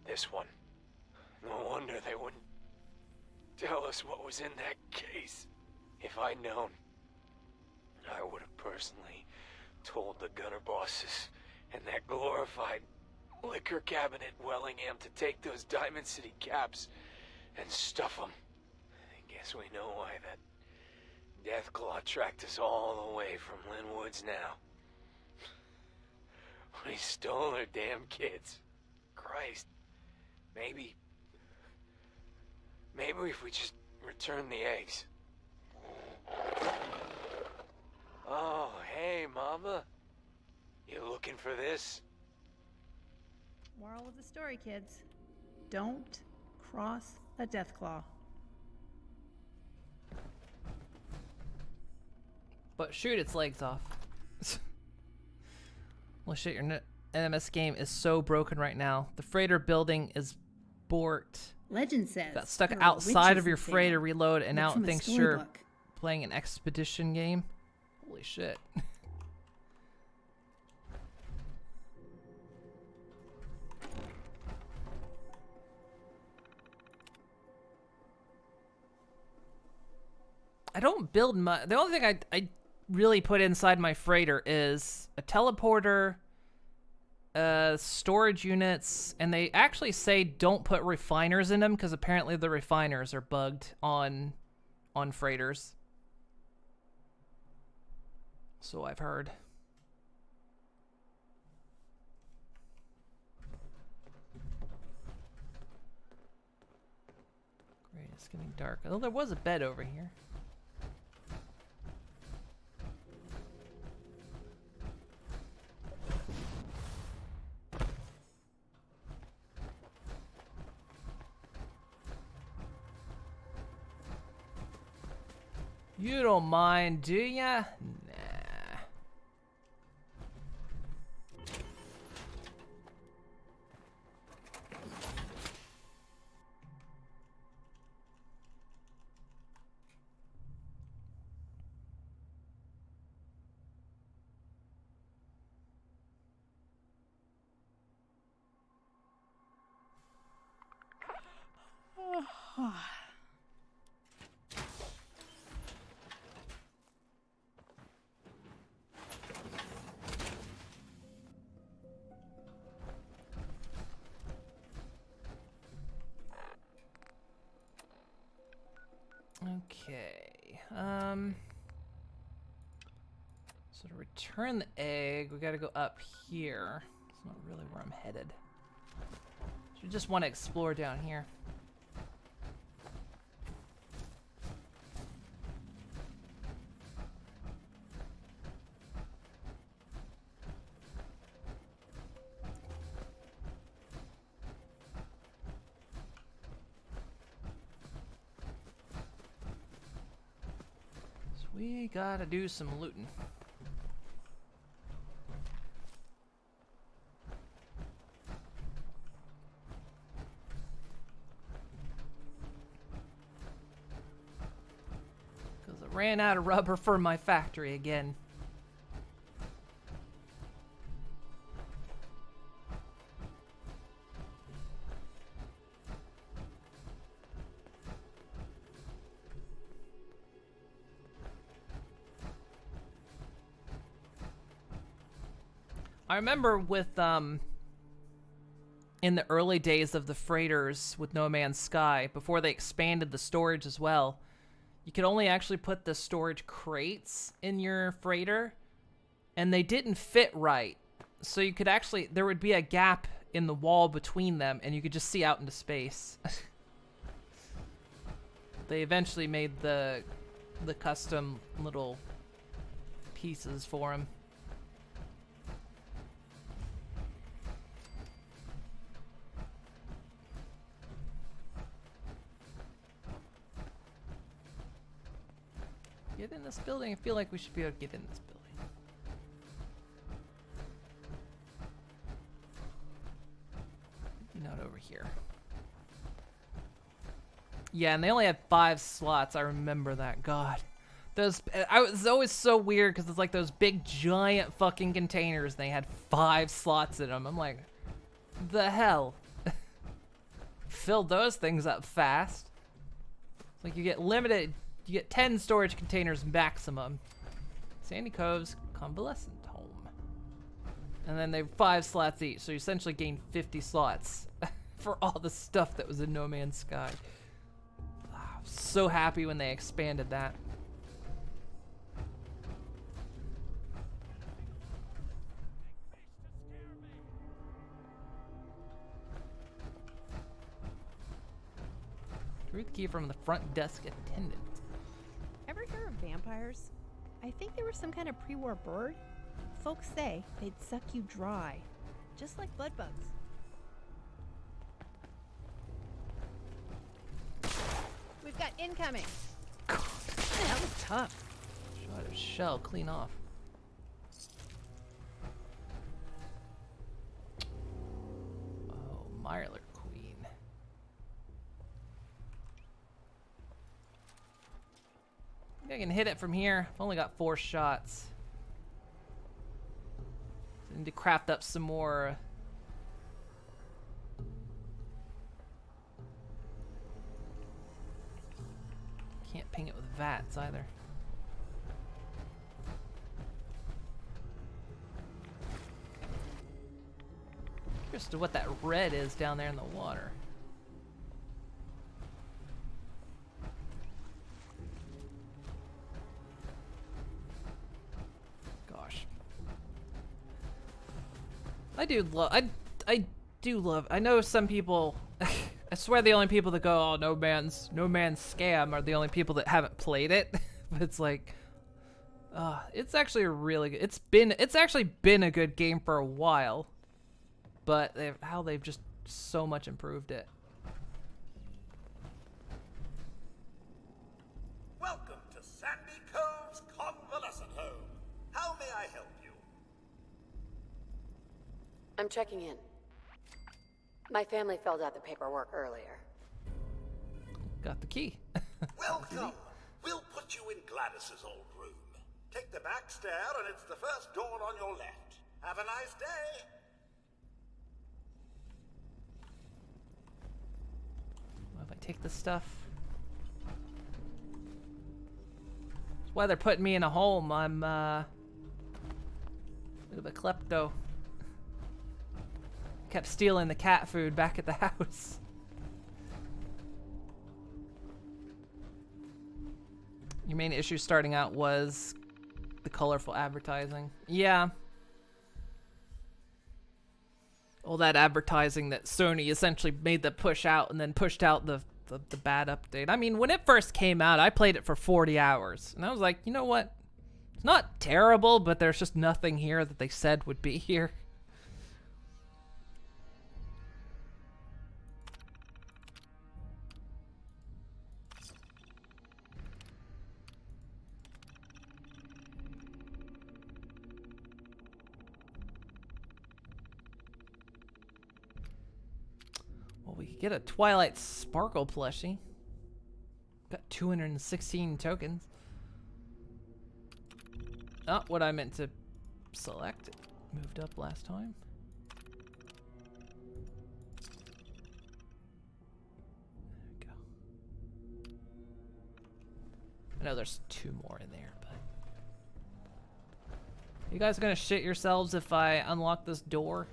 this one. No wonder they wouldn't tell us what was in that case. If I'd known, I would have personally told the gunner bosses and that glorified liquor cabinet Wellingham to take those Diamond City caps and stuff them. I guess we know why that Deathclaw tracked us all the way from Linwoods now. We stole their damn kids. Christ. Maybe if we just return the eggs. Oh, hey, Mama. You looking for this? Moral of the story, kids. Don't cross a Deathclaw. But shoot its legs off. Well, shit, your NMS game is so broken right now. The freighter building is borked. Legend says Got stuck there are outside witches of your in freighter Salem. reload and Look now from it a thinks you're storybook. playing an expedition game. Holy shit. I don't build much. The only thing I really put inside my freighter is a teleporter, storage units, and they actually say don't put refiners in them because apparently the refiners are bugged on freighters. So I've heard. Great, it's getting dark. Oh, there was a bed over here. You don't mind, do ya? Nah. Okay. So to return the egg, we gotta go up here. It's not really where I'm headed. So we just want to explore down here. We gotta do some looting. Because I ran out of rubber for my factory again. I remember with, in the early days of the freighters with No Man's Sky, before they expanded the storage as well, you could only actually put the storage crates in your freighter, and they didn't fit right. So you could actually, there would be a gap in the wall between them, and you could just see out into space. They eventually made the custom little pieces for them. Get in this building? I feel like we should be able to get in this building. Not over here. Yeah, and they only had 5 slots. I remember that. God. Those, I was always so weird because it's like those big giant fucking containers and they had 5 slots in them. I'm like, the hell? Filled those things up fast. It's like you get limited. You get 10 storage containers maximum. Sandy Cove's convalescent home. And then they have 5 slots each, so you essentially gain 50 slots for all the stuff that was in No Man's Sky. I was so happy when they expanded that. Retrieve the key from the front desk attendant. Ever hear of vampires? I think they were some kind of pre-war bird. Folks say they'd suck you dry, just like blood bugs. We've got incoming. That was tough. Shot a shell clean off. Oh, Mirelurk Queen. I think I can hit it from here. I've only got 4 shots. I need to craft up some more. Can't ping it with VATS either. Curious to what that red is down there in the water. Gosh. I do love, I know some people, I swear the only people that go, oh, No Man's Scam are the only people that haven't played it. But it's like, it's actually a really good, it's actually been a good game for a while. But how they've just so much improved it. Welcome to Sandy I'm checking in. My family filled out the paperwork earlier. Got the key. Welcome. We'll put you in Gladys's old room. Take the back stair, and it's the first door on your left. Have a nice day. Well, if I take this stuff. That's why they're putting me in a home. I'm a bit of a klepto. Kept stealing the cat food back at the house. Your main issue starting out was the colorful advertising. Yeah. All that advertising that Sony essentially made the push out and then pushed out the bad update. I mean, when it first came out, I played it for 40 hours. And I was like, you know what? It's not terrible, but there's just nothing here that they said would be here. Well, we could get a Twilight Sparkle plushie. Got 216 tokens. Oh, what I meant to select. It moved up last time. There we go. I know there's 2 more in there, but... You guys gonna shit yourselves if I unlock this door?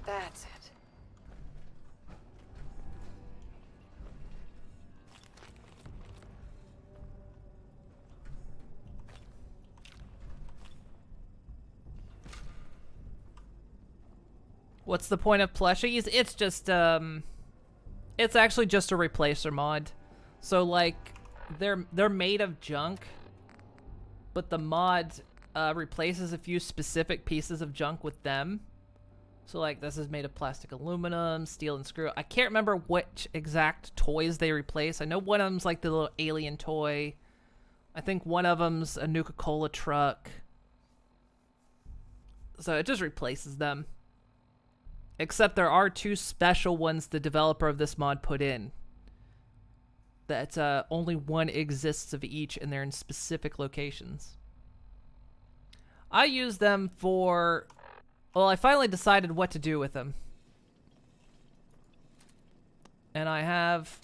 That's it. What's the point of plushies? It's just, it's actually just a replacer mod. So, like, they're made of junk, but the mod replaces a few specific pieces of junk with them. So, like, this is made of plastic aluminum, steel, and screw. I can't remember which exact toys they replace. I know one of them's, like, the little alien toy. I think one of them's a Nuka-Cola truck. So, it just replaces them. Except there are 2 special ones the developer of this mod put in. That only one exists of each, and they're in specific locations. I use them for... Well, I finally decided what to do with them. And I have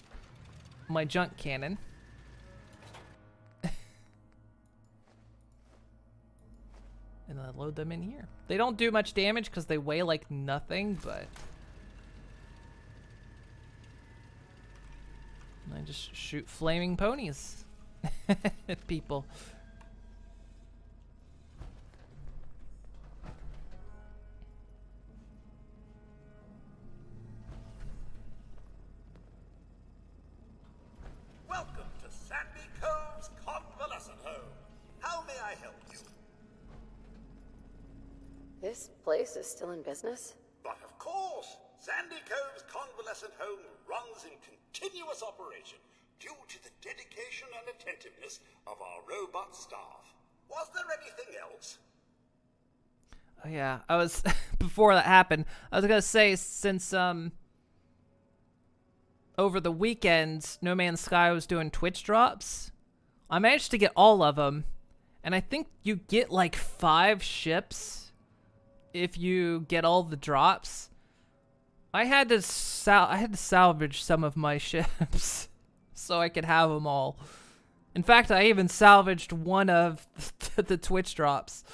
my junk cannon. And I load them in here. They don't do much damage because they weigh like nothing, but... I just shoot flaming ponies at people. Welcome to Sandy Cove's convalescent home. How may I help you? This place is still in business? But of course, Sandy Cove's convalescent home runs in continuous operation due to the dedication and attentiveness of our robot staff. Was there anything else? Oh yeah, I was before that happened. I was gonna say since over the weekend, No Man's Sky was doing Twitch drops. I managed to get all of them, and I think you get like 5 ships if you get all the drops. I had to salvage some of my ships so I could have them all. In fact, I even salvaged one of the Twitch drops.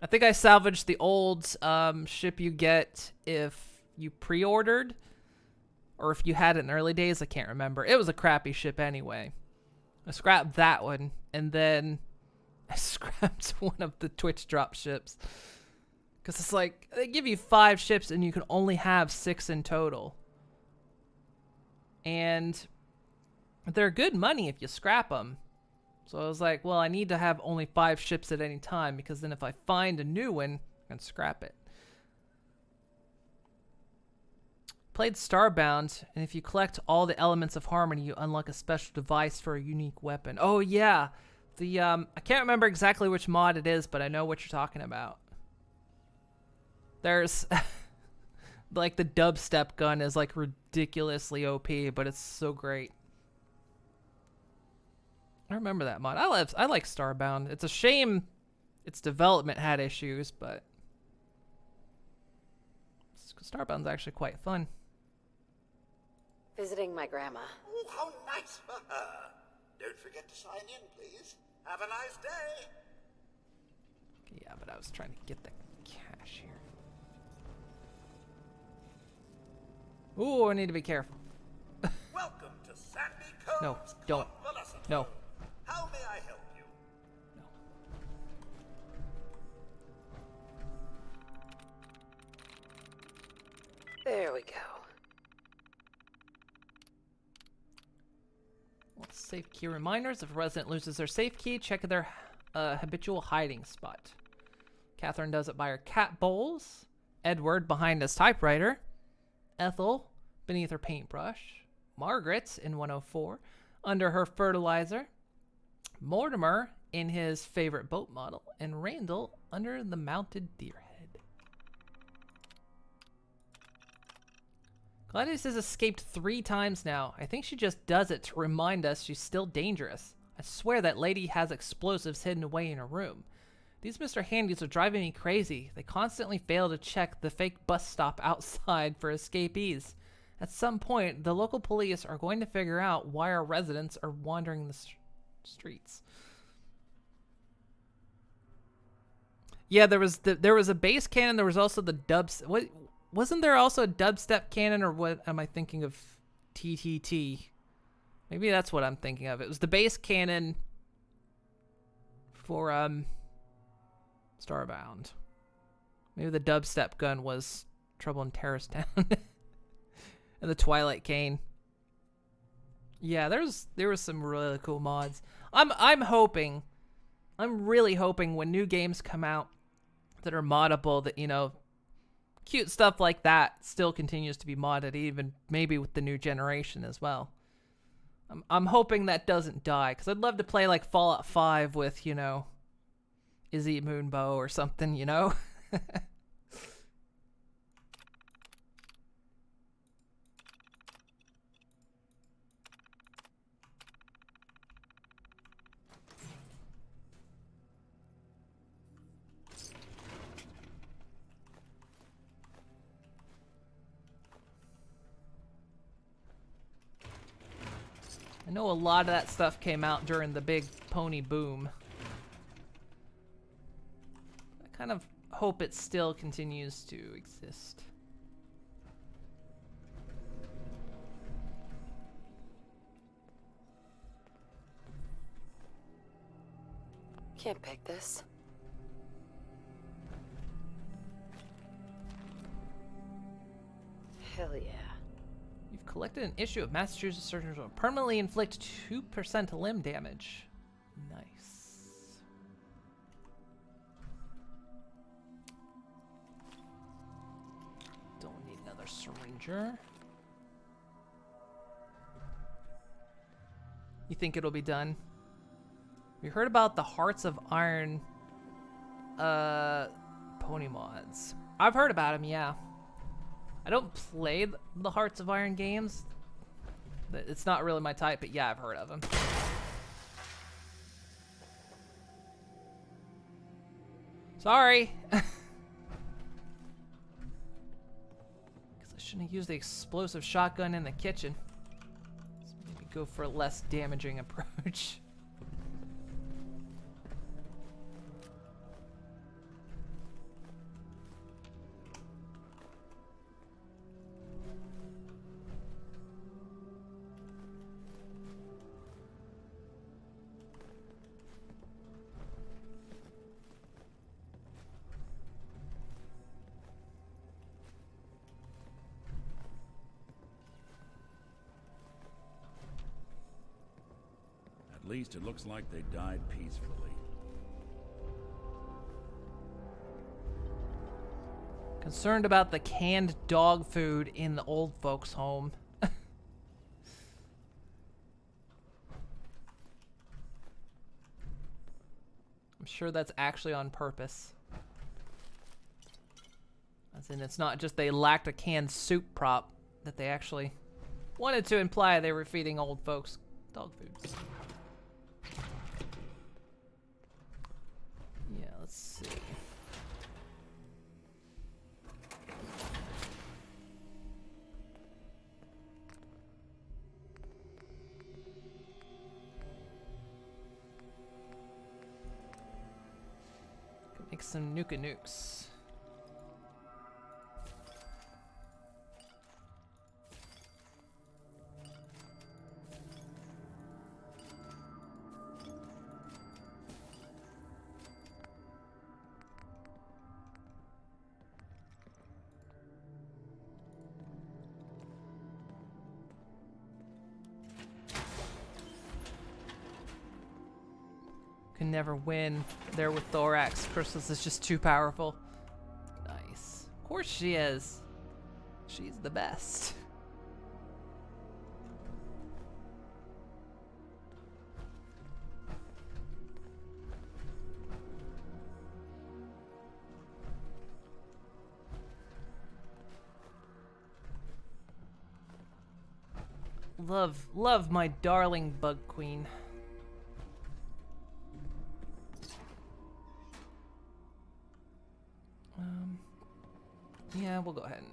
I think I salvaged the old ship you get if you pre-ordered, or if you had it in early days. I can't remember. It was a crappy ship anyway. I scrapped that one, and then I scrapped one of the Twitch drop ships. Because it's like, they give you 5 ships and you can only have 6 in total. And they're good money if you scrap them. So I was like, well, I need to have only 5 ships at any time, because then if I find a new one, I can scrap it. played Starbound, and if you collect all the elements of Harmony, you unlock a special device for a unique weapon. Oh yeah, the I can't remember exactly which mod it is, but I know what you're talking about. There's like the dubstep gun is like ridiculously OP, but it's so great. I remember that mod. I like Starbound. It's a shame its development had issues, but Starbound's actually quite fun. Visiting my grandma. Oh, how nice for her. Don't forget to sign in, please. Have a nice day. Yeah, but I was trying to get the cash here. Ooh, I need to be careful. Welcome to Sandy Combs. No, don't. No. How may I help you? There we go. Well, safe key reminders. If a resident loses their safe key, check their habitual hiding spot. Catherine does it by her cat bowls. Edward behind his typewriter. Ethel beneath her paintbrush. Margaret in 104 under her fertilizer. Mortimer in his favorite boat model. And Randall under the mounted deer head. Gladys has escaped 3 times now. I think she just does it to remind us she's still dangerous. I swear that lady has explosives hidden away in her room. These Mr. Handys are driving me crazy. They constantly fail to check the fake bus stop outside for escapees. At some point, the local police are going to figure out why our residents are wandering the streets. Yeah, there was a bass cannon. There was also the dubs. What wasn't there also a dubstep cannon, or what am I thinking of? TTT. Maybe that's what I'm thinking of. It was the bass cannon for Starbound. Maybe the dubstep gun was Trouble in Terrorist Town. And the Twilight Cane. Yeah, there was some really cool mods. I'm really hoping when new games come out that are moddable, that, you know, cute stuff like that still continues to be modded, even maybe with the new generation as well. I'm hoping that doesn't die, because I'd love to play like Fallout 5 with, you know, Izzy Moonbow or something, you know? I know a lot of that stuff came out during the big pony boom. I kind of hope it still continues to exist. Can't pick this. Hell yeah. You've collected an issue of Massachusetts Surgeons will permanently inflict 2% limb damage. Nice. Don't need another syringer. You think it'll be done? We heard about the Hearts of Iron pony mods. I've heard about them, yeah. I don't play the Hearts of Iron games. It's not really my type, but yeah, I've heard of them. Sorry. Guess I shouldn't have used the explosive shotgun in the kitchen. Let's maybe go for a less damaging approach. At least it looks like they died peacefully. Concerned about the canned dog food in the old folks' home. I'm sure that's actually on purpose. As in, it's not just they lacked a canned soup prop, that they actually wanted to imply they were feeding old folks dog food. Yeah, let's see. Make some Nuka Nukes. Can never win there with Thorax. Chrysalis is just too powerful. Nice. Of course she is. She's the best. Love my darling Bug Queen. Yeah, we'll go ahead and...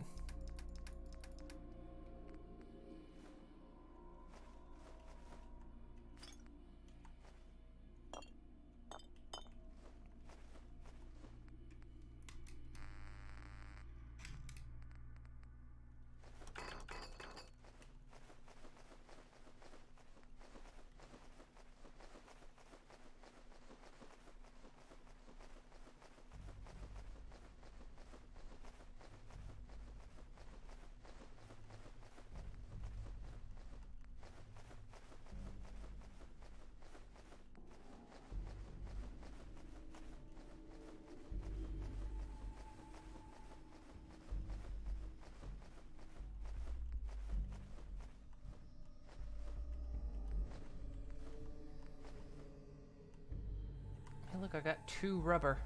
Hey, look, I got 2 rubber.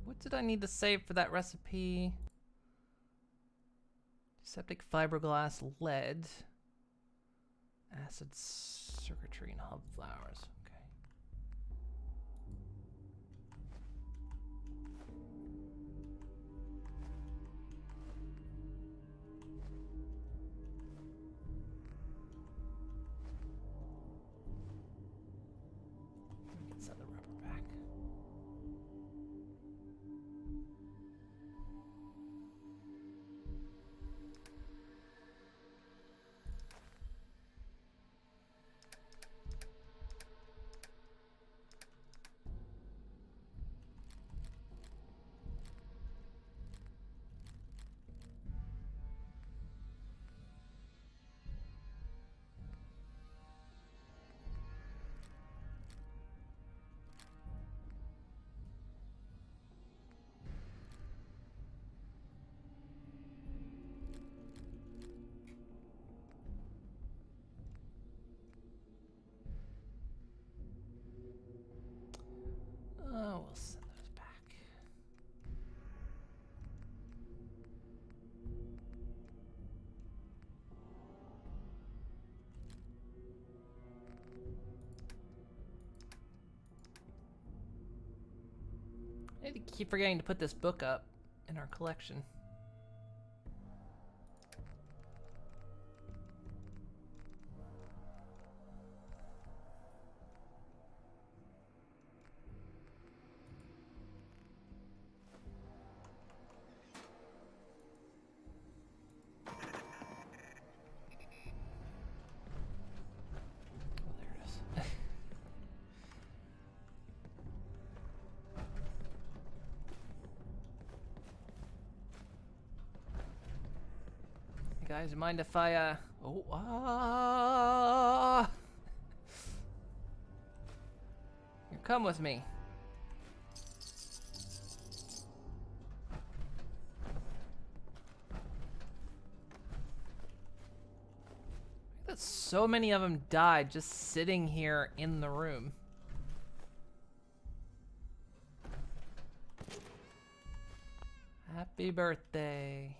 What did I need to save for that recipe? Septic fiberglass lead. Acid circuitry and hub flowers. Okay. Set the rubber back. Oh, we'll send those back. I keep forgetting to put this book up in our collection. Guys, mind if I, Here, come with me. that so many of them died just sitting here in the room. Happy birthday.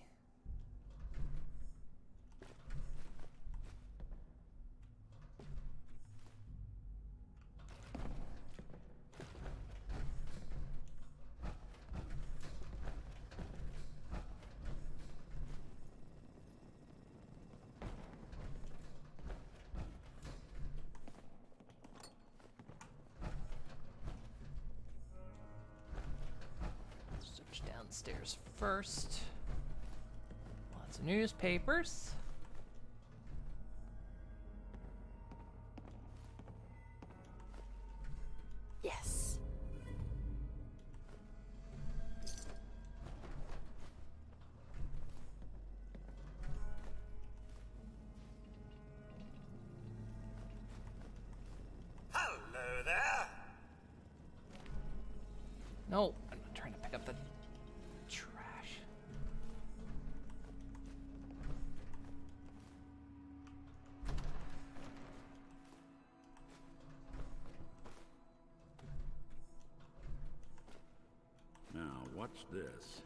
Search downstairs first. Lots of newspapers. Yes. Hello there. No, I'm not trying to pick up the trash. Now, what's this?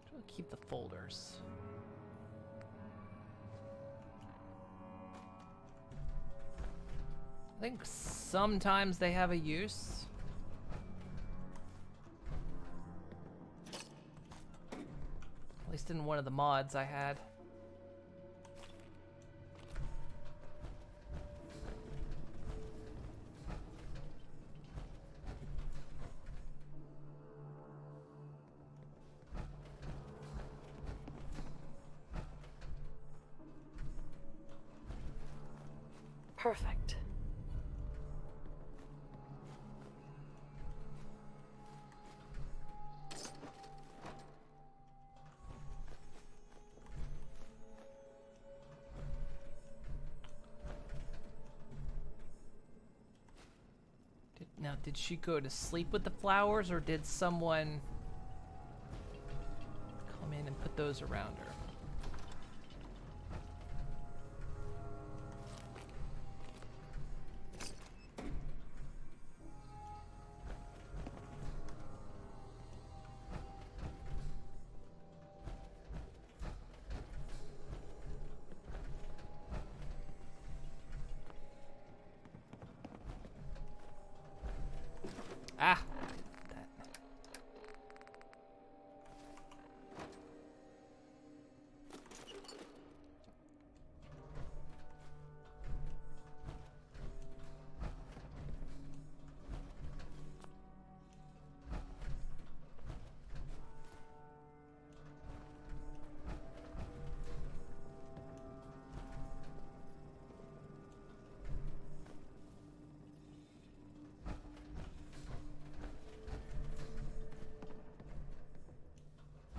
Try to keep the folders. I think sometimes they have a use. At least in one of the mods I had. Perfect. Now, did she go to sleep with the flowers, or did someone come in and put those around her? Ah! That.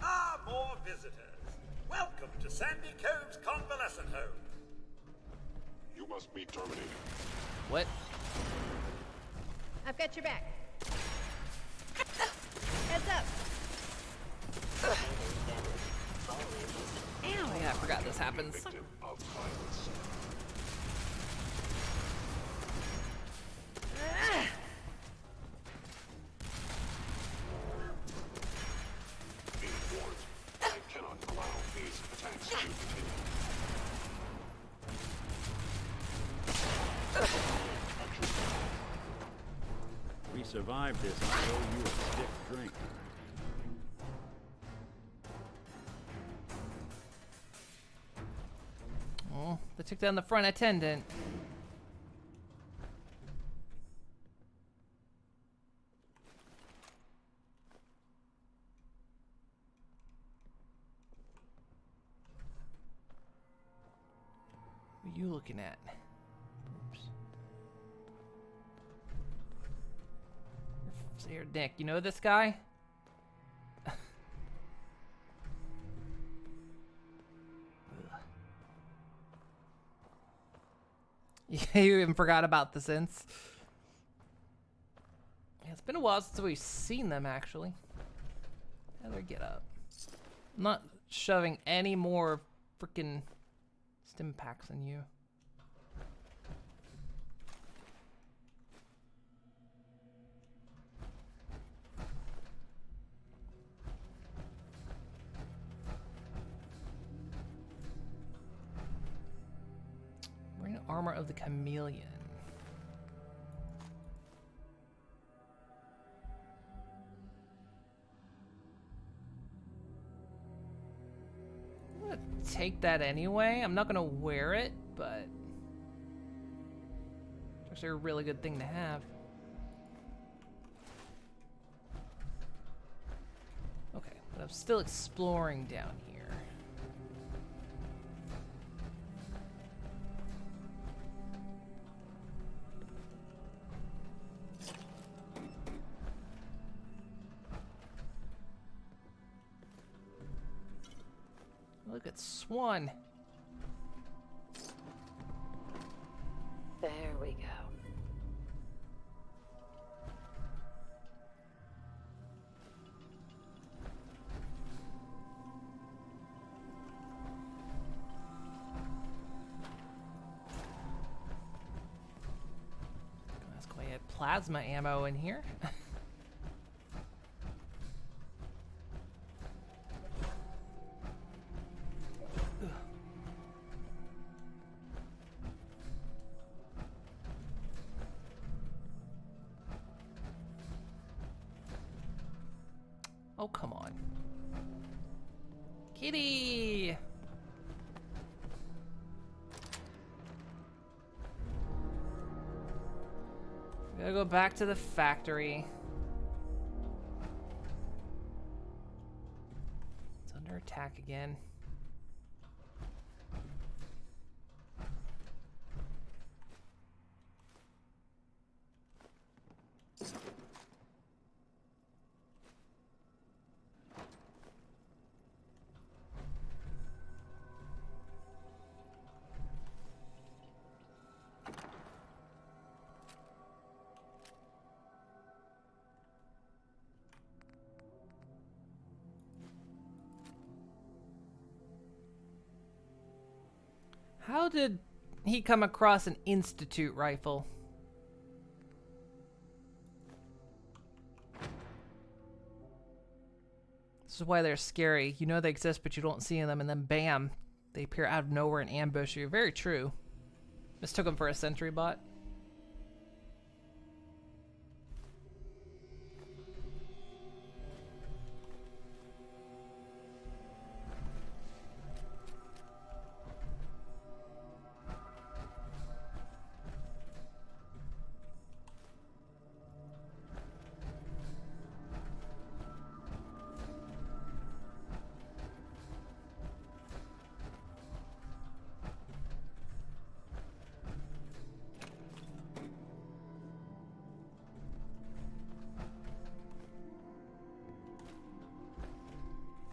Ah, more visitors. Welcome to Sandy Cove's convalescent home. You must be terminated. What? I've got your back. Heads up. Ow! Oh yeah, I forgot this happens. Victim of violence. Ah! Be warned, I cannot allow these attacks to continue. We survived this. I owe you a stiff drink. Oh, they took down the front attendant. What are you looking at? Oops. Here, Nick, you know this guy? You even forgot about the synths. Yeah, it's been a while since we've seen them, actually. Heather, get up. I'm not shoving any more freaking stim packs in you. Wearing armor of the chameleon. I'm gonna take that anyway. I'm not gonna wear it, but it's actually a really good thing to have. Okay, but I'm still exploring down here. Look at Swan. There we go. Let's go ahead. Plasma ammo in here. Oh, come on. Kitty! We gotta go back to the factory. It's under attack again. How did he come across an Institute rifle? This is why they're scary. You know they exist, but you don't see them, and then bam, they appear out of nowhere and ambush you. Very true. Mistook him for a sentry bot.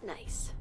Nice.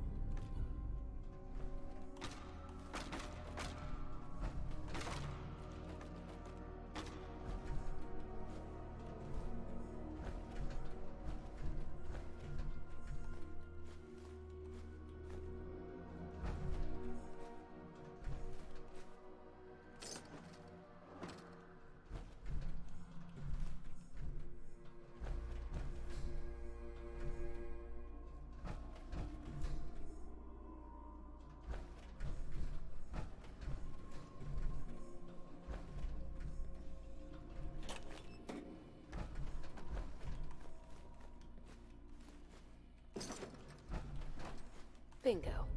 Bingo.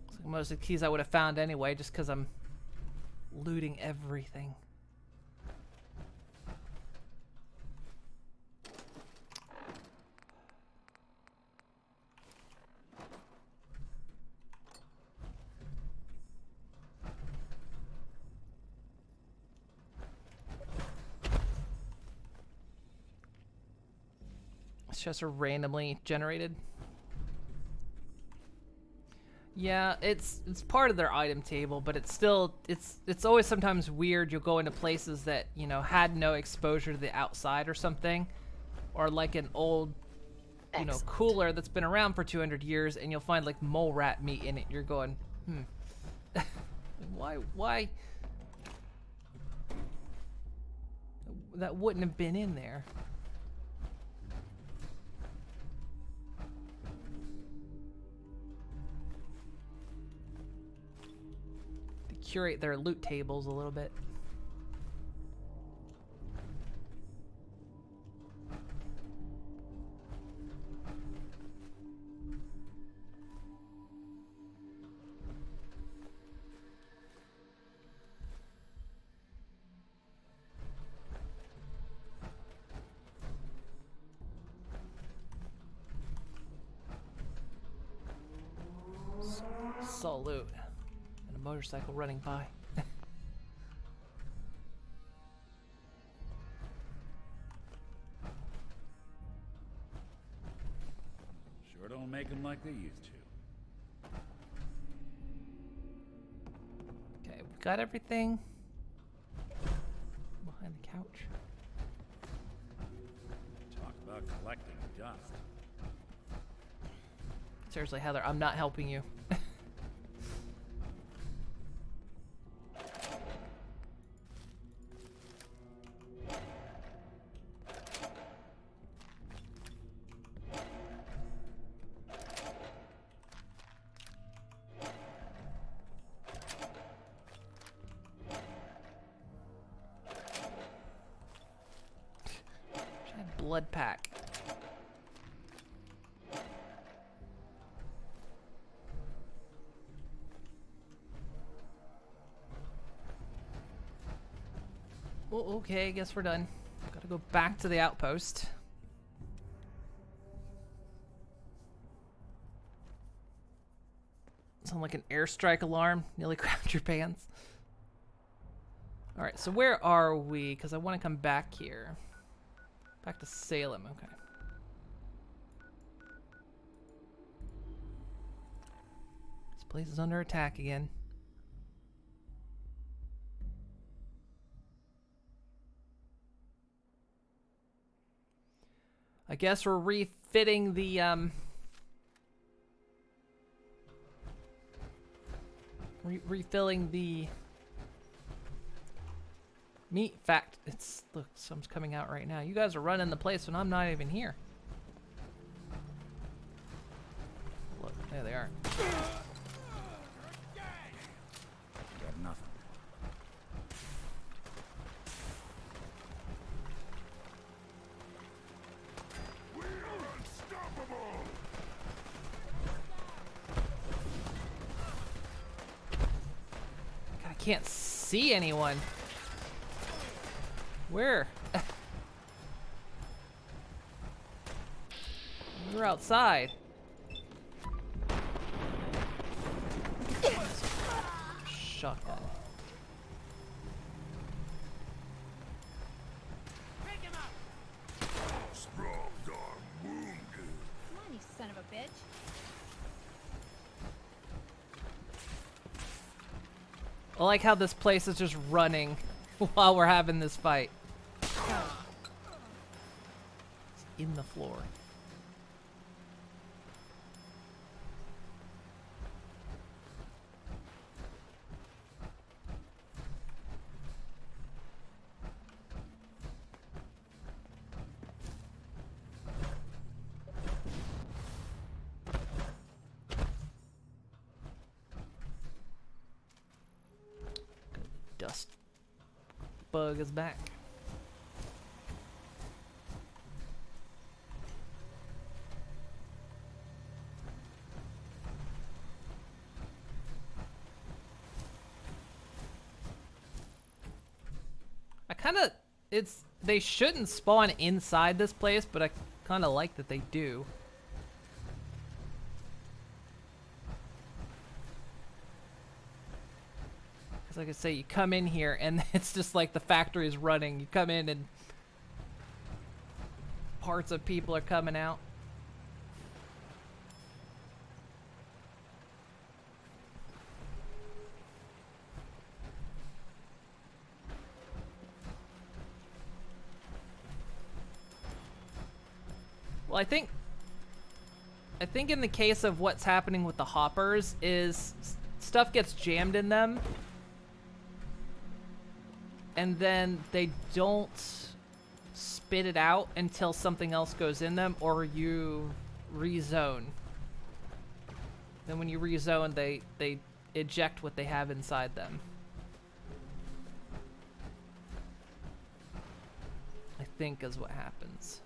It's like most of the keys I would have found anyway, just because I'm looting everything. It's just randomly generated. Yeah, it's part of their item table, but it's still it's always sometimes weird. You'll go into places that, you know, had no exposure to the outside or something, or like an old, you know, cooler that's been around for 200 years, and you'll find like mole rat meat in it. You're going, why? That wouldn't have been in there. Curate their loot tables a little bit. Salute. And a motorcycle running by. Sure don't make them like they used to. Okay, we got everything behind the couch. Talk about collecting dust. Seriously, Heather, I'm not helping you. Blood pack. Well, okay, I guess we're done. Gotta go back to the outpost. Sound like an airstrike alarm. Nearly crapped your pants. Alright, so where are we? Because I want to come back here. Back to Salem, okay. This place is under attack again. I guess we're refitting the, refilling the meat. Fact, look, some's coming out right now. You guys are running the place when I'm not even here. Look, there they are. Got nothing. God, I can't see anyone. Where? We're outside. Shotgun. Strong arm wounded. Come on, you son of a bitch. I like how this place is just running while we're having this fight. It's in the floor. Dust bug is back. They shouldn't spawn inside this place, but I kind of like that they do. Because like I say, you come in here and it's just like the factory is running. You come in and parts of people are coming out. Well, I think in the case of what's happening with the hoppers is stuff gets jammed in them, and then they don't spit it out until something else goes in them, or you rezone. Then when you rezone, they eject what they have inside them. I think is what happens.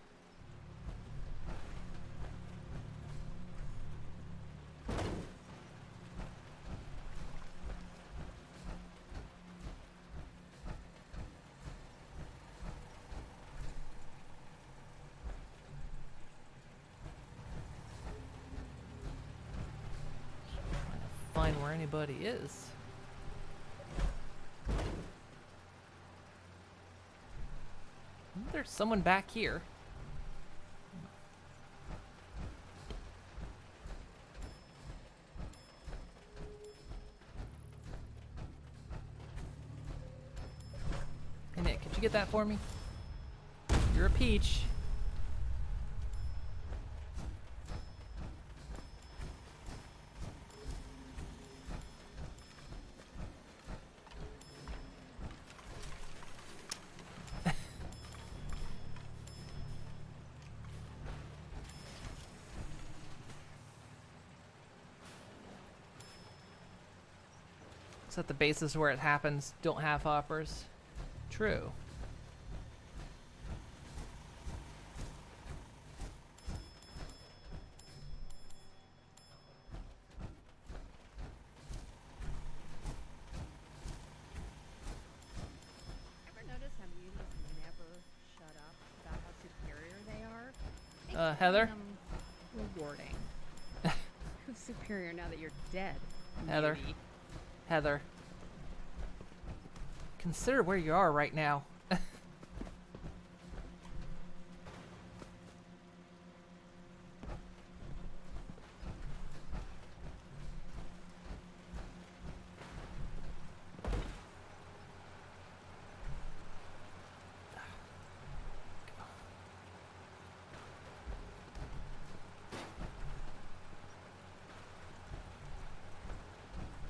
Find where anybody is. There's someone back here. Hey Nick, could you get that for me? You're a peach. At the bases where it happens don't have hoppers. True. Ever notice how muties never shut up about how superior they are? Heather? Rewarding. Who's superior now that you're dead? Heather. mutie? Heather. Consider where you are right now.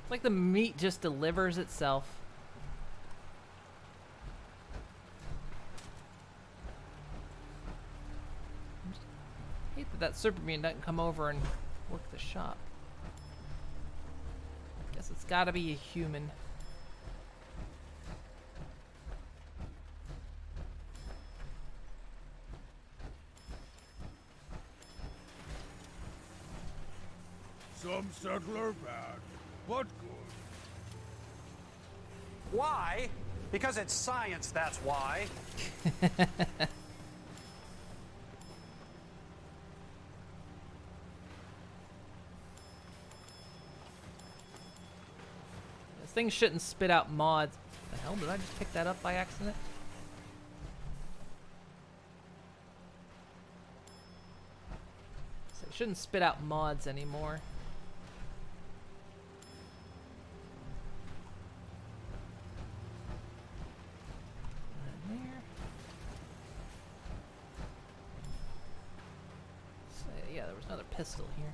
It's like the meat just delivers itself. I hate that Superman doesn't come over and work the shop. Guess it's gotta be a human. Some settler bad, but good. Why? Because it's science, that's why. This thing shouldn't spit out mods. The hell, did I just pick that up by accident? So it shouldn't spit out mods anymore. Yeah, there was another pistol here.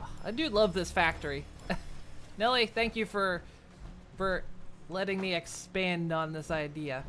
Oh, I do love this factory. Nelly, thank you for letting me expand on this idea.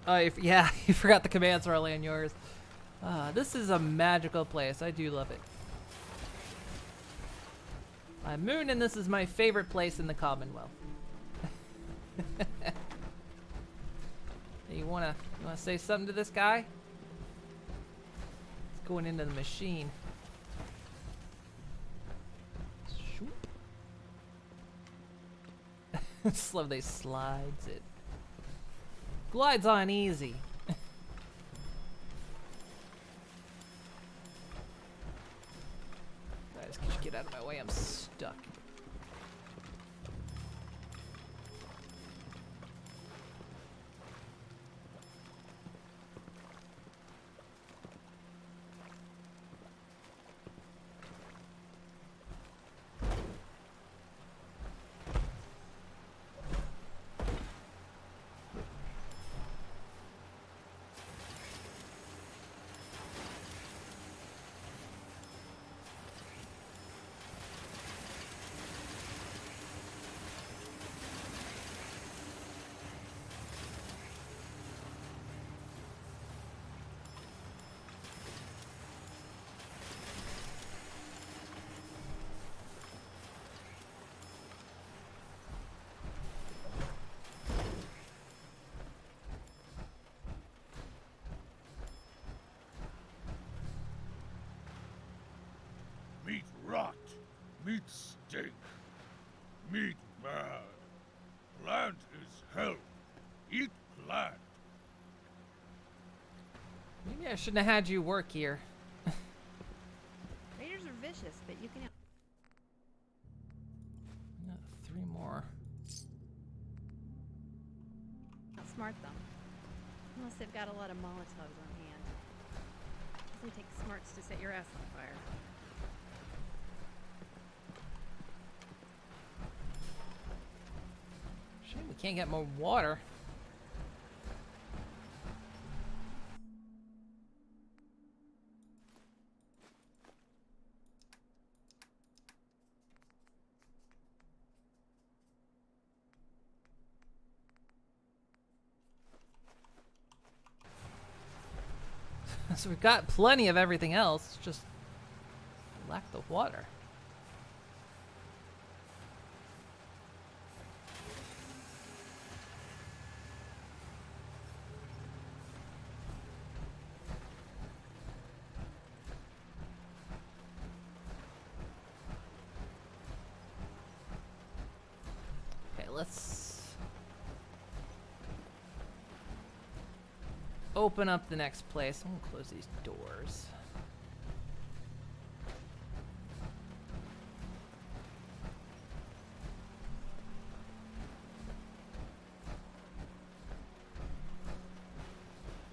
Oh, yeah, you forgot the commands are only on yours. This is a magical place. I do love it. I'm Moon, and this is my favorite place in the Commonwealth. You wanna say something to this guy? It's going into the machine. Shoop. Just love they slides it. Glides on easy. Guys, can you get out of my way? I'm stuck. Meat rot, meat stink, meat bad. Plant is health. Eat plant. Maybe I shouldn't have had you work here. Raiders are vicious, but you can. Got 3 more. Outsmart them. Unless they've got a lot of Molotovs on hand. It doesn't take smarts to set your ass on fire. Shame we can't get more water. So we've got plenty of everything else, just lack the water. Okay, let's open up the next place. I'm gonna close these doors.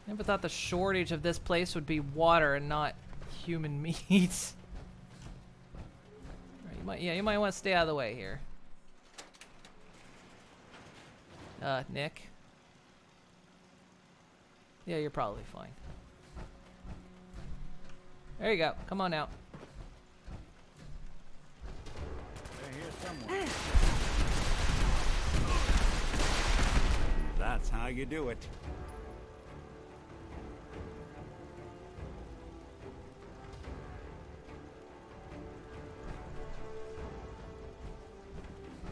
Never thought the shortage of this place would be water and not human meat. Alright, you might want to stay out of the way here. Nick? Yeah, you're probably fine. There you go. Come on out. That's how you do it.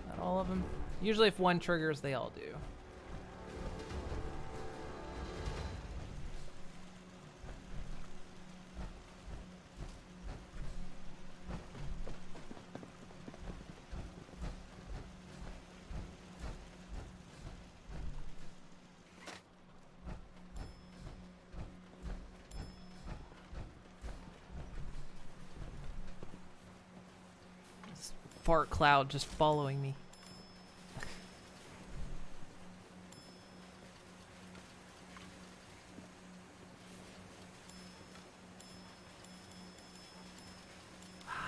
Not all of them. Usually if one triggers, they all do. Fart cloud just following me.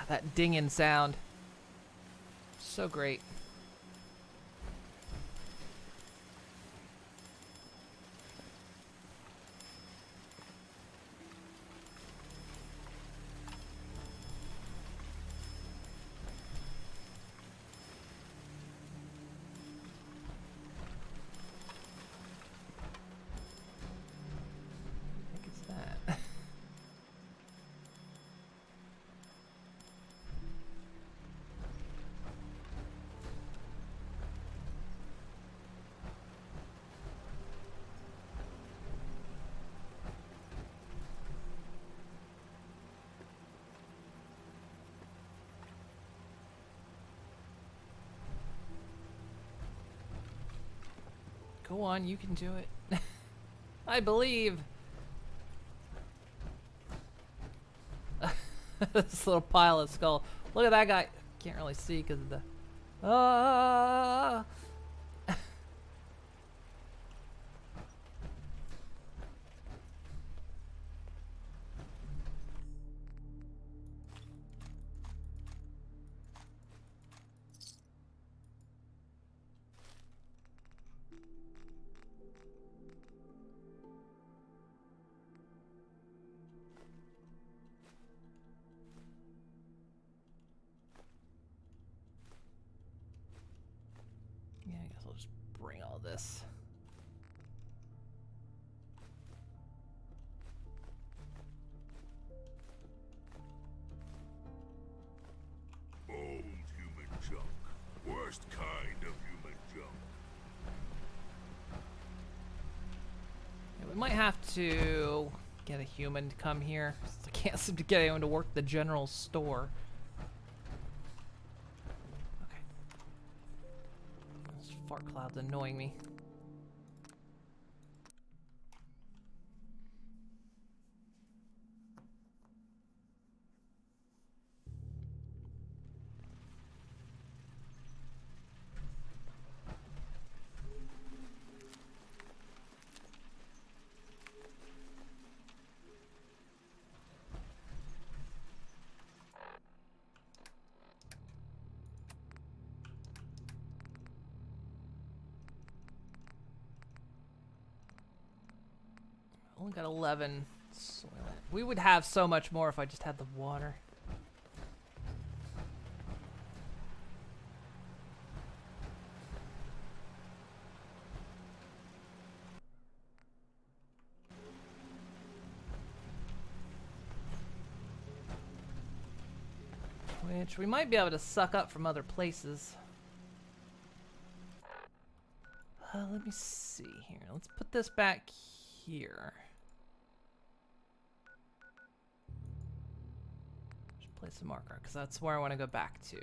That dinging sound. So great. Go on, you can do it. I believe. This little pile of skull. Look at that guy. Can't really see because of the. Ah! Yeah, I guess I'll just bring all this. Old human junk. Worst kind of human junk. Yeah, we might have to get a human to come here. I can't seem to get anyone to work the general store. Okay. This fart cloud's annoying me. Only got 11 soil. We would have so much more if I just had the water. Which we might be able to suck up from other places. Let me see here. Let's put this back here. Just place a marker, because that's where I want to go back to.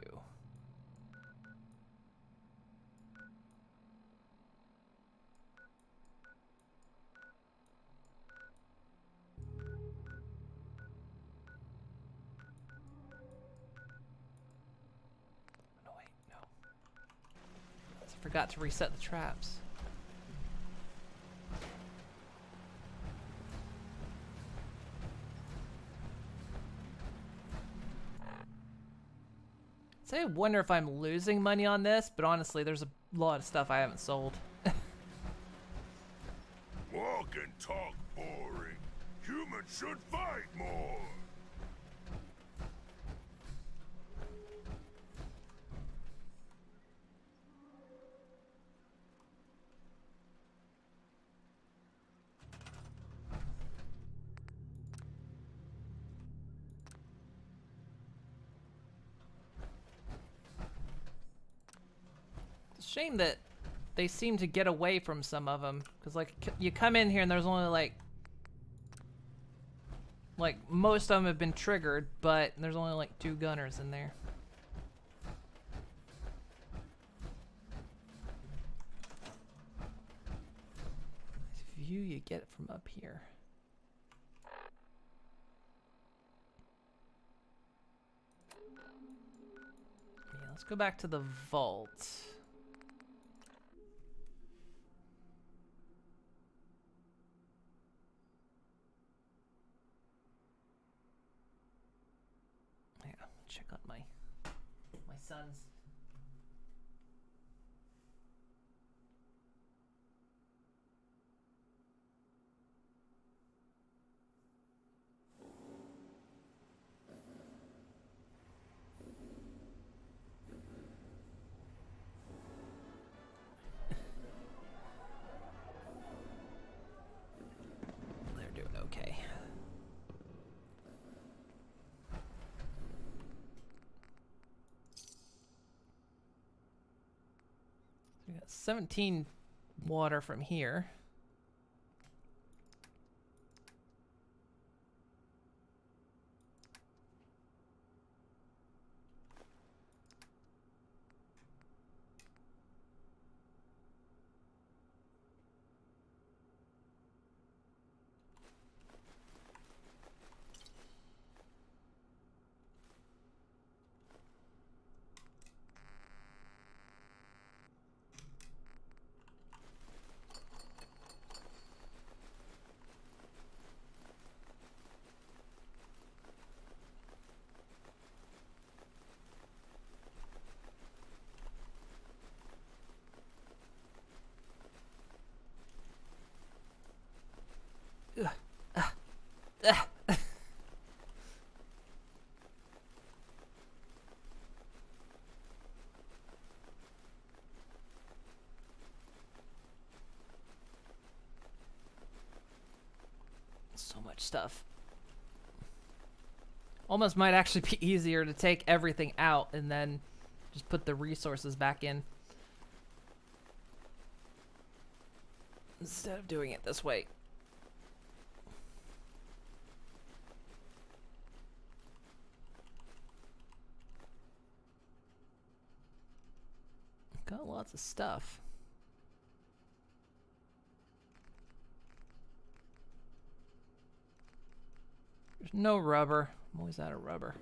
No, wait, no. I forgot to reset the traps. So I wonder if I'm losing money on this, but honestly, there's a lot of stuff I haven't sold. Walk and talk boring. Humans should fight more. It's a shame that they seem to get away from some of them, because like you come in here and there's only like most of them have been triggered, but there's only like 2 gunners in there. Nice view you get from up here. Yeah, let's go back to the vault. Check out my son's. They're doing okay. We got 17 water from here. So much stuff. Almost might actually be easier to take everything out and then just put the resources back in instead of doing it this way. Got lots of stuff. There's no rubber. I'm always out of rubber.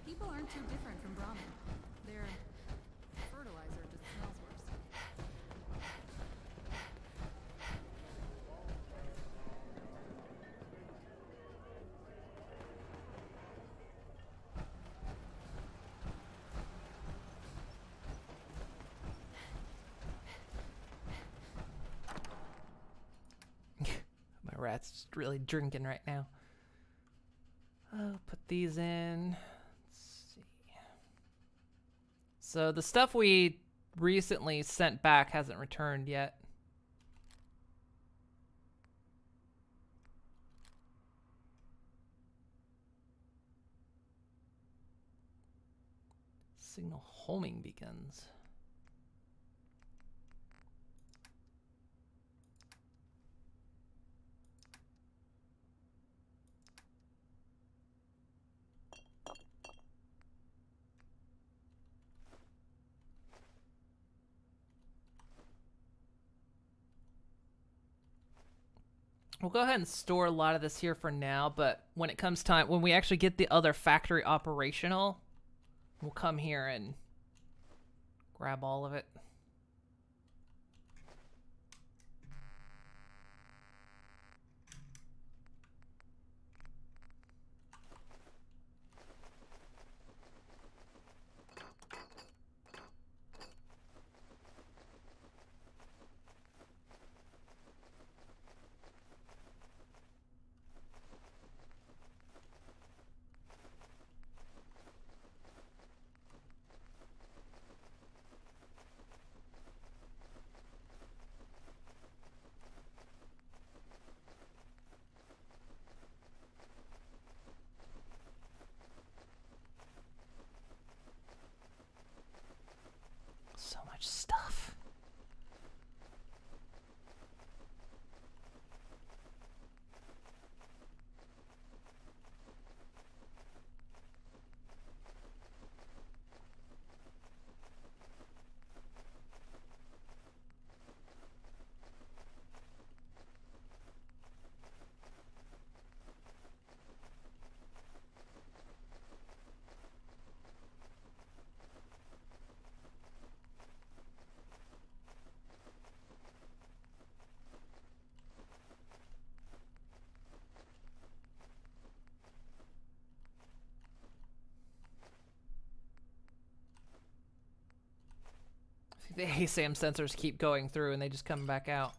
People aren't too different from Brahmin. Their fertilizer just smells worse. My rat's just really drinking right now. Put these in. Let's see. So the stuff we recently sent back hasn't returned yet. Signal homing beacons. We'll go ahead and store a lot of this here for now, but when it comes time, when we actually get the other factory operational, we'll come here and grab all of it. So much stuff. The ASAM sensors keep going through and they just come back out.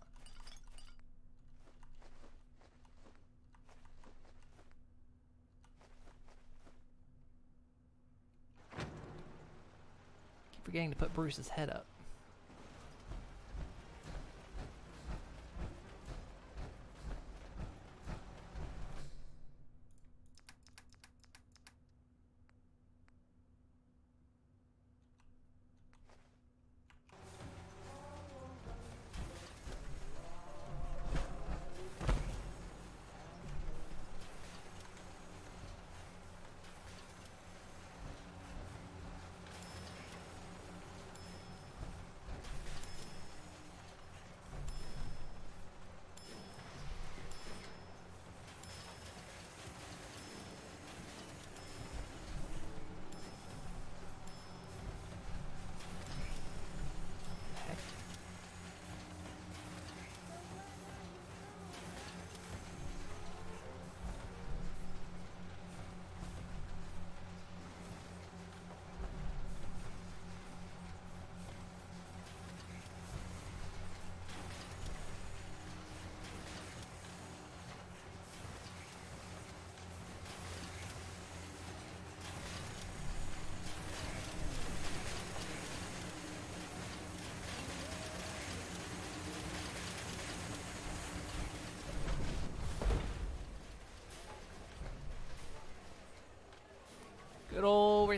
Keep forgetting to put Bruce's head up.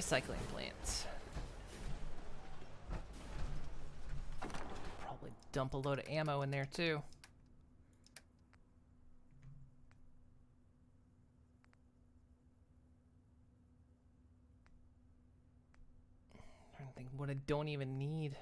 recycling plant. Probably dump a load of ammo in there too. I'm trying to think what I don't even need.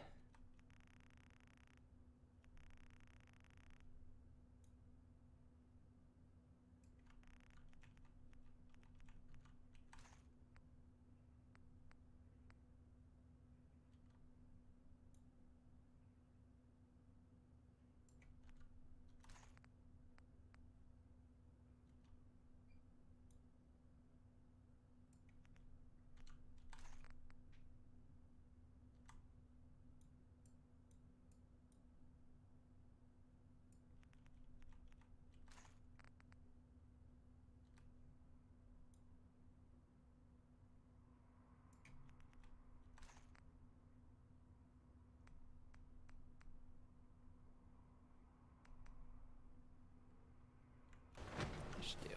Do.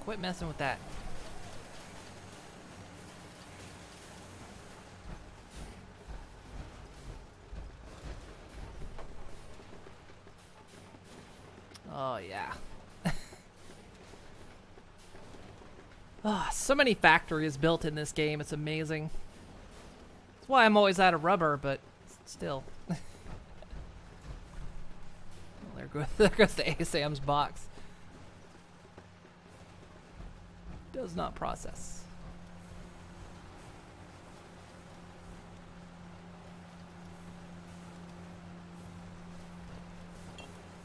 Quit messing with that. Oh yeah. Oh, so many factories built in this game. It's amazing. That's why I'm always out of rubber, but still. Well, there goes the ASAM's box. Does not process.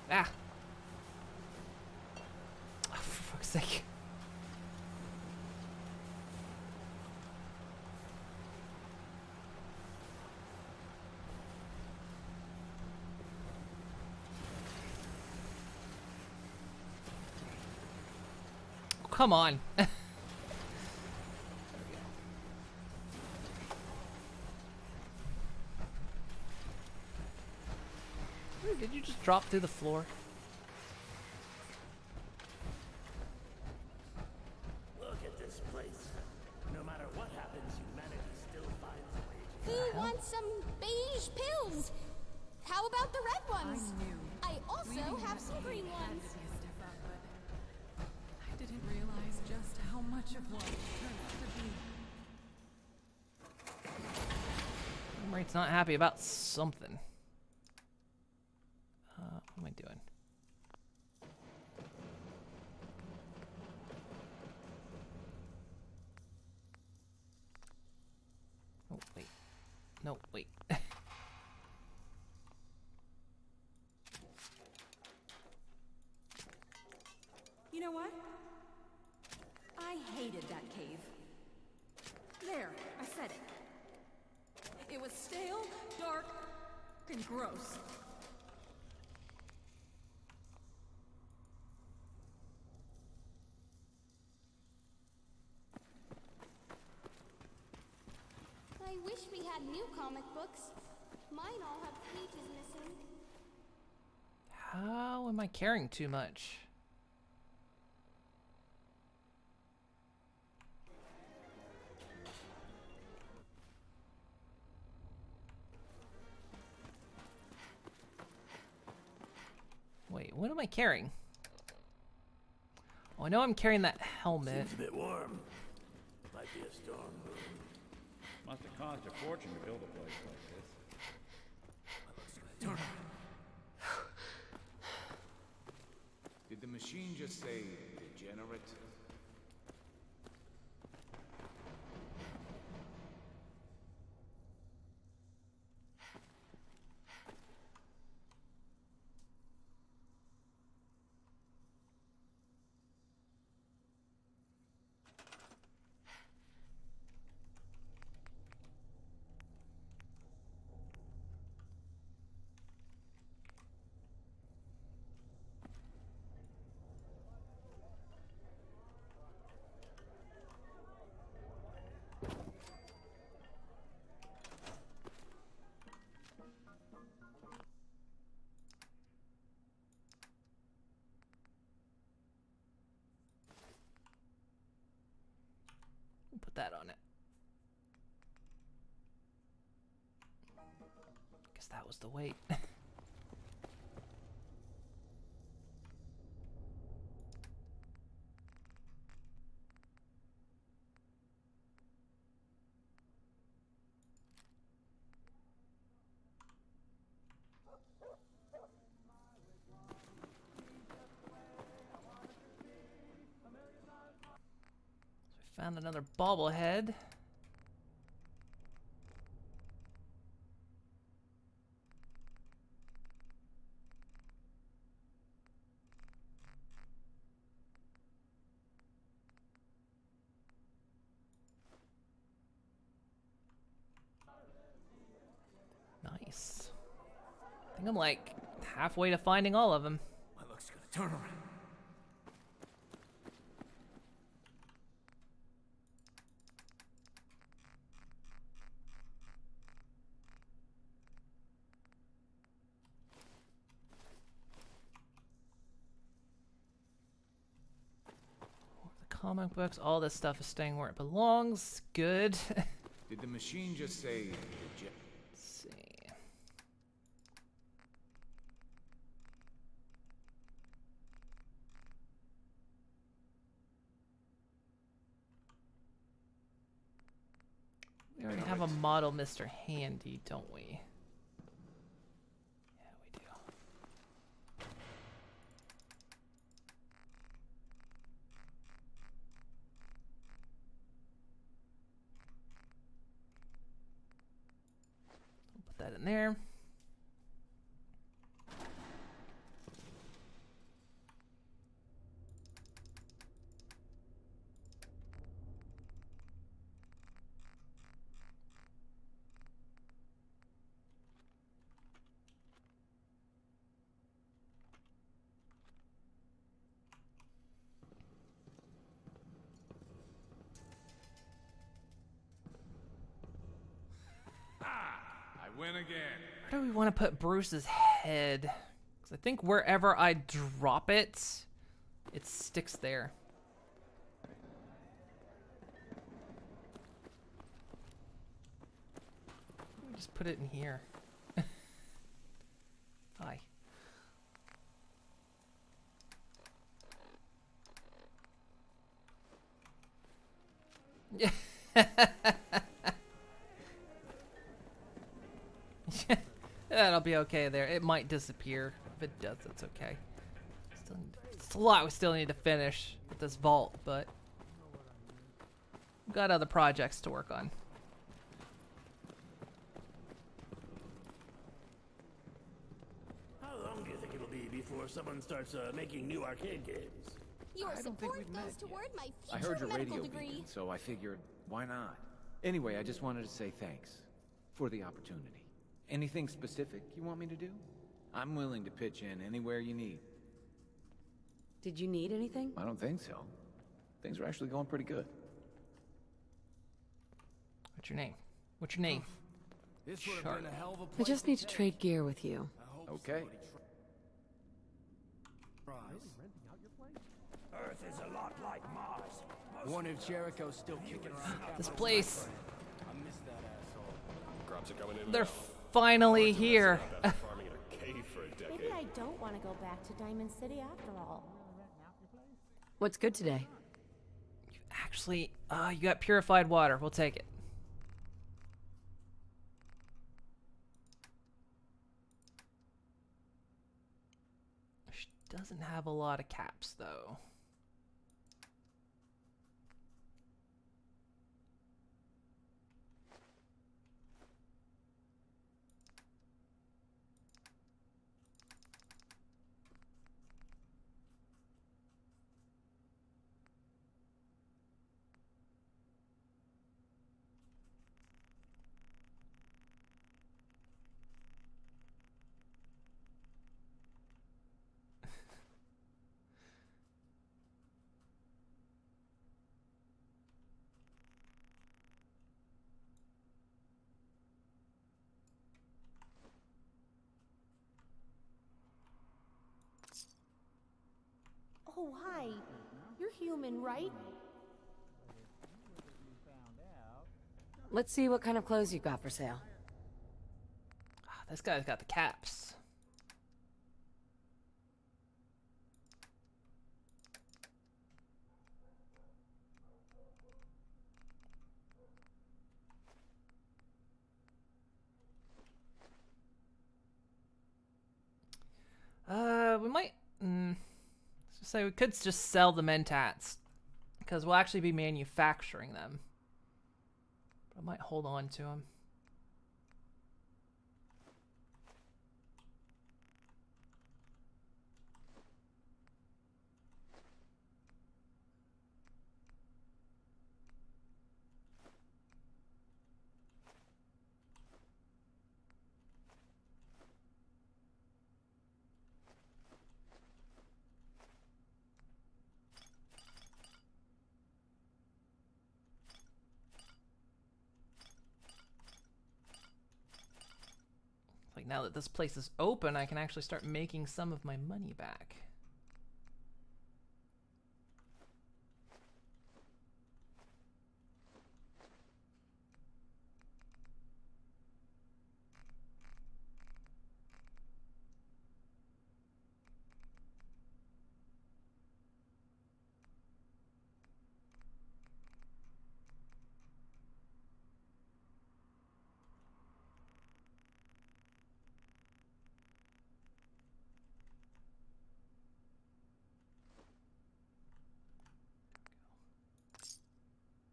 Ah! Oh, for fuck's sake. Oh, come on. Did you just drop through the floor? Look at this place. No matter what happens, humanity still finds a way to... Who wants some beige pills? How about the red ones? I also have some green ones. I didn't realize just how much of one turned out to be. Rate's not happy about something. What am I doing? Oh, wait. No, wait. You know what? I hated that cave. There, I said it. It was stale, dark, and gross. I wish we had new comic books. Mine all have pages missing. How am I carrying too much? Wait, what am I carrying? Oh, I know I'm carrying that helmet. Seems a bit warm. Might be a storm. Must have cost a fortune to build a place like this. Did the machine just say degenerate? Put that on it. Guess that was the weight. Found another bobblehead. Nice. I think I'm like halfway to finding all of them. My luck's gonna turn around. The comic books, all this stuff is staying where it belongs. Good. Did the machine just say... Let's see. We already have a model Mr. Handy, don't we? Yeah, we do. We'll put that in there. I win again. Where do we want to put Bruce's head? Because I think wherever I drop it, it sticks there. Let me just put it in here. Hi. Yeah. That'll be okay there. It might disappear. If it does, that's okay. It's a lot we still need to finish with this vault, but we've got other projects to work on. How long do you think it'll be before someone starts making new arcade games? Your I don't think support we've met goes toward my I future heard your medical radio degree. beacon, so I figured, why not? Anyway, I just wanted to say thanks for the opportunity. Anything specific you want me to do? I'm willing to pitch in anywhere you need. Did you need anything? I don't think so. Things are actually going pretty good. What's your name? What's your name? This would have been a hell of a I just need to trade gear with you. Okay. Earth is a lot like Mars. Wonder if Jericho's still kicking around. This place. I miss that asshole. Crops are coming in. They're finally here. Farming in a cave for a decade. Maybe I don't want to go back to Diamond City after all. What's good today? Actually, you got purified water. We'll take it. She doesn't have a lot of caps, though. Oh, hi. You're human, right? Let's see what kind of clothes you got for sale. This guy's got the caps. We might let's just say we could just sell the mentats because we'll actually be manufacturing them. But I might hold on to them. Like now that this place is open, I can actually start making some of my money back.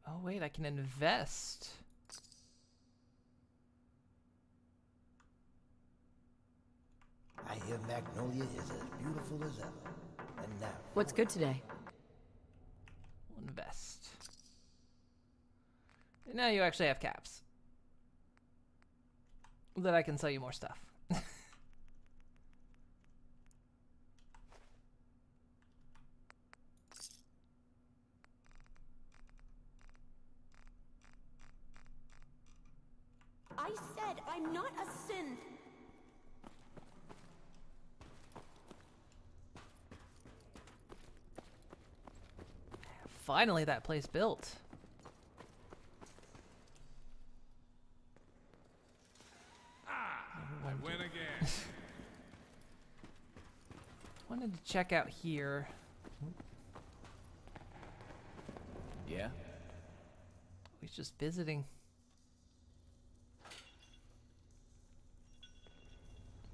Oh wait, I can invest. I hear Magnolia is as beautiful as ever. And now, What's good today? We'll invest. And now you actually have caps. That I can sell you more stuff. I said I'm not a synth. Finally, that place built. I win again. Wanted to check out here. Yeah? He's just visiting.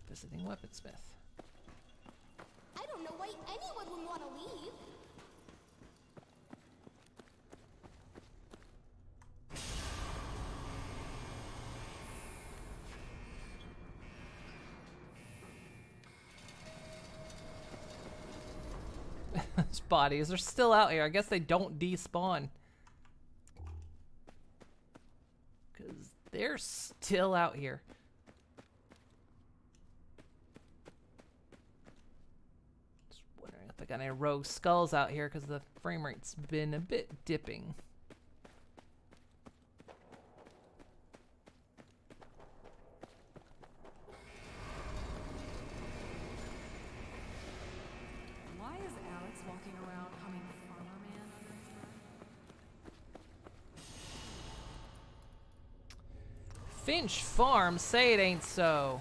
Visiting weaponsmith. I don't know why anyone would want to leave. Those bodies are still out here. I guess they don't despawn. Because they're still out here. Just wondering if I got any rogue skulls out here because the frame rate's been a bit dipping. Why is Alex walking around humming Farmer Man under his breath? Finch Farm, say it ain't so.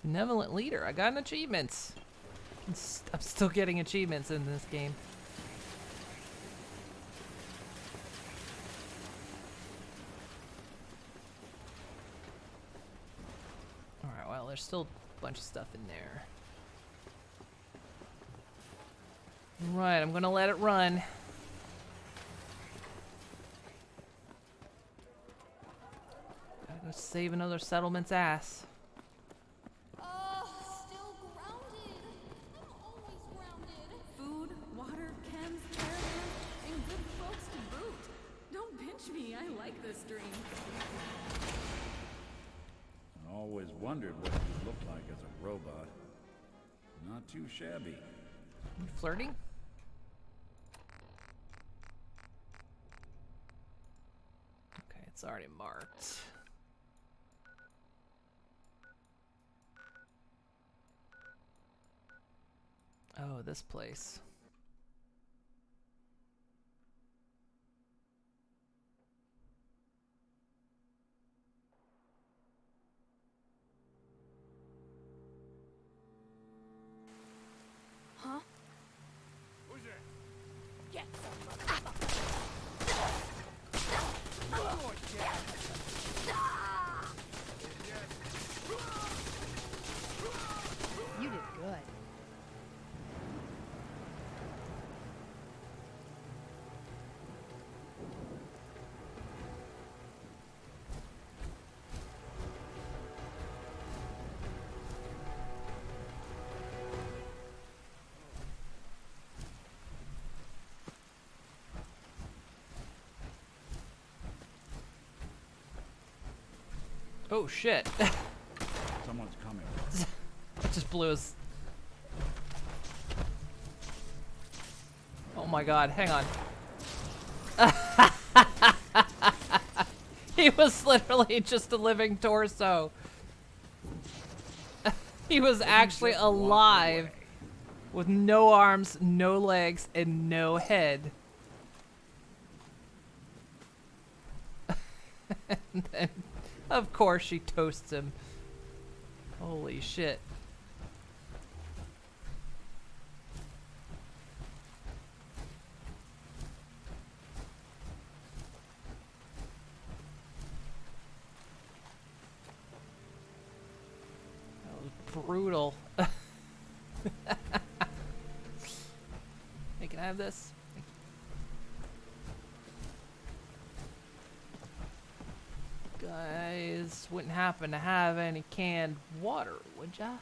Benevolent leader, I got an achievement. I'm still getting achievements in this game. Alright, well, there's still a bunch of stuff in there. Right, I'm gonna let it run. Gotta go save another settlement's ass. Still grounded. I'm always grounded. Food, water, chems, caravans, and good folks to boot. Don't pinch me. I like this dream. I always wondered what you looked like as a robot. Not too shabby. You flirting? Okay, it's already marked. Oh, this place. Huh? Who's there? Get You did good. Oh shit. Someone's coming. Just blew his... Oh my god, hang on. He was literally just a living torso. He was actually alive with no arms, no legs, and no head. And then, of course, she toasts him. Holy shit. Brutal. Hey, can I have this? Guys, wouldn't happen to have any canned water, would ya?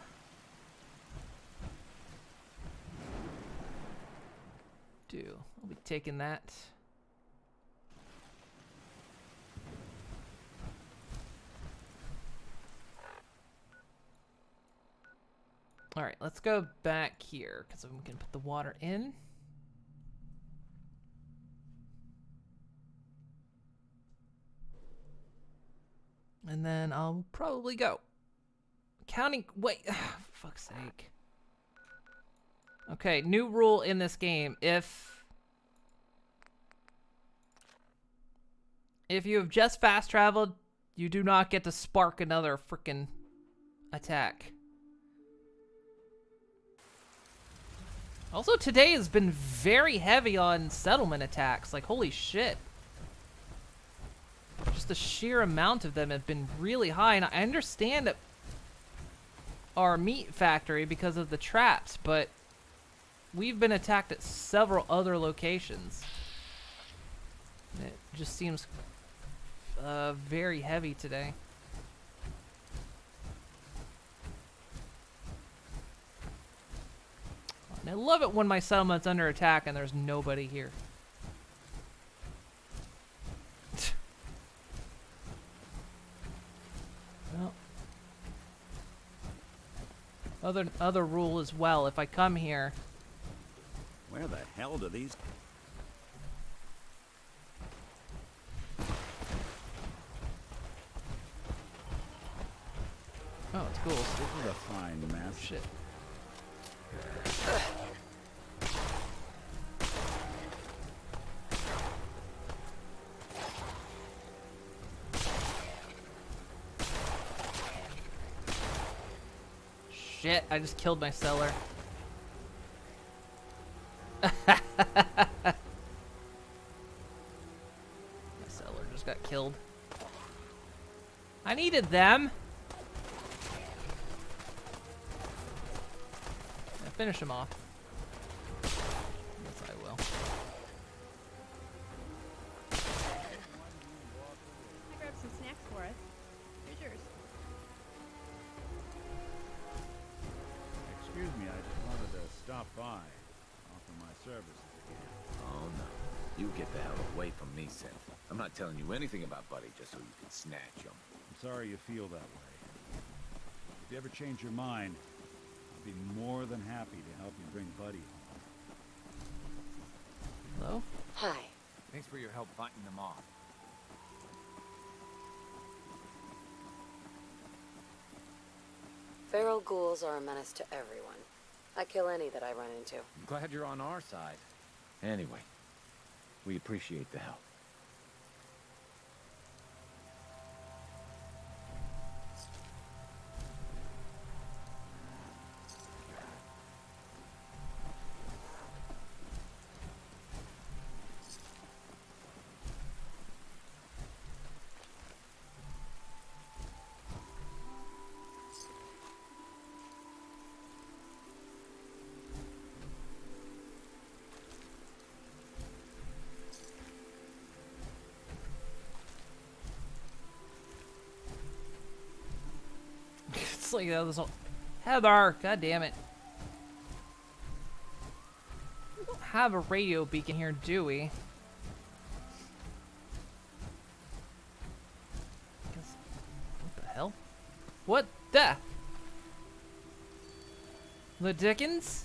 I'll be taking that. All right, let's go back here because we can put the water in. And then I'll probably go. Counting, wait, for fuck's sake. Okay, new rule in this game. If you have just fast traveled, you do not get to spark another freaking attack. Also, today has been very heavy on settlement attacks. Like, holy shit. Just the sheer amount of them have been really high. And I understand that our meat factory because of the traps, but we've been attacked at several other locations. And it just seems very heavy today. And I love it when my settlement's under attack and there's nobody here. Well, other rule as well. If I come here, Where the hell do these... oh, it's cool. This is a fine mess. Shit. Shit, I just killed my seller. My seller just got killed. I needed them. Finish him off. Yes, I will. I grabbed some snacks for us. Here's yours. Excuse me, I just wanted to stop by. Offer my services again. Oh no. You get the hell away from me, Sept. I'm not telling you anything about Buddy just so you can snatch him. I'm sorry you feel that way. If you ever change your mind, I'd be more than happy to help you bring Buddy home. Hello? Hi. Thanks for your help fighting them off. Feral ghouls are a menace to everyone. I kill any that I run into. I'm glad you're on our side. Anyway, we appreciate the help. It's like this whole Heather, god damn it. We don't have a radio beacon here, do we? What the hell? What the? The Dickens?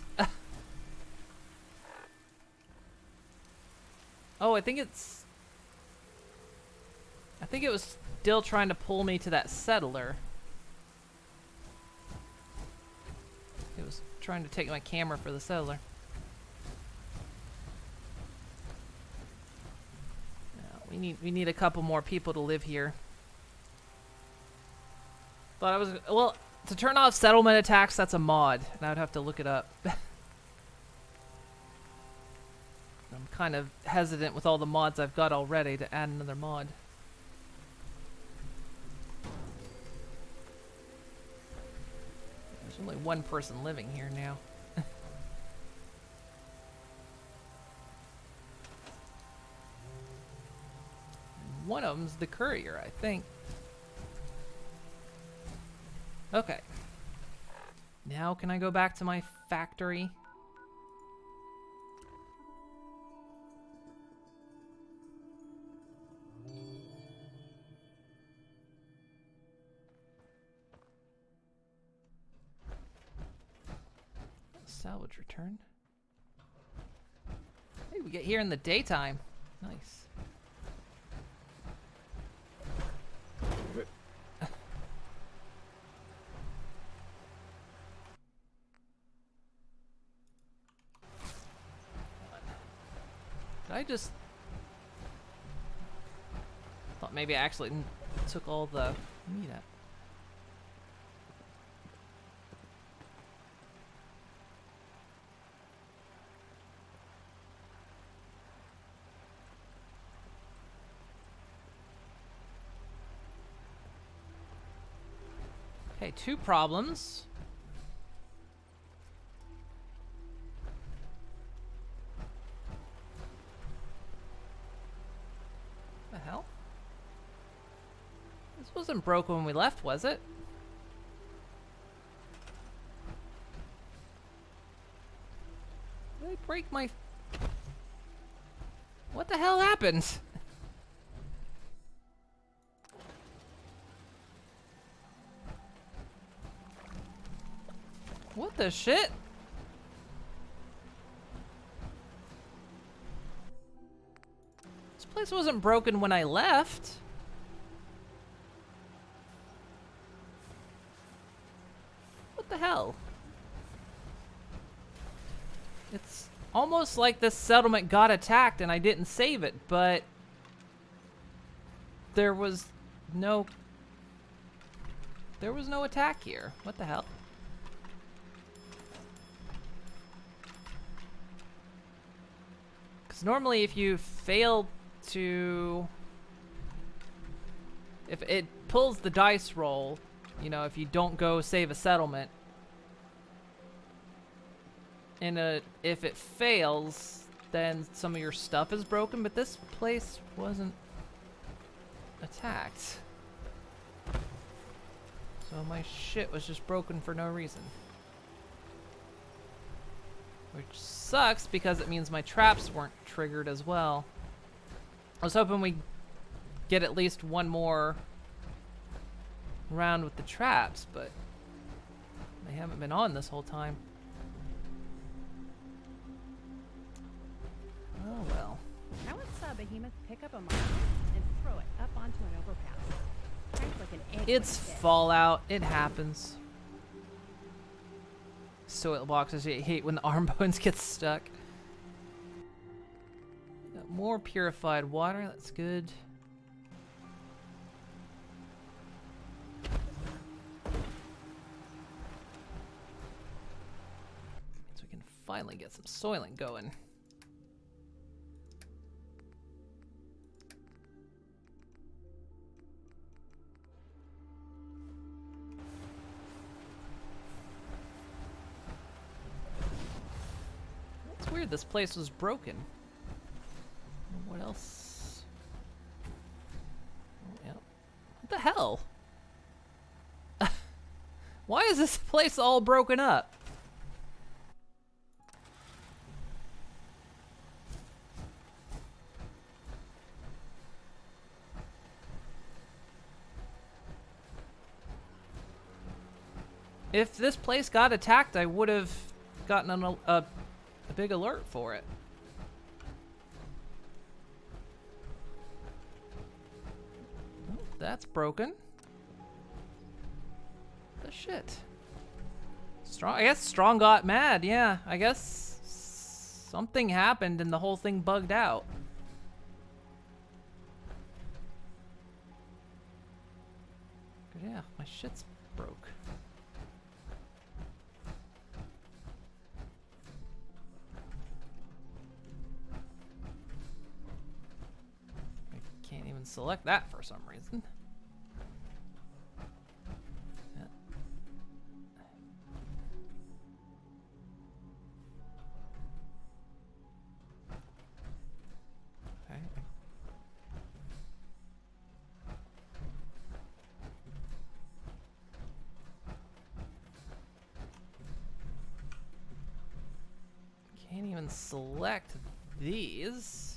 Oh, I think it was still trying to pull me to that settler. It was trying to take my camera for the settler. No, we need a couple more people to live here. Thought I was, well, to turn off settlement attacks, that's a mod, and I would have to look it up. I'm kind of hesitant with all the mods I've got already to add another mod. There's only one person living here now. One of them's the courier, I think. Okay. Now can I go back to my factory? Salvage return. Hey, we get here in the daytime. Nice. Did I just... thought maybe I actually took all the meat out. Okay, 2 problems. What the hell? This wasn't broken when we left, was it? Did I break my... What the hell happened? What the shit? This place wasn't broken when I left. What the hell? It's almost like this settlement got attacked and I didn't save it, but there was no attack here. What the hell? Because normally if you fail to... if it pulls the dice roll, you know, if you don't go save a settlement, and if it fails, then some of your stuff is broken, but this place wasn't attacked. So my shit was just broken for no reason. Which sucks because it means my traps weren't triggered as well. I was hoping we'd get at least one more round with the traps, but they haven't been on this whole time. Oh well. I once saw a behemoth pick up a monster and throw it up onto an overpass. Kind of like an egg. It's Fallout. It happens. soil boxes. I hate when the arm bones get stuck. Got more purified water. That's good. So we can finally get some soiling going. It's weird this place was broken. What else? Oh, yeah. What the hell? Why is this place all broken up? If this place got attacked, I would have gotten a big alert for it. Oh, that's broken. The shit. Strong. I guess Strong got mad. Yeah, I guess something happened and the whole thing bugged out. Yeah, my shit's broke. I can't even select that for some reason. Yeah. Okay. Can't even select these.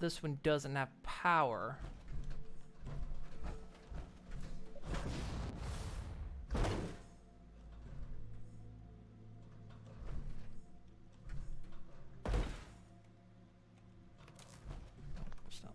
This one doesn't have power. Stop.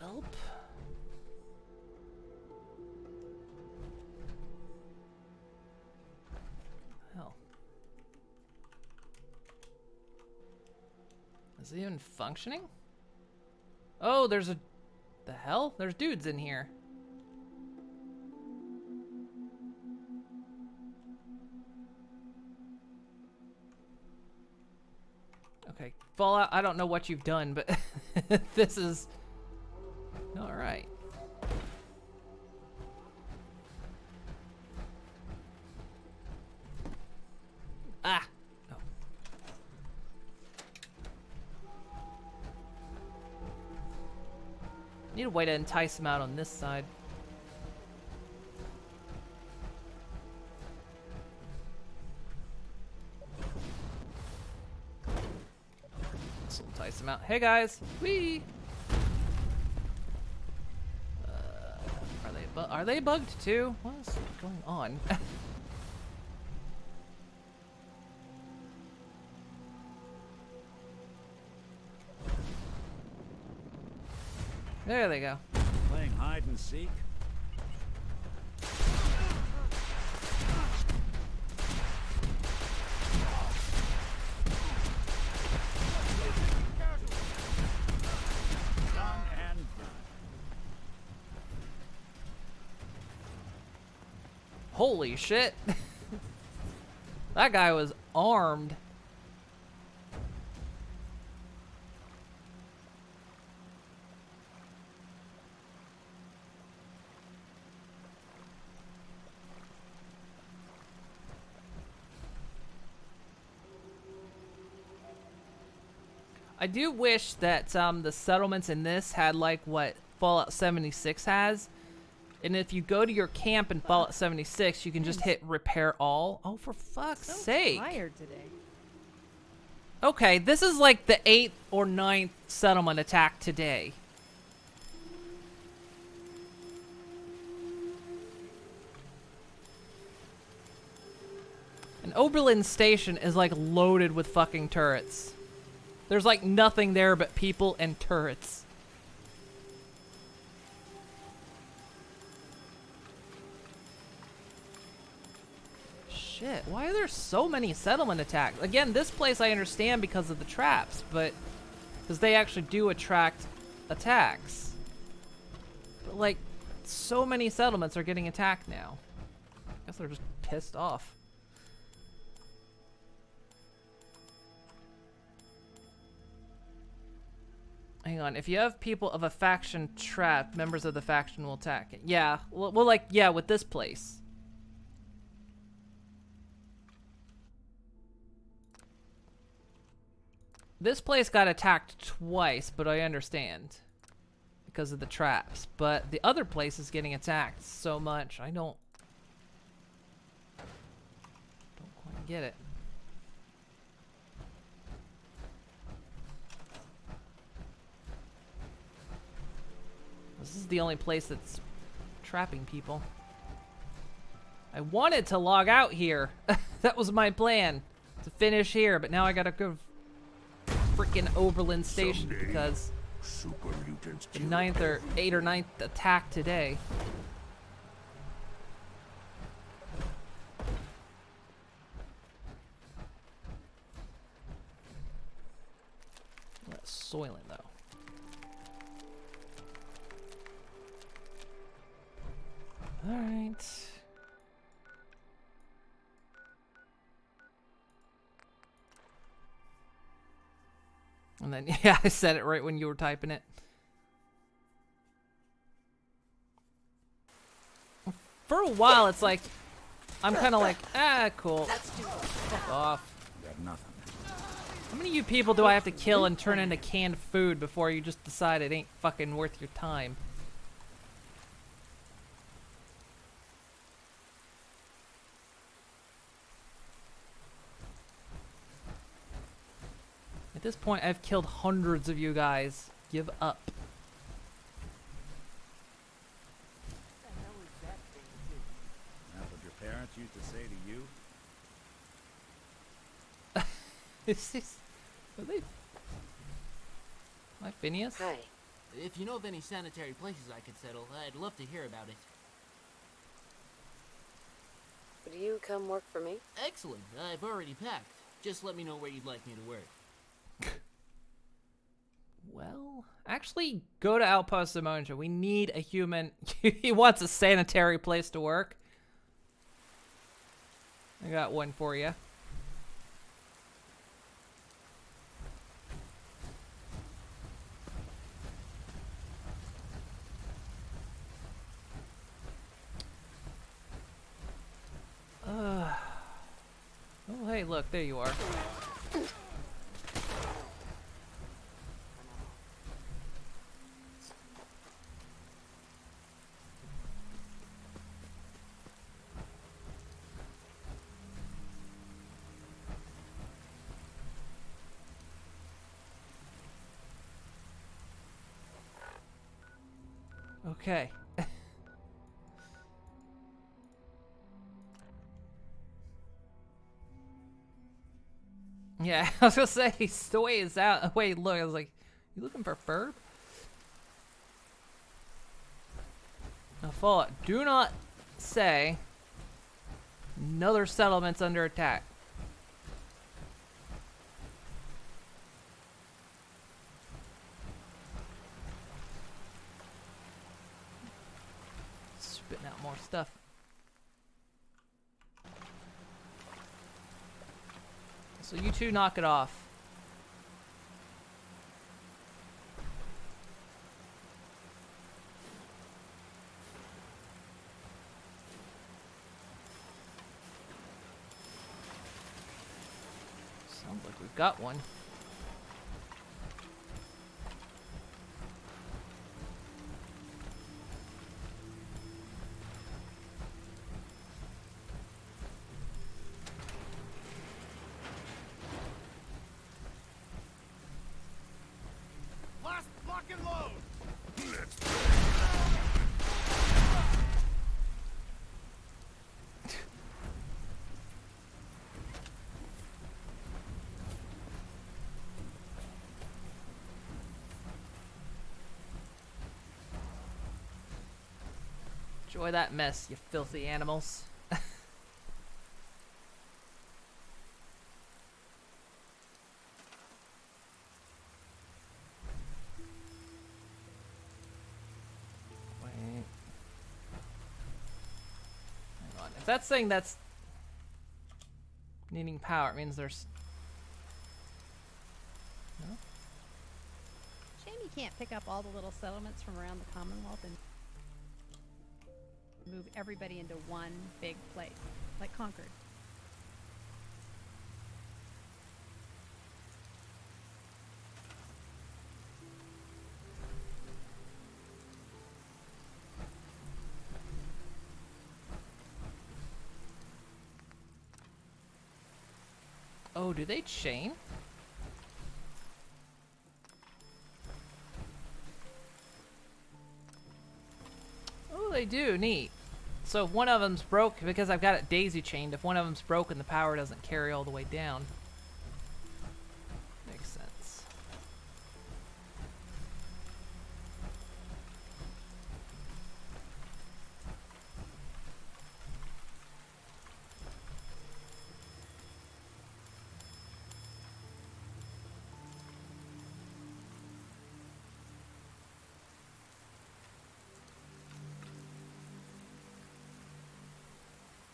Welp. Hell. Is it even functioning? Oh, there's a... The hell? There's dudes in here. Okay, Fallout, I don't know what you've done, but this is... Alright. Ah! Oh. Need a way to entice him out on this side. This will entice him out. Hey guys! Whee! Are they bugged too? What is going on? There they go. Playing hide and seek? Holy shit. That guy was armed. I do wish that the settlements in this had like what Fallout 76 has. And if you go to your camp in Fallout 76, you can just hit repair all. Oh, for fuck's sake. I'm tired today. Okay, this is like the 8th or 9th settlement attack today. And Oberlin Station is like loaded with fucking turrets. There's like nothing there but people and turrets. Shit, why are there so many settlement attacks? Again, this place I understand because of the traps, but because they actually do attract attacks. But like, so many settlements are getting attacked now. I guess they're just pissed off. Hang on, if you have people of a faction trapped, members of the faction will attack it. Yeah, well, like, yeah, with this place. This place got attacked twice, but I understand. Because of the traps. But the other place is getting attacked so much, I don't quite get it. This is the only place that's trapping people. I wanted to log out here. That was my plan. To finish here, but now I gotta go freaking Oberlin Station because the 9th or 8th or 9th attack today. That's soiling though. All right. And then, yeah, I said it right when you were typing it. For a while, it's like, I'm kind of like, ah, cool. Fuck off. Got nothing. How many of you people do I have to kill and turn into canned food before you just decide it ain't fucking worth your time? At this point, I've killed hundreds of you guys. Give up. That's what your parents used to say to you? Is this... Are they... Hi, Phineas? Hi. If you know of any sanitary places I could settle, I'd love to hear about it. Would you come work for me? Excellent. I've already packed. Just let me know where you'd like me to work. Well, actually, go to Outpost Simonja. We need a human. He wants a sanitary place to work. I got one for you. Oh, hey, look, there you are. Okay. Yeah, I was gonna say, the way it's out. Wait, look, I was like, you looking for Ferb? Now, Fallout, do not say another settlement's under attack. Spitting out more stuff. So you two knock it off. Sounds like we've got one. Lock and load. Let's Enjoy that mess, you filthy animals. Wait. Hang on. If that's saying that's needing power, it means there's... No? Shame you can't pick up all the little settlements from around the Commonwealth and move everybody into one big place, like Concord. Oh, do they chain? Oh, they do. Neat. So if one of them's broke, because I've got it daisy chained, if one of them's broken, the power doesn't carry all the way down. Makes sense.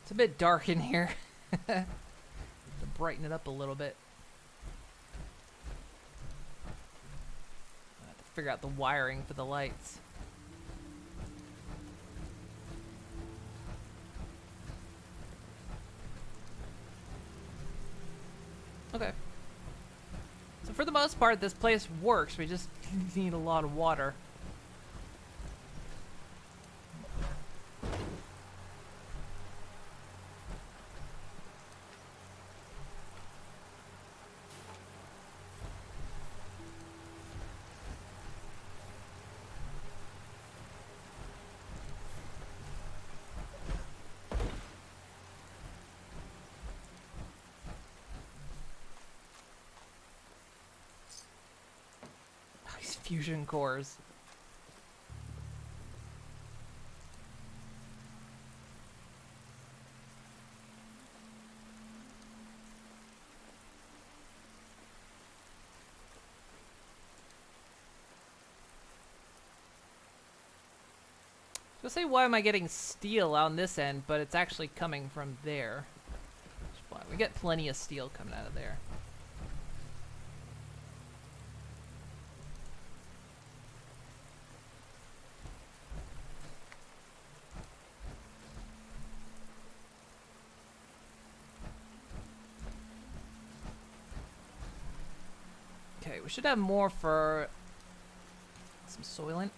It's a bit dark in here. To brighten it up a little bit. I have to figure out the wiring for the lights. Okay. So for the most part, this place works. We just need a lot of water. These fusion cores. I was gonna say, why am I getting steel on this end, but it's actually coming from there. We get plenty of steel coming out of there. Okay, we should have more for some soylent.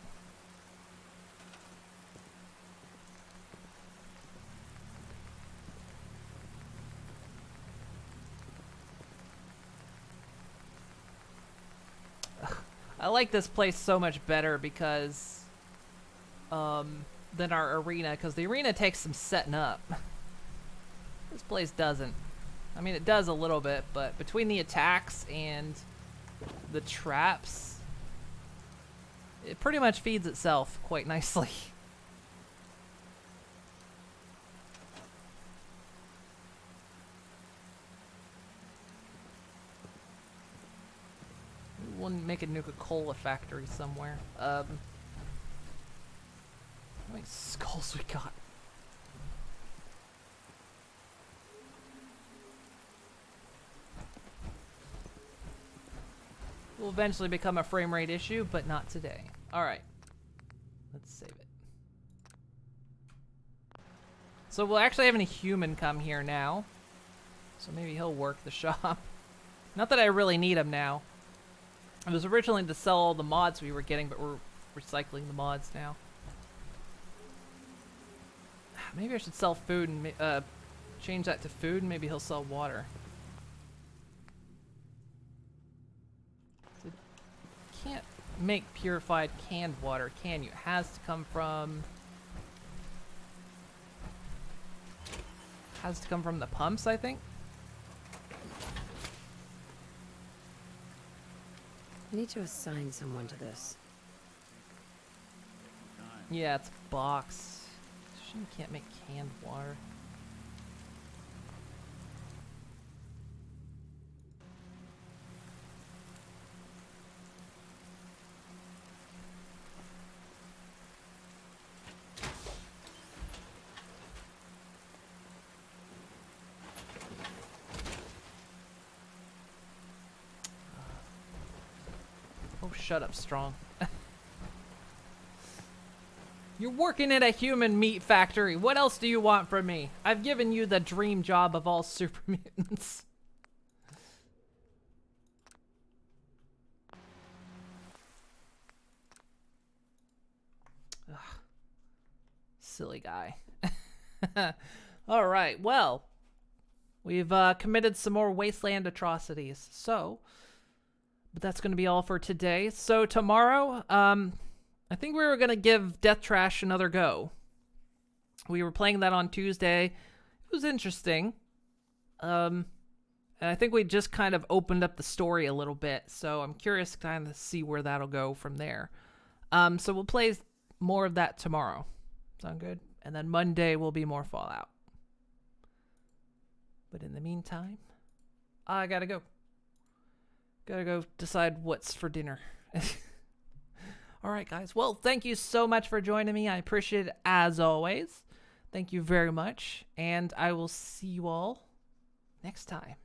I like this place so much better because than our arena, because the arena takes some setting up. This place doesn't. I mean, it does a little bit, but between the attacks and the traps, it pretty much feeds itself quite nicely. We'll make a Nuka-Cola factory somewhere. How many skulls we got? Will eventually become a frame rate issue, but not today. Alright. Let's save it. So we'll actually have a human come here now. So maybe he'll work the shop. Not that I really need him now. It was originally to sell all the mods we were getting, but we're recycling the mods now. Maybe I should sell food and change that to food, and maybe he'll sell water. Can't make purified canned water, can you? It has to come from... Has to come from the pumps, I think. I need to assign someone to this. Yeah, it's a box. You can't make canned water. Oh, shut up, Strong. You're working at a human meat factory. What else do you want from me? I've given you the dream job of all super mutants. Ugh. Silly guy. All right, well, we've committed some more wasteland atrocities. So, but that's going to be all for today. So tomorrow, I think we were going to give Death Trash another go. We were playing that on Tuesday. It was interesting. And I think we just kind of opened up the story a little bit. So I'm curious to kind of see where that'll go from there. So we'll play more of that tomorrow. Sound good? And then Monday will be more Fallout. But in the meantime, I gotta go. Gotta go decide what's for dinner. All right, guys. Well, thank you so much for joining me. I appreciate it as always. Thank you very much. And I will see you all next time.